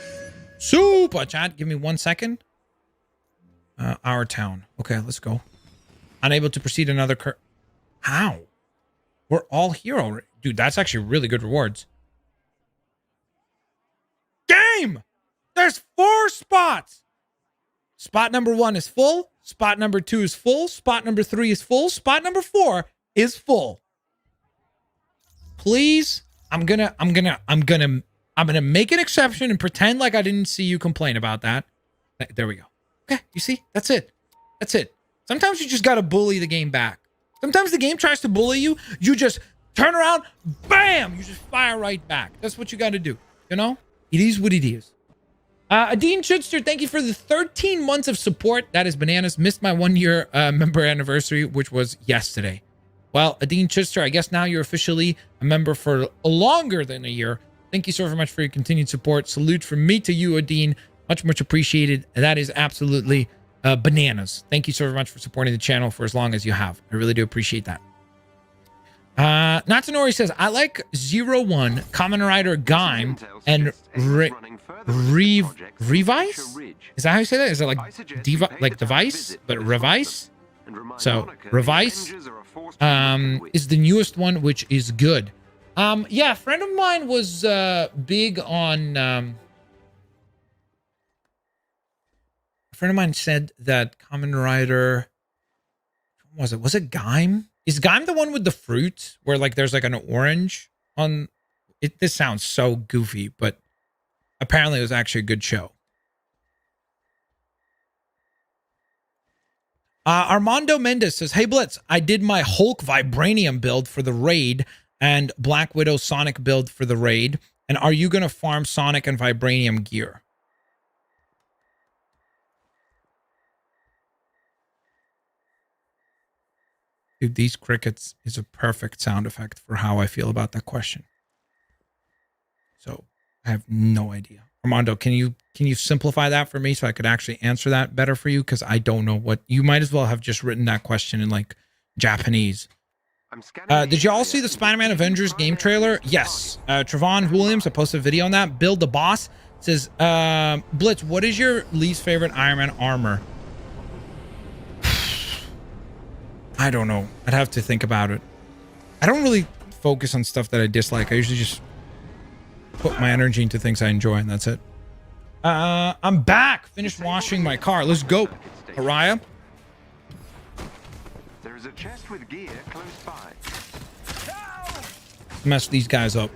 Super chat. Give me 1 second. Our Town. Okay, let's go. Unable to proceed another How? We're all here already. Dude, that's actually really good rewards. Game! There's 4 spots. Spot number 1 is full. Spot number 2 is full. Spot number 3 is full. Spot number 4 is full. Please, I'm gonna make an exception and pretend like I didn't see you complain about that. There we go. Okay, you see? That's it. That's it. Sometimes you just gotta bully the game back. Sometimes the game tries to bully you. You just turn around, bam! You just fire right back. That's what you gotta do. You know? It is what it is. Dean Chidster, thank you for the 13 months of support. That is bananas. Missed my 1 year member anniversary, which was yesterday. Well, Dean Chidster, I guess now you're officially a member for longer than a year. Thank you so very much for your continued support. Salute from me to you, Adine. Much, much appreciated. That is absolutely bananas. Thank you so very much for supporting the channel for as long as you have. I really do appreciate that. Natsunori says, I like 01, Kamen Rider Gaim, and Revice? Is that how you say that? Is it like device, but Revice? So, Revice is the newest one, which is good. Yeah, a friend of mine was big on... a friend of mine said that Kamen Rider... Was it Gaim? Is Gaim the one with the fruit where like there's like an orange on it? This sounds so goofy, but apparently it was actually a good show. Armando Mendez says, hey Blitz, I did my Hulk Vibranium build for the raid and Black Widow Sonic build for the raid. And are you going to farm Sonic and Vibranium gear? Dude, these crickets is a perfect sound effect for how I feel about that question. So I have no idea. Armando, can you simplify that for me so I could actually answer that better for you? Because I don't know what you might as well have just written that question in like Japanese. Did you all see the Spider-Man Avengers game trailer? Yes. Trevon Williams, I posted a video on that. Build the Boss says, Blitz, what is your least favorite Iron Man armor? I don't know. I'd have to think about it. I don't really focus on stuff that I dislike. I usually just put my energy into things I enjoy, and that's it. I'm back. Finished washing my car. Let's go. Araya. There is a chest with gear close by. Mess these guys up.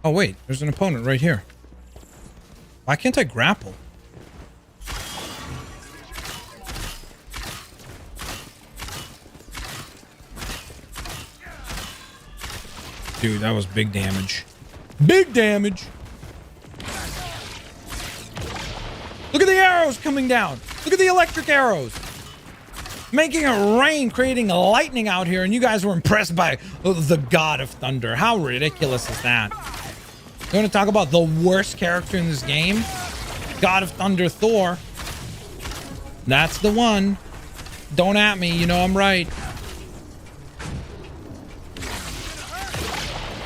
Oh, wait. There's an opponent right here. Why can't I grapple? Dude, that was big damage. Big damage. Look at the arrows coming down. Look at the electric arrows. Making it rain, creating lightning out here, and you guys were impressed by the God of Thunder. How ridiculous is that? You want to talk about the worst character in this game? God of Thunder Thor. That's the one. Don't at me, you know I'm right.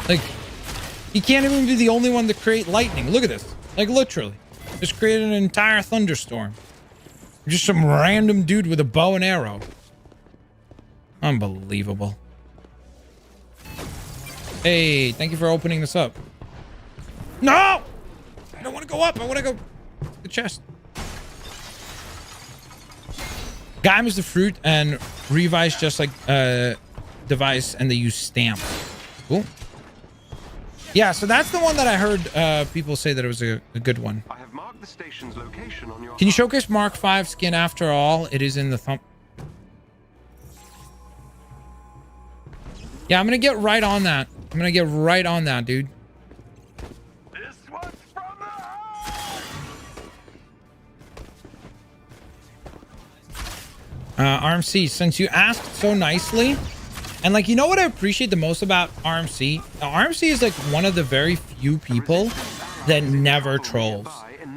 Like, he can't even be the only one to create lightning. Look at this. Like, literally. Just created an entire thunderstorm. Just some random dude with a bow and arrow. Unbelievable. Hey, thank you for opening this up. No! I don't want to go up. I want to go to the chest. Gaim is the fruit and Revice just like device, and they use stamp. Cool. Yeah, so that's the one that I heard people say that it was a good one. I have marked the station's location on your. Can you showcase Mark 5 skin after all? It is in the thumb. Yeah, I'm gonna get right on that. I'm gonna get right on that, dude. This one's from the heart! RMC, since you asked so nicely, and like, you know what I appreciate the most about RMC? RMC is like one of the very few people that never trolls.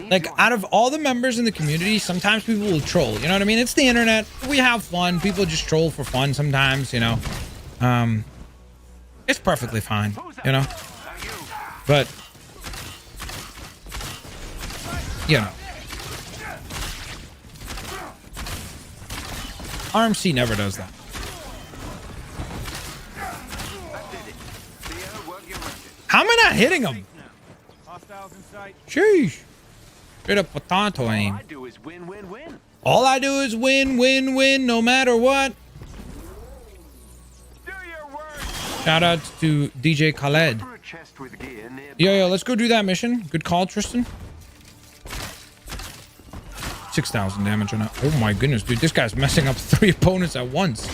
Like, out of all the members in the community, sometimes people will troll. You know what I mean? It's the internet. We have fun. People just troll for fun sometimes, you know. It's perfectly fine, you know. But, you know. RMC never does that. How am I not hitting him? Sheesh. Straight up potato aim. All I do is win, win, win. All I do is win, win, win, no matter what. Do your work. Shout out to DJ Khaled. For a chest with gear nearby. Yo, let's go do that mission. Good call, Tristan. 6,000 damage on that. Oh my goodness, dude. This guy's messing up 3 opponents at once.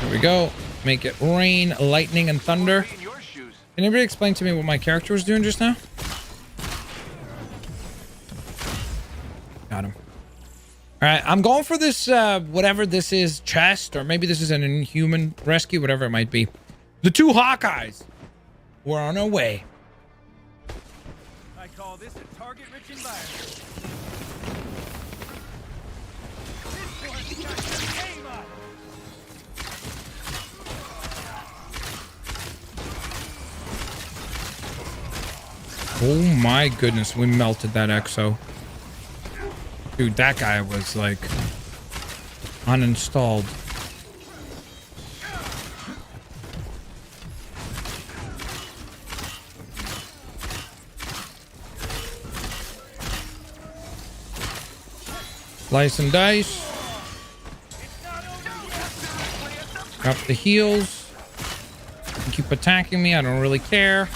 There we go. Make it rain, lightning, and thunder. In your shoes. Can anybody explain to me what my character was doing just now? Got him. All right, I'm going for this, whatever this is, chest, or maybe this is an inhuman rescue, whatever it might be. The 2 Hawkeyes. We're on our way. I call this a target-rich environment. This one's got your aim up. Oh my goodness, we melted that Exo. Dude, that guy was like uninstalled. Slice and dice. Drop the heals. You keep attacking me, I don't really care.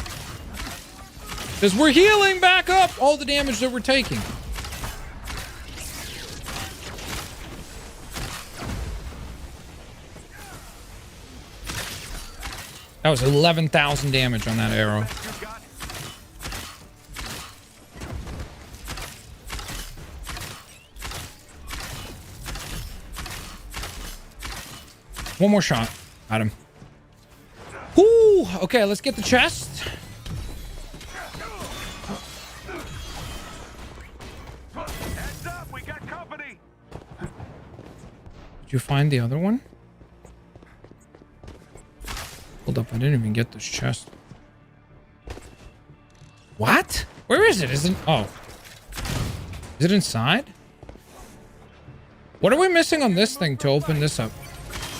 Because we're healing back up all the damage that we're taking. That was 11,000 damage on that arrow. One more shot. Got him. Whoo! Okay, let's get the chest. Heads up, we got company. Did you find the other one? Hold up, I didn't even get this chest. What? Where is it? Is it? Oh. Is it inside? What are we missing on this thing to open this up?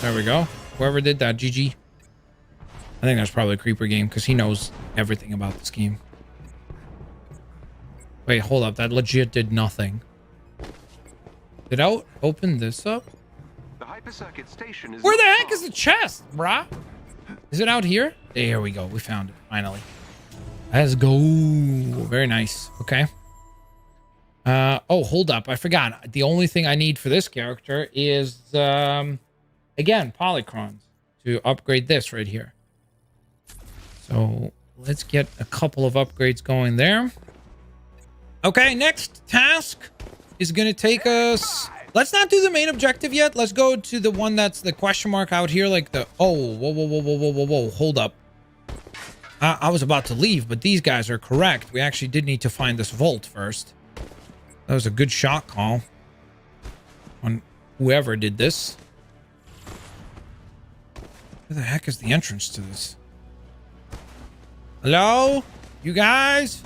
There we go. Whoever did that, GG. I think that's probably a creeper game because he knows everything about this game. Wait, hold up. That legit did nothing. Did I open this up? The hypercircuit station is Where the not heck far. is the chest, brah? Is it out here? There we go. We found it, finally. Let's go. Very nice. Okay. Oh, hold up. I forgot. The only thing I need for this character is, again, polychrons to upgrade this right here. So let's get a couple of upgrades going there. Okay, next task is going to take us... Let's not do the main objective yet. Let's go to the one that's the question mark out here, like the... Oh, whoa. Hold up. I was about to leave, but these guys are correct. We actually did need to find this vault first. That was a good shot call on whoever did this. Where the heck is the entrance to this? Hello? You guys?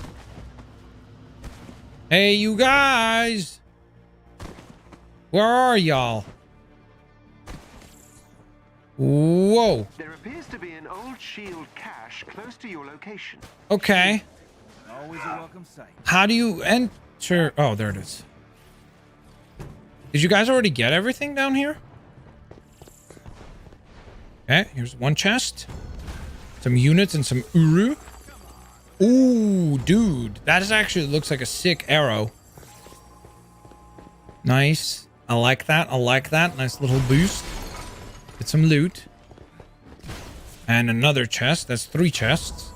Hey, you guys? Where are y'all? Whoa. There appears to be an old shield cache close to your location. Okay. Always a welcome sight. How do you enter? Oh, there it is. Did you guys already get everything down here? Okay, here's one chest. Some units and some uru. Ooh, dude. That is actually looks like a sick arrow. Nice. I like that. I like that. Nice little boost. Get some loot. And another chest. That's 3 chests.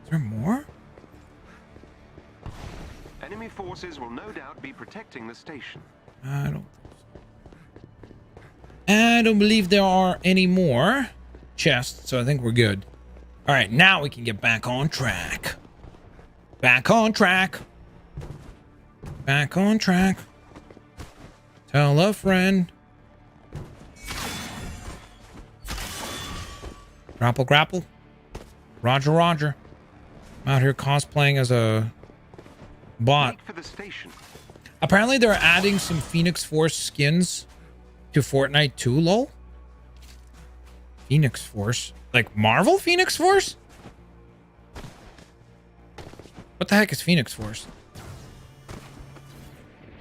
Is there more? Enemy forces will no doubt be protecting the station. I don't believe there are any more chests, so I think we're good. All right, now we can get back on track. Back on track. Back on track. Tell a friend. Grapple, grapple. Roger, roger. I'm out here cosplaying as a bot. Wait for the station. Apparently they're adding some Phoenix Force skins to Fortnite too, lol. Phoenix Force? Like Marvel Phoenix Force? What the heck is Phoenix Force?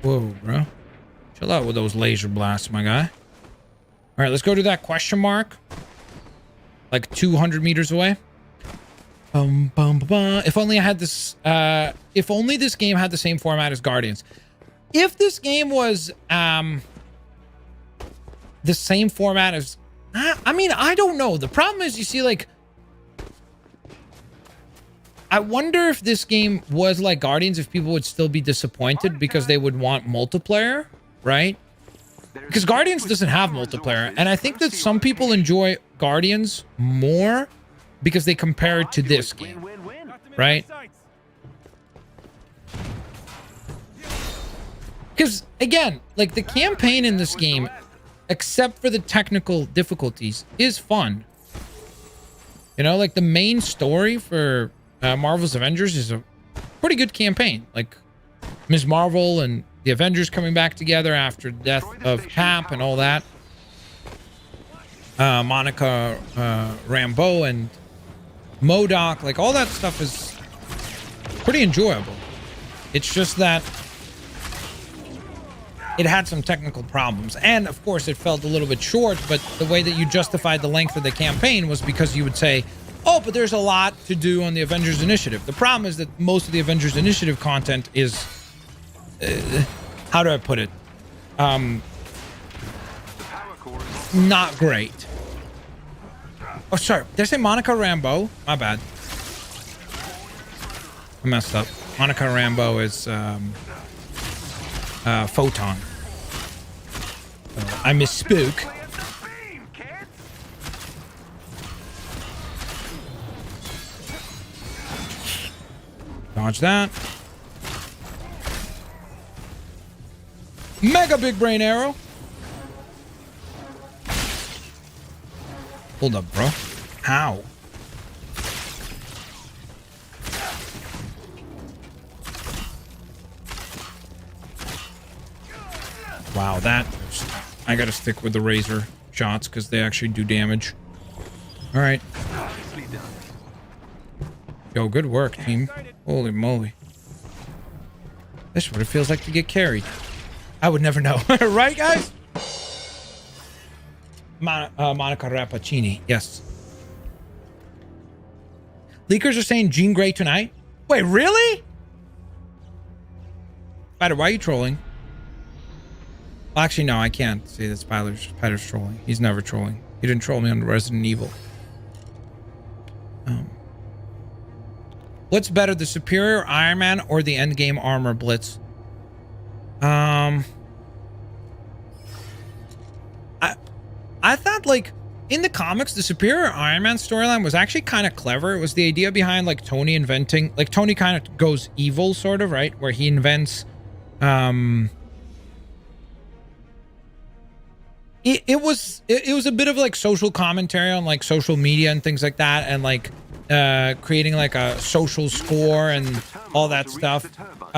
Whoa, bro. Chill out with those laser blasts, my guy. All right, let's go to that question mark. Like 200 meters away. If only I had this... if only this game had the same format as Guardians. If this game was the same format as... I mean, I don't know. The problem is, you see, like... I wonder if this game was like Guardians, if people would still be disappointed because they would want multiplayer, right? Because Guardians doesn't have multiplayer. And I think that some people enjoy Guardians more because they compare it to this game, right? Because, again, like the campaign in this game, except for the technical difficulties, is fun. You know, like the main story for Marvel's Avengers is a pretty good campaign. Like Ms. Marvel and the Avengers coming back together after the death of Cap and all that. Monica Rambeau and MODOK, like all that stuff is pretty enjoyable. It's just that it had some technical problems. And of course it felt a little bit short, but the way that you justified the length of the campaign was because you would say, oh, but there's a lot to do on the Avengers Initiative. The problem is that most of the Avengers Initiative content is, how do I put it? Not great. Oh, sorry. Did I say Monica Rambeau? My bad. I messed up. Monica Rambeau is Photon. I misspoke. Dodge that. Mega big brain arrow. Hold up, bro. How? Wow, that... I gotta stick with the razor shots because they actually do damage. All right. Yo, good work, team. Holy moly. This is what it feels like to get carried. I would never know. Right, guys? Monica Rappaccini. Yes. Leakers are saying Jean Grey tonight. Wait, really? Spider, why are you trolling? Well, actually, no, I can't say that Spider's trolling. He's never trolling. He didn't troll me on Resident Evil. What's better, the superior Iron Man or the endgame armor, Blitz? I thought, like, in the comics, the superior Iron Man storyline was actually kind of clever. It was the idea behind, like, Tony inventing, like, Tony kind of goes evil, sort of, right? Where he invents, it was a bit of, like, social commentary on, like, social media and things like that, and, like, creating, like, a social score and all that stuff.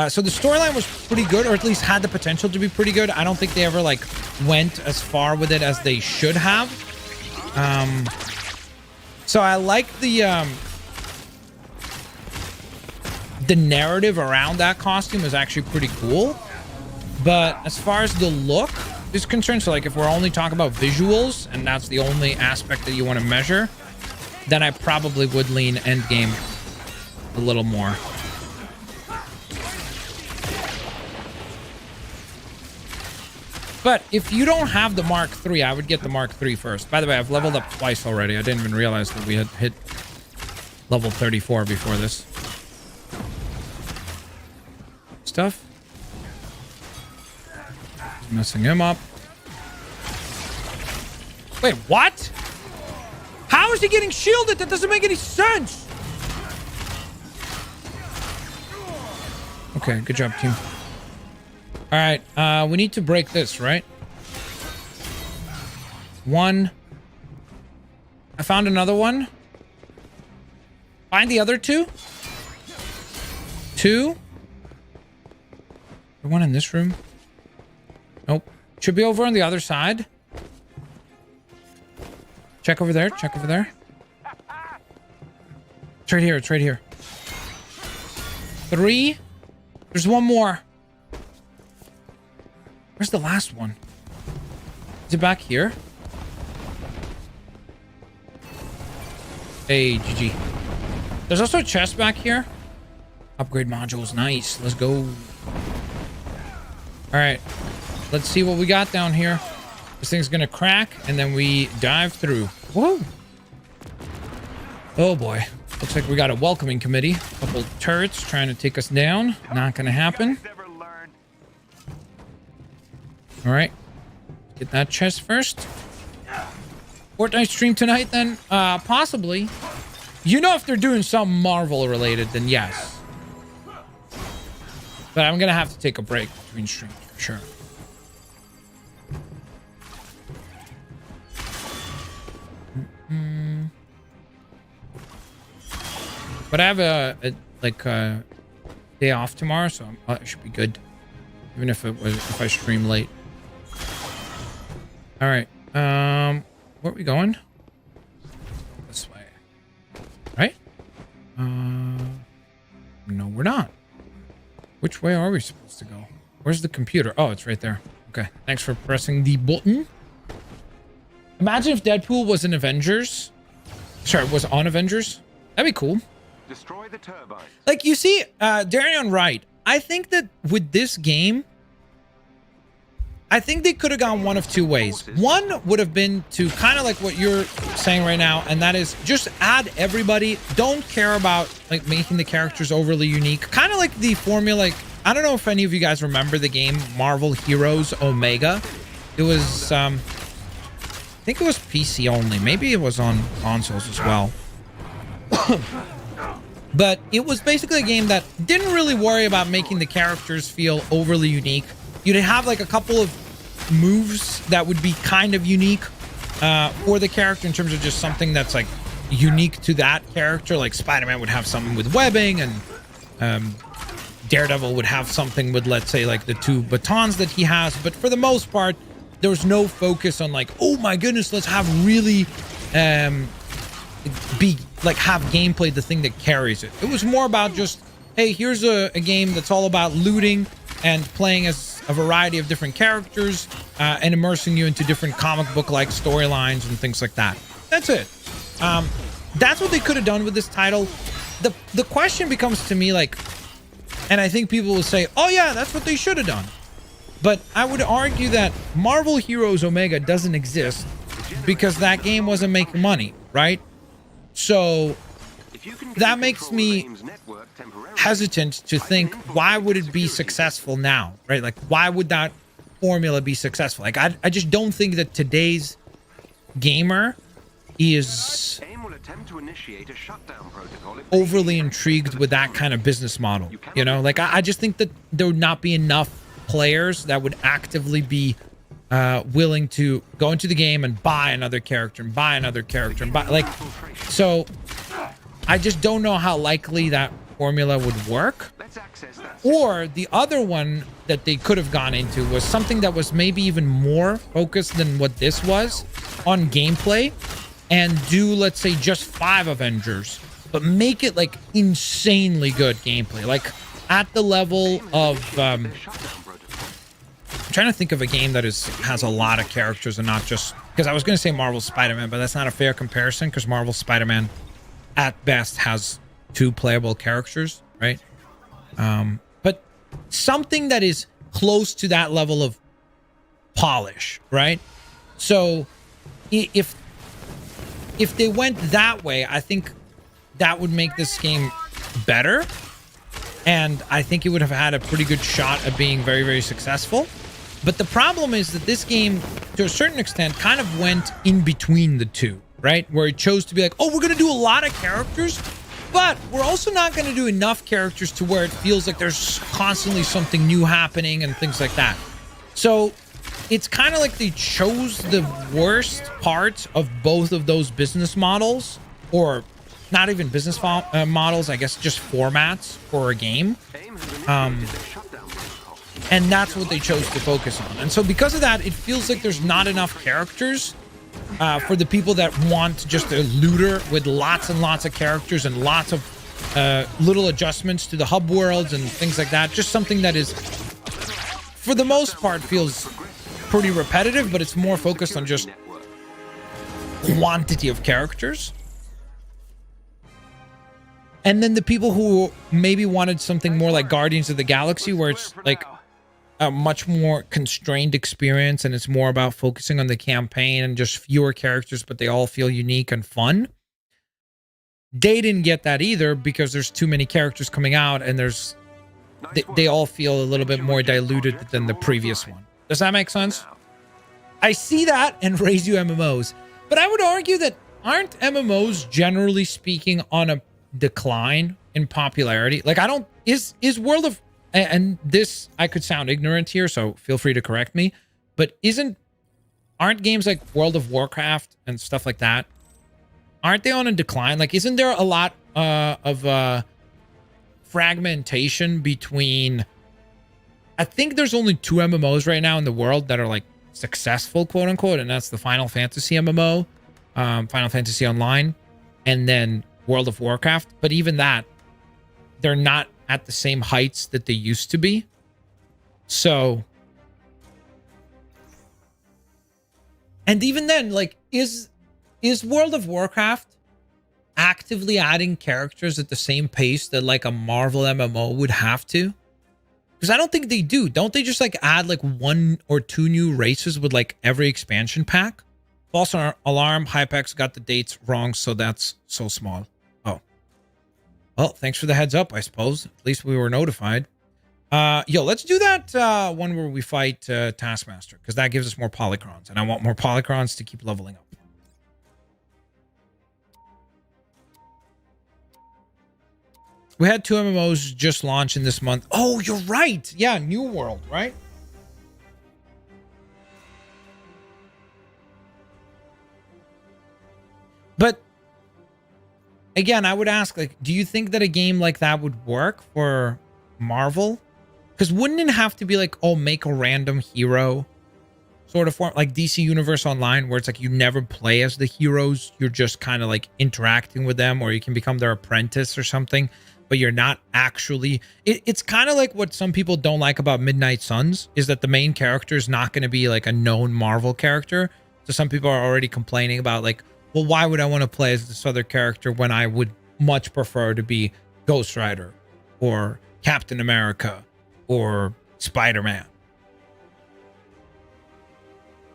So the storyline was pretty good, or at least had the potential to be pretty good. I don't think they ever, like, went as far with it as they should have. So I like the narrative around that costume is actually pretty cool. But as far as the look is concerned, so, like, if we're only talking about visuals and that's the only aspect that you want to measure, then I probably would lean endgame a little more. But if you don't have the Mark III, I would get the Mark III first. By the way, I've leveled up twice already. I didn't even realize that we had hit level 34 before this. Stuff. Messing him up. Wait, what? How is he getting shielded? That doesn't make any sense. Okay, good job, team. All right, we need to break this, right? One. I found another one. Find the other two. Two. The one in this room. Nope. Should be over on the other side. Check over there. Check over there. It's right here. It's right here. Three. There's one more. Where's the last one? Is it back here? Hey, GG. There's also a chest back here. Upgrade modules. Nice. Let's go. All right. Let's see what we got down here. This thing's gonna crack, and then we dive through. Whoa. Oh, boy. Looks like we got a welcoming committee. A couple turrets trying to take us down. Not gonna happen. All right, get that chest first. Fortnite stream tonight, then? Possibly. You know, if they're doing something Marvel related, then yes. But I'm gonna have to take a break between streams for sure. But I have a day off tomorrow, so it should be good, even if I stream late. All right. Where are we going? This way. Right? No, we're not. Which way are we supposed to go? Where's the computer? Oh, it's right there. Okay. Thanks for pressing the button. Imagine if Deadpool was in Avengers. Sorry, was on Avengers. That'd be cool. Destroy the turbine. Like, you see, Darion, right? I think that with this game, I think they could have gone one of two ways. One would have been to kind of like what you're saying right now, and that is just add everybody. Don't care about, like, making the characters overly unique. Kind of like the formula, like, I don't know if any of you guys remember the game Marvel Heroes Omega. It was, I think it was PC only. Maybe it was on consoles as well. But it was basically a game that didn't really worry about making the characters feel overly unique. You'd have like a couple of moves that would be kind of unique for the character in terms of just something that's like unique to that character. Like Spider-Man would have something with webbing, and Daredevil would have something with, let's say, like the two batons that he has. But for the most part, there was no focus on like, oh my goodness, let's have really be like have gameplay the thing that carries it. It was more about just, hey, here's a game that's all about looting and playing as a variety of different characters and immersing you into different comic book like storylines and things like that. That's it. That's what they could have done with this title. The question becomes to me like, and I think people will say, oh yeah, that's what they should have done. But I would argue that Marvel Heroes Omega doesn't exist because that game wasn't making money, right? So that makes me hesitant to think, why would it be successful now, right? Like, why would that formula be successful? Like, I just don't think that today's gamer is overly intrigued with that kind of business model, you know? Like, I just think that there would not be enough players that would actively be willing to go into the game and buy another character and buy another character and buy, like, so I just don't know how likely that formula would work. Or the other one that they could have gone into was something that was maybe even more focused than what this was on gameplay, and do, let's say, just 5 Avengers, but make it like insanely good gameplay, like at the level of I'm trying to think of a game that has a lot of characters and not just, because I was going to say Marvel Spider-Man, but that's not a fair comparison because Marvel Spider-Man at best has 2 playable characters, right? But something that is close to that level of polish, right? So if they went that way, I think that would make this game better, and I think it would have had a pretty good shot at being very, very successful. But the problem is that this game, to a certain extent, kind of went in between the two, right? Where it chose to be like, oh, we're going to do a lot of characters, but we're also not going to do enough characters to where it feels like there's constantly something new happening and things like that. So it's kind of like they chose the worst parts of both of those business models, or not even business models, I guess just formats for a game. And that's what they chose to focus on. And so because of that, it feels like there's not enough characters for the people that want just a looter with lots and lots of characters and lots of little adjustments to the hub worlds and things like that. Just something that is, for the most part, feels pretty repetitive, but it's more focused on just quantity of characters. And then the people who maybe wanted something more like Guardians of the Galaxy, where it's like a much more constrained experience and it's more about focusing on the campaign and just fewer characters, but they all feel unique and fun. They didn't get that either because there's too many characters coming out and they all feel a little bit more diluted than the previous one. Does that make sense? I see that and raise you MMOs, but I would argue that aren't MMOs generally speaking on a decline in popularity? Like, I don't, is World of, and this, I could sound ignorant here, so feel free to correct me, but aren't games like World of Warcraft and stuff like that, aren't they on a decline? Like, isn't there a lot of fragmentation between, I think there's only 2 MMOs right now in the world that are like successful, quote unquote, and that's the Final Fantasy MMO, Final Fantasy Online, and then World of Warcraft. But even that, they're not at the same heights that they used to be. So, and even then, like, is World of Warcraft actively adding characters at the same pace that like a Marvel MMO would have to? Because I don't think they do. Don't they just like add like 1 or 2 new races with like every expansion pack? False alarm, Hypex got the dates wrong, so that's so small. Oh. Well, thanks for the heads up, I suppose. At least we were notified. Yo, let's do that one where we fight Taskmaster, because that gives us more polycrons, and I want more polycrons to keep leveling up. We had 2 MMOs just launching this month. Oh, you're right. Yeah, New World, right? But again, I would ask, like, do you think that a game like that would work for Marvel? Because wouldn't it have to be like, oh, make a random hero sort of form, like DC Universe Online, where it's like you never play as the heroes. You're just kind of like interacting with them, or you can become their apprentice or something, but you're not actually. It's kind of like what some people don't like about Midnight Suns, is that the main character is not going to be like a known Marvel character. So some people are already complaining about like, well, why would I want to play as this other character when I would much prefer to be Ghost Rider or Captain America or Spider-Man?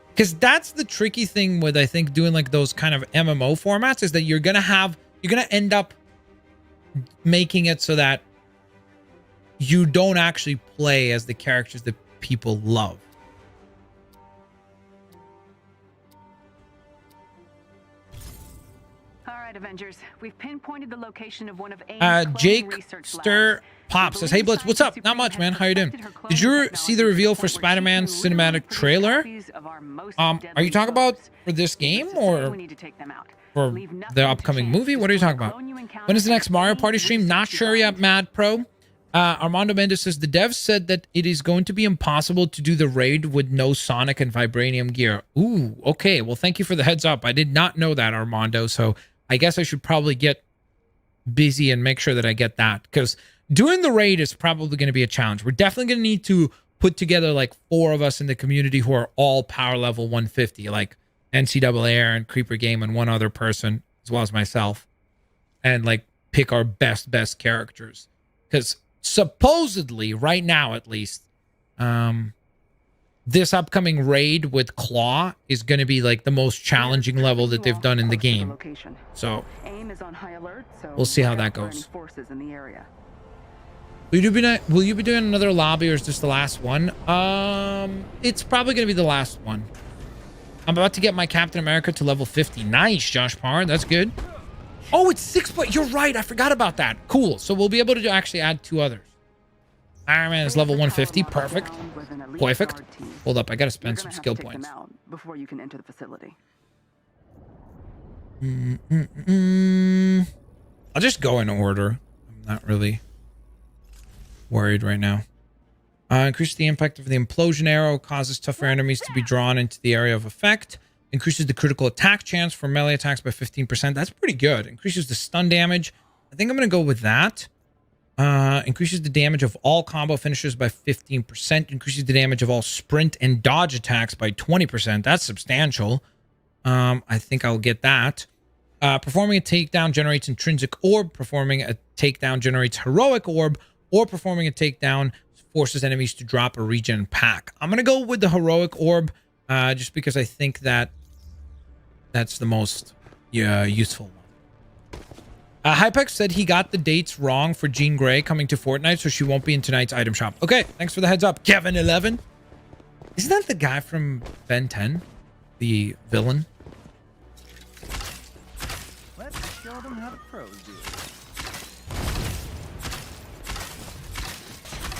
Because that's the tricky thing with, I think, doing like those kind of MMO formats, is that you're going to end up making it so that you don't actually play as the characters that people love. All right, Avengers. We've pinpointed the location of one of AIM's Jake research Stir labs. Pop says, hey Blitz, what's up? Not much, man. How you doing? Did you see the reveal for Spider-Man cinematic trailer? Are you talking about for this game or for the upcoming movie? What are you talking about? When is the next Mario Party stream? Not sure yet, Mad Pro. Armando Mendes says, the devs said that it is going to be impossible to do the raid with no Sonic and Vibranium gear. Ooh, okay. Well, thank you for the heads up. I did not know that, Armando. So I guess I should probably get busy and make sure that I get that, because doing the raid is probably going to be a challenge. We're definitely going to need to put together like 4 of us in the community who are all power level 150, like NCAA Air and Creeper Game and one other person, as well as myself, and like pick our best characters. Because supposedly, right now at least, this upcoming raid with Claw is going to be like the most challenging level that they've done in the game. So we'll see how that goes. Will you be doing another lobby, or is this the last one? It's probably going to be the last one. I'm about to get my Captain America to level 50. Nice, Josh Parr. That's good. Oh, it's 6 point. You're right. I forgot about that. Cool. So we'll be able to actually add 2 others. Iron Man is level 150. Perfect. Perfect. Hold up. I got to spend some skill points. Before you can enter the facility. I'll just go in order. I'm not really worried right now. Increases the impact of the implosion arrow, causes tougher enemies to be drawn into the area of effect, increases the critical attack chance for melee attacks by 15%. That's pretty good. Increases the stun damage. I think I'm going to go with that. Increases the damage of all combo finishers by 15%. Increases the damage of all sprint and dodge attacks by 20%. That's substantial. I think I'll get that. Performing a takedown generates intrinsic orb. Performing a takedown generates heroic orb. Or performing a takedown forces enemies to drop a regen pack. I'm going to go with the heroic orb, just because I think that that's the most useful one. Hypex said he got the dates wrong for Jean Grey coming to Fortnite, so she won't be in tonight's item shop. Okay, thanks for the heads up, Kevin11. Isn't that the guy from Ben 10? The villain? Let's show them how the pros do it.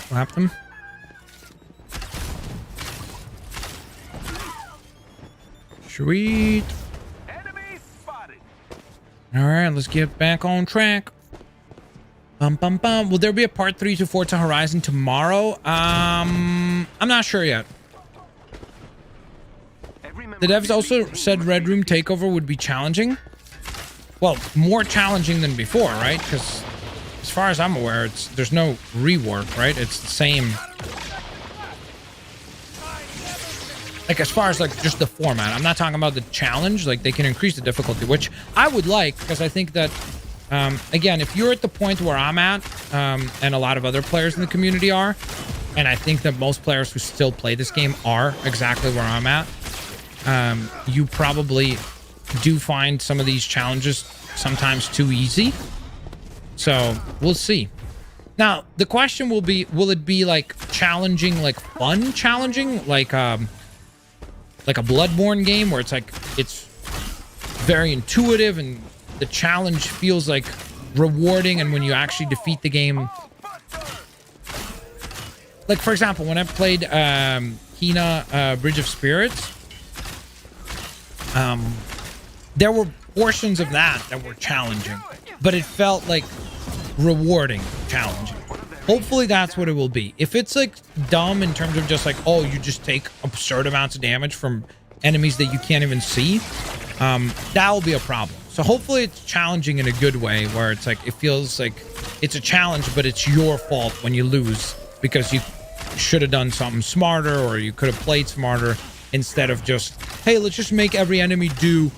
Slap them. Sweet. Enemy spotted. All right, let's get back on track. Bum. Will there be a part 3 to Forza Horizon tomorrow? I'm not sure yet. The devs also said Red Room Takeover would be challenging. Well, more challenging than before, right? Because as far as I'm aware, there's no rework, right? It's the same. Like, as far as like just the format, I'm not talking about the challenge. Like, they can increase the difficulty, which I would like, because I think that, again, if you're at the point where I'm at, and a lot of other players in the community are, and I think that most players who still play this game are exactly where I'm at, you probably do find some of these challenges sometimes too easy. So we'll see. Now the question will be, will it be like challenging, like fun challenging, like a Bloodborne game where it's like it's very intuitive and the challenge feels like rewarding, and when you actually defeat the game, like for example when I played Kena Bridge of Spirits, there were portions of that were challenging, but it felt like rewarding challenging. Hopefully that's what it will be. If it's like dumb in terms of just like, oh, you just take absurd amounts of damage from enemies that you can't even see, that will be a problem. So hopefully it's challenging in a good way where it's like, it feels like it's a challenge, but it's your fault when you lose because you should have done something smarter or you could have played smarter instead of just, hey, let's just make every enemy do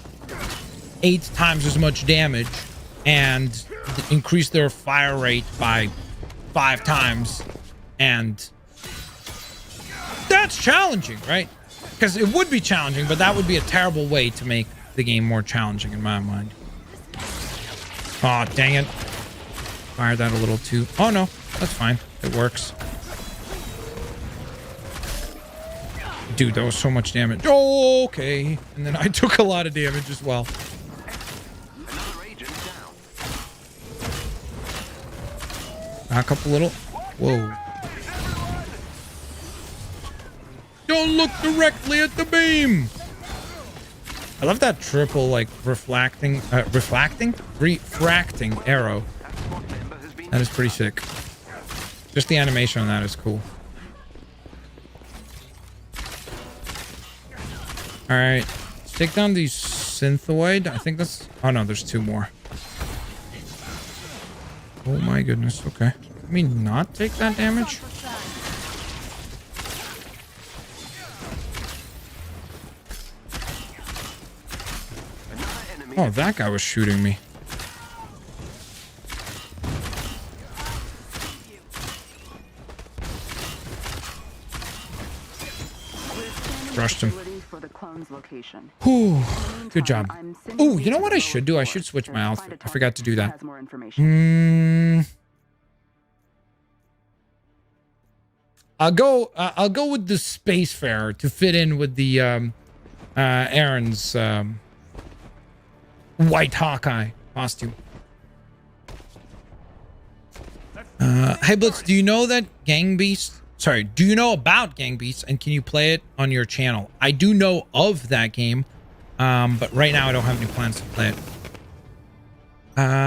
8 times as much damage and increase their fire rate by 5 times. And that's challenging, right? Because it would be challenging, but that would be a terrible way to make the game more challenging in my mind. Oh, dang it. Fired that a little too. Oh, no. That's fine. It works. Dude, that was so much damage. Oh, okay. And then I took a lot of damage as well. Back up a little. Whoa. Don't look directly at the beam. I love that triple, like, refracting arrow. That is pretty sick. Just the animation on that is cool. All right, let's take down these synthoid. I think that's... Oh, no, there's 2 more. Oh, my goodness. Okay. Let me not take that damage. Oh, that guy was shooting me. Crushed him. Whew, good job. Oh, you know what I should do? I should switch my outfit. I forgot to do that. I'll go with the Spacefarer to fit in with the Aaron's white Hawkeye costume. Hey Blitz, do you know that Gang Beast? Sorry, do you know about Gang Beasts and can you play it on your channel? I do know of that game, but right now I don't have any plans to play it.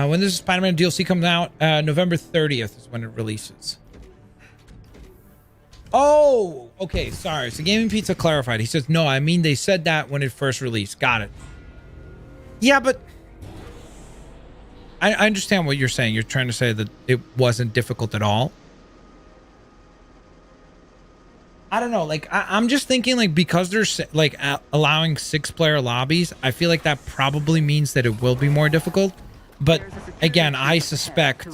When this Spider-Man DLC comes out, November 30th is when it releases. Oh, okay, sorry. So Gaming Pizza clarified. He says, no, I mean they said that when it first released. Got it. Yeah, but I understand what you're saying. You're trying to say that it wasn't difficult at all. I don't know, like I'm just thinking like because they're like allowing 6-player lobbies, I feel like that probably means that it will be more difficult. But again, I suspect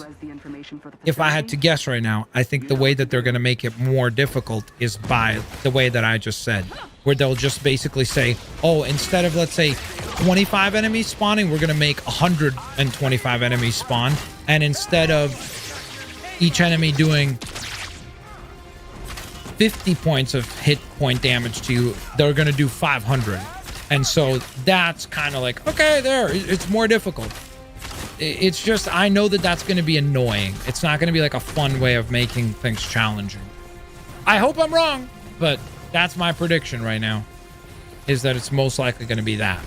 if I had to guess right now, I think the way that they're going to make it more difficult is by the way that I just said, where they'll just basically say, oh, instead of, let's say, 25 enemies spawning, we're going to make 125 enemies spawn. And instead of each enemy doing 50 points of hit point damage to you, they're going to do 500. And so that's kind of like, okay, there, it's more difficult. It's just, I know that that's going to be annoying. It's not going to be like a fun way of making things challenging. I hope I'm wrong, but that's my prediction right now, is that it's most likely going to be that.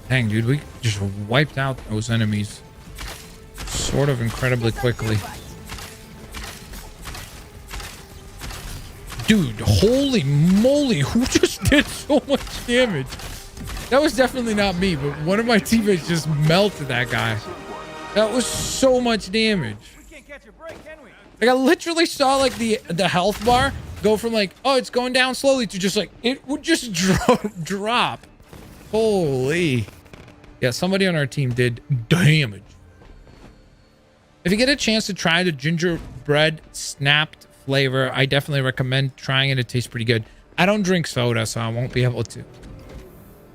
Dang, dude, we just wiped out those enemies sort of incredibly quickly. Dude, holy moly, who just did so much damage? That was definitely not me, but one of my teammates just melted that guy. That was so much damage. We can't catch a break, can we? Like, I literally saw like the health bar go from like, oh, it's going down slowly to just like, it would just drop. Holy. Yeah, somebody on our team did damage. If you get a chance to try the gingerbread snapped flavor, I definitely recommend trying it. It tastes pretty good. I don't drink soda, so I won't be able to.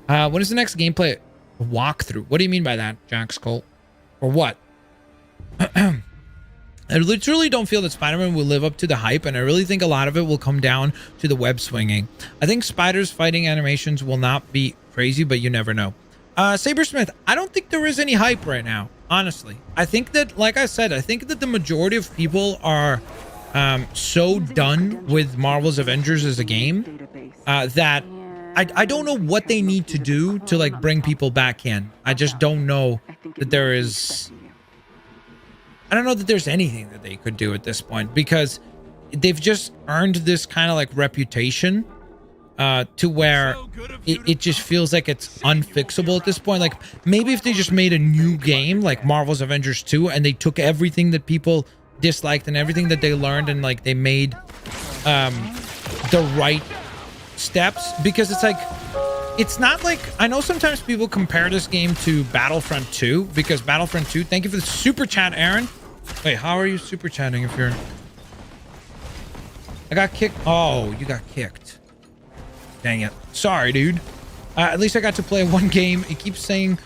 When is the next gameplay walkthrough? What do you mean by that, Jack Skull? Or what? I literally don't feel that Spider-Man will live up to the hype, and I really think a lot of it will come down to the web swinging. I think Spider's fighting animations will not be crazy, but you never know. Sabersmith, I don't think there is any hype right now, honestly. I think that, like I said, I think that the majority of people are so done with Marvel's Avengers as a game that I don't know what they need to do to like bring people back in. I just don't know that there is I don't know that there's anything that they could do at this point, because they've just earned this kind of like reputation to where it just feels like it's unfixable at this point. Like maybe if they just made a new game like Marvel's Avengers 2 and they took everything that people disliked and everything that they learned and like they made the right steps, because it's like, it's not like, I know sometimes people compare this game to Battlefront 2, because Battlefront 2, thank you for the super chat, Aaron. Wait, how are you super chatting if you're... I got kicked. Oh, you got kicked. Dang it. Sorry, dude. At least I got to play one game. It keeps saying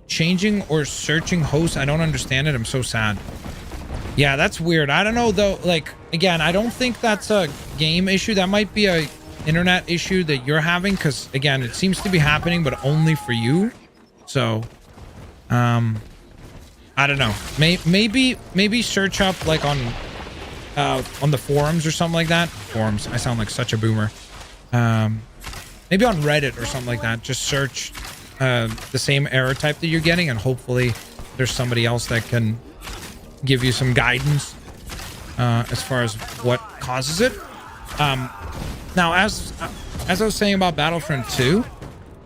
changing or searching hosts. I don't understand it. I'm so sad. Yeah, that's weird. I don't know though. Like, again, I don't think that's a game issue. That might be a internet issue that you're having, because again, it seems to be happening, but only for you. So, I don't know. Maybe search up like on the forums or something like that. Forums. I sound like such a boomer. Maybe on Reddit or something like that. Just search the same error type that you're getting, and hopefully there's somebody else that can give you some guidance as far as what causes it. Now, as I was saying about Battlefront 2,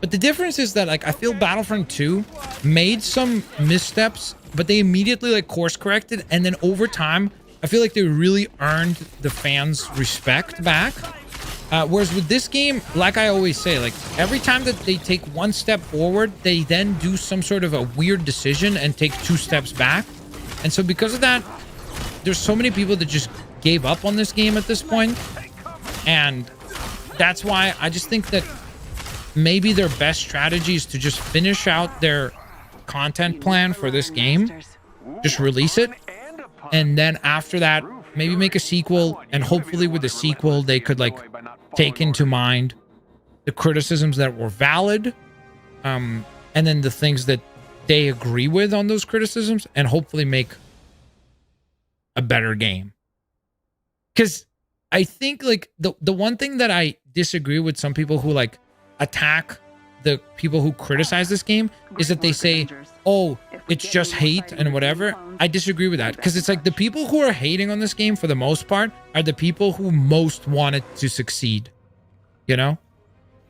but the difference is that like I feel Battlefront 2 made some missteps, but they immediately like course corrected, and then over time I feel like they really earned the fans' respect back. Whereas with this game, like I always say, like every time that they take one step forward, they then do some sort of a weird decision and take 2 steps back. And so because of that, there's so many people that just gave up on this game at this point. And that's why I just think that maybe their best strategy is to just finish out their content plan for this game. Just release it. And then after that, maybe make a sequel. And hopefully with the sequel, they could like take into mind the criticisms that were valid. And then the things that they agree with on those criticisms, and hopefully make a better game. Because I think like the one thing that I disagree with some people who like attack the people who criticize this game is that they say, oh, it's just hate and whatever. I disagree with that, because it's like the people who are hating on this game for the most part are the people who most want it to succeed. You know,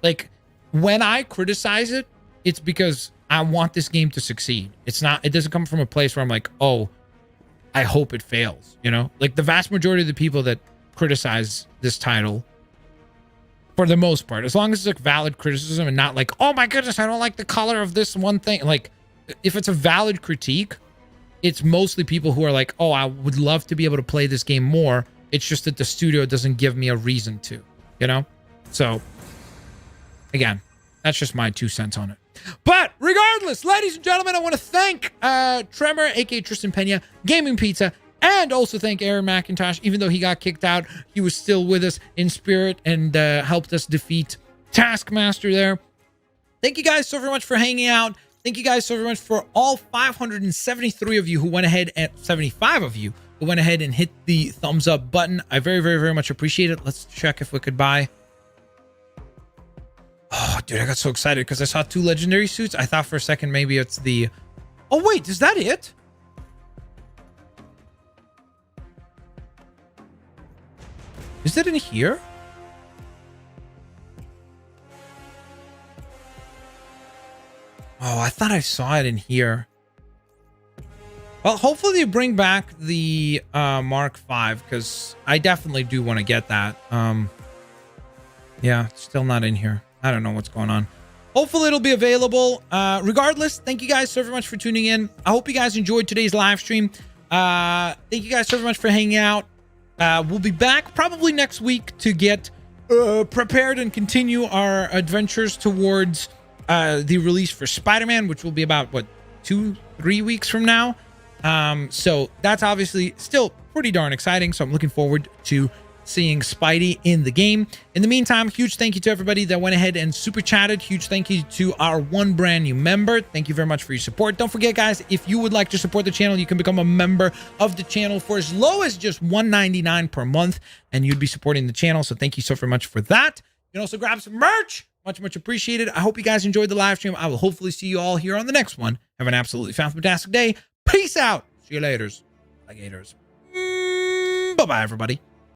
like when I criticize it, it's because I want this game to succeed. It doesn't come from a place where I'm like, oh, I hope it fails. You know, like the vast majority of the people that criticize this title, for the most part, as long as it's like valid criticism and not like, oh my goodness, I don't like the color of this one thing. Like if it's a valid critique, it's mostly people who are like, oh, I would love to be able to play this game more. It's just that the studio doesn't give me a reason to, you know? So again, that's just my 2 cents on it. But regardless, ladies and gentlemen, I want to thank Tremor, aka Tristan Pena, Gaming Pizza, and also thank Aaron McIntosh. Even though he got kicked out, he was still with us in spirit and helped us defeat Taskmaster there. Thank you guys so very much for hanging out. Thank you guys so very much for all 573 of you who went ahead, and 75 of you who went ahead and hit the thumbs up button. I very, very, very much appreciate it. Let's check if we could buy. Oh, dude, I got so excited because I saw 2 legendary suits. I thought for a second maybe it's the... Oh, wait, is that it? Is it in here? Oh, I thought I saw it in here. Well, hopefully they bring back the Mark V, because I definitely do want to get that. Yeah, it's still not in here. I don't know what's going on. Hopefully it'll be available. Regardless, thank you guys so very much for tuning in. I hope you guys enjoyed today's live stream. Thank you guys so very much for hanging out. We'll be back probably next week to get prepared and continue our adventures towards the release for Spider-Man, which will be about, what, 2-3 weeks from now. So that's obviously still pretty darn exciting. So I'm looking forward to seeing Spidey in the game. In the meantime, huge thank you to everybody that went ahead and super chatted. Huge thank you to our 1 brand new member. Thank you very much for your support. Don't forget, guys, if you would like to support the channel, you can become a member of the channel for as low as just $1.99 per month, and you'd be supporting the channel. So thank you so very much for that. You can also grab some merch. Much appreciated. I hope you guys enjoyed the live stream. I will hopefully see you all here on the next one. Have an absolutely fantastic day. Peace out. See you later. alligators. Bye-bye, everybody.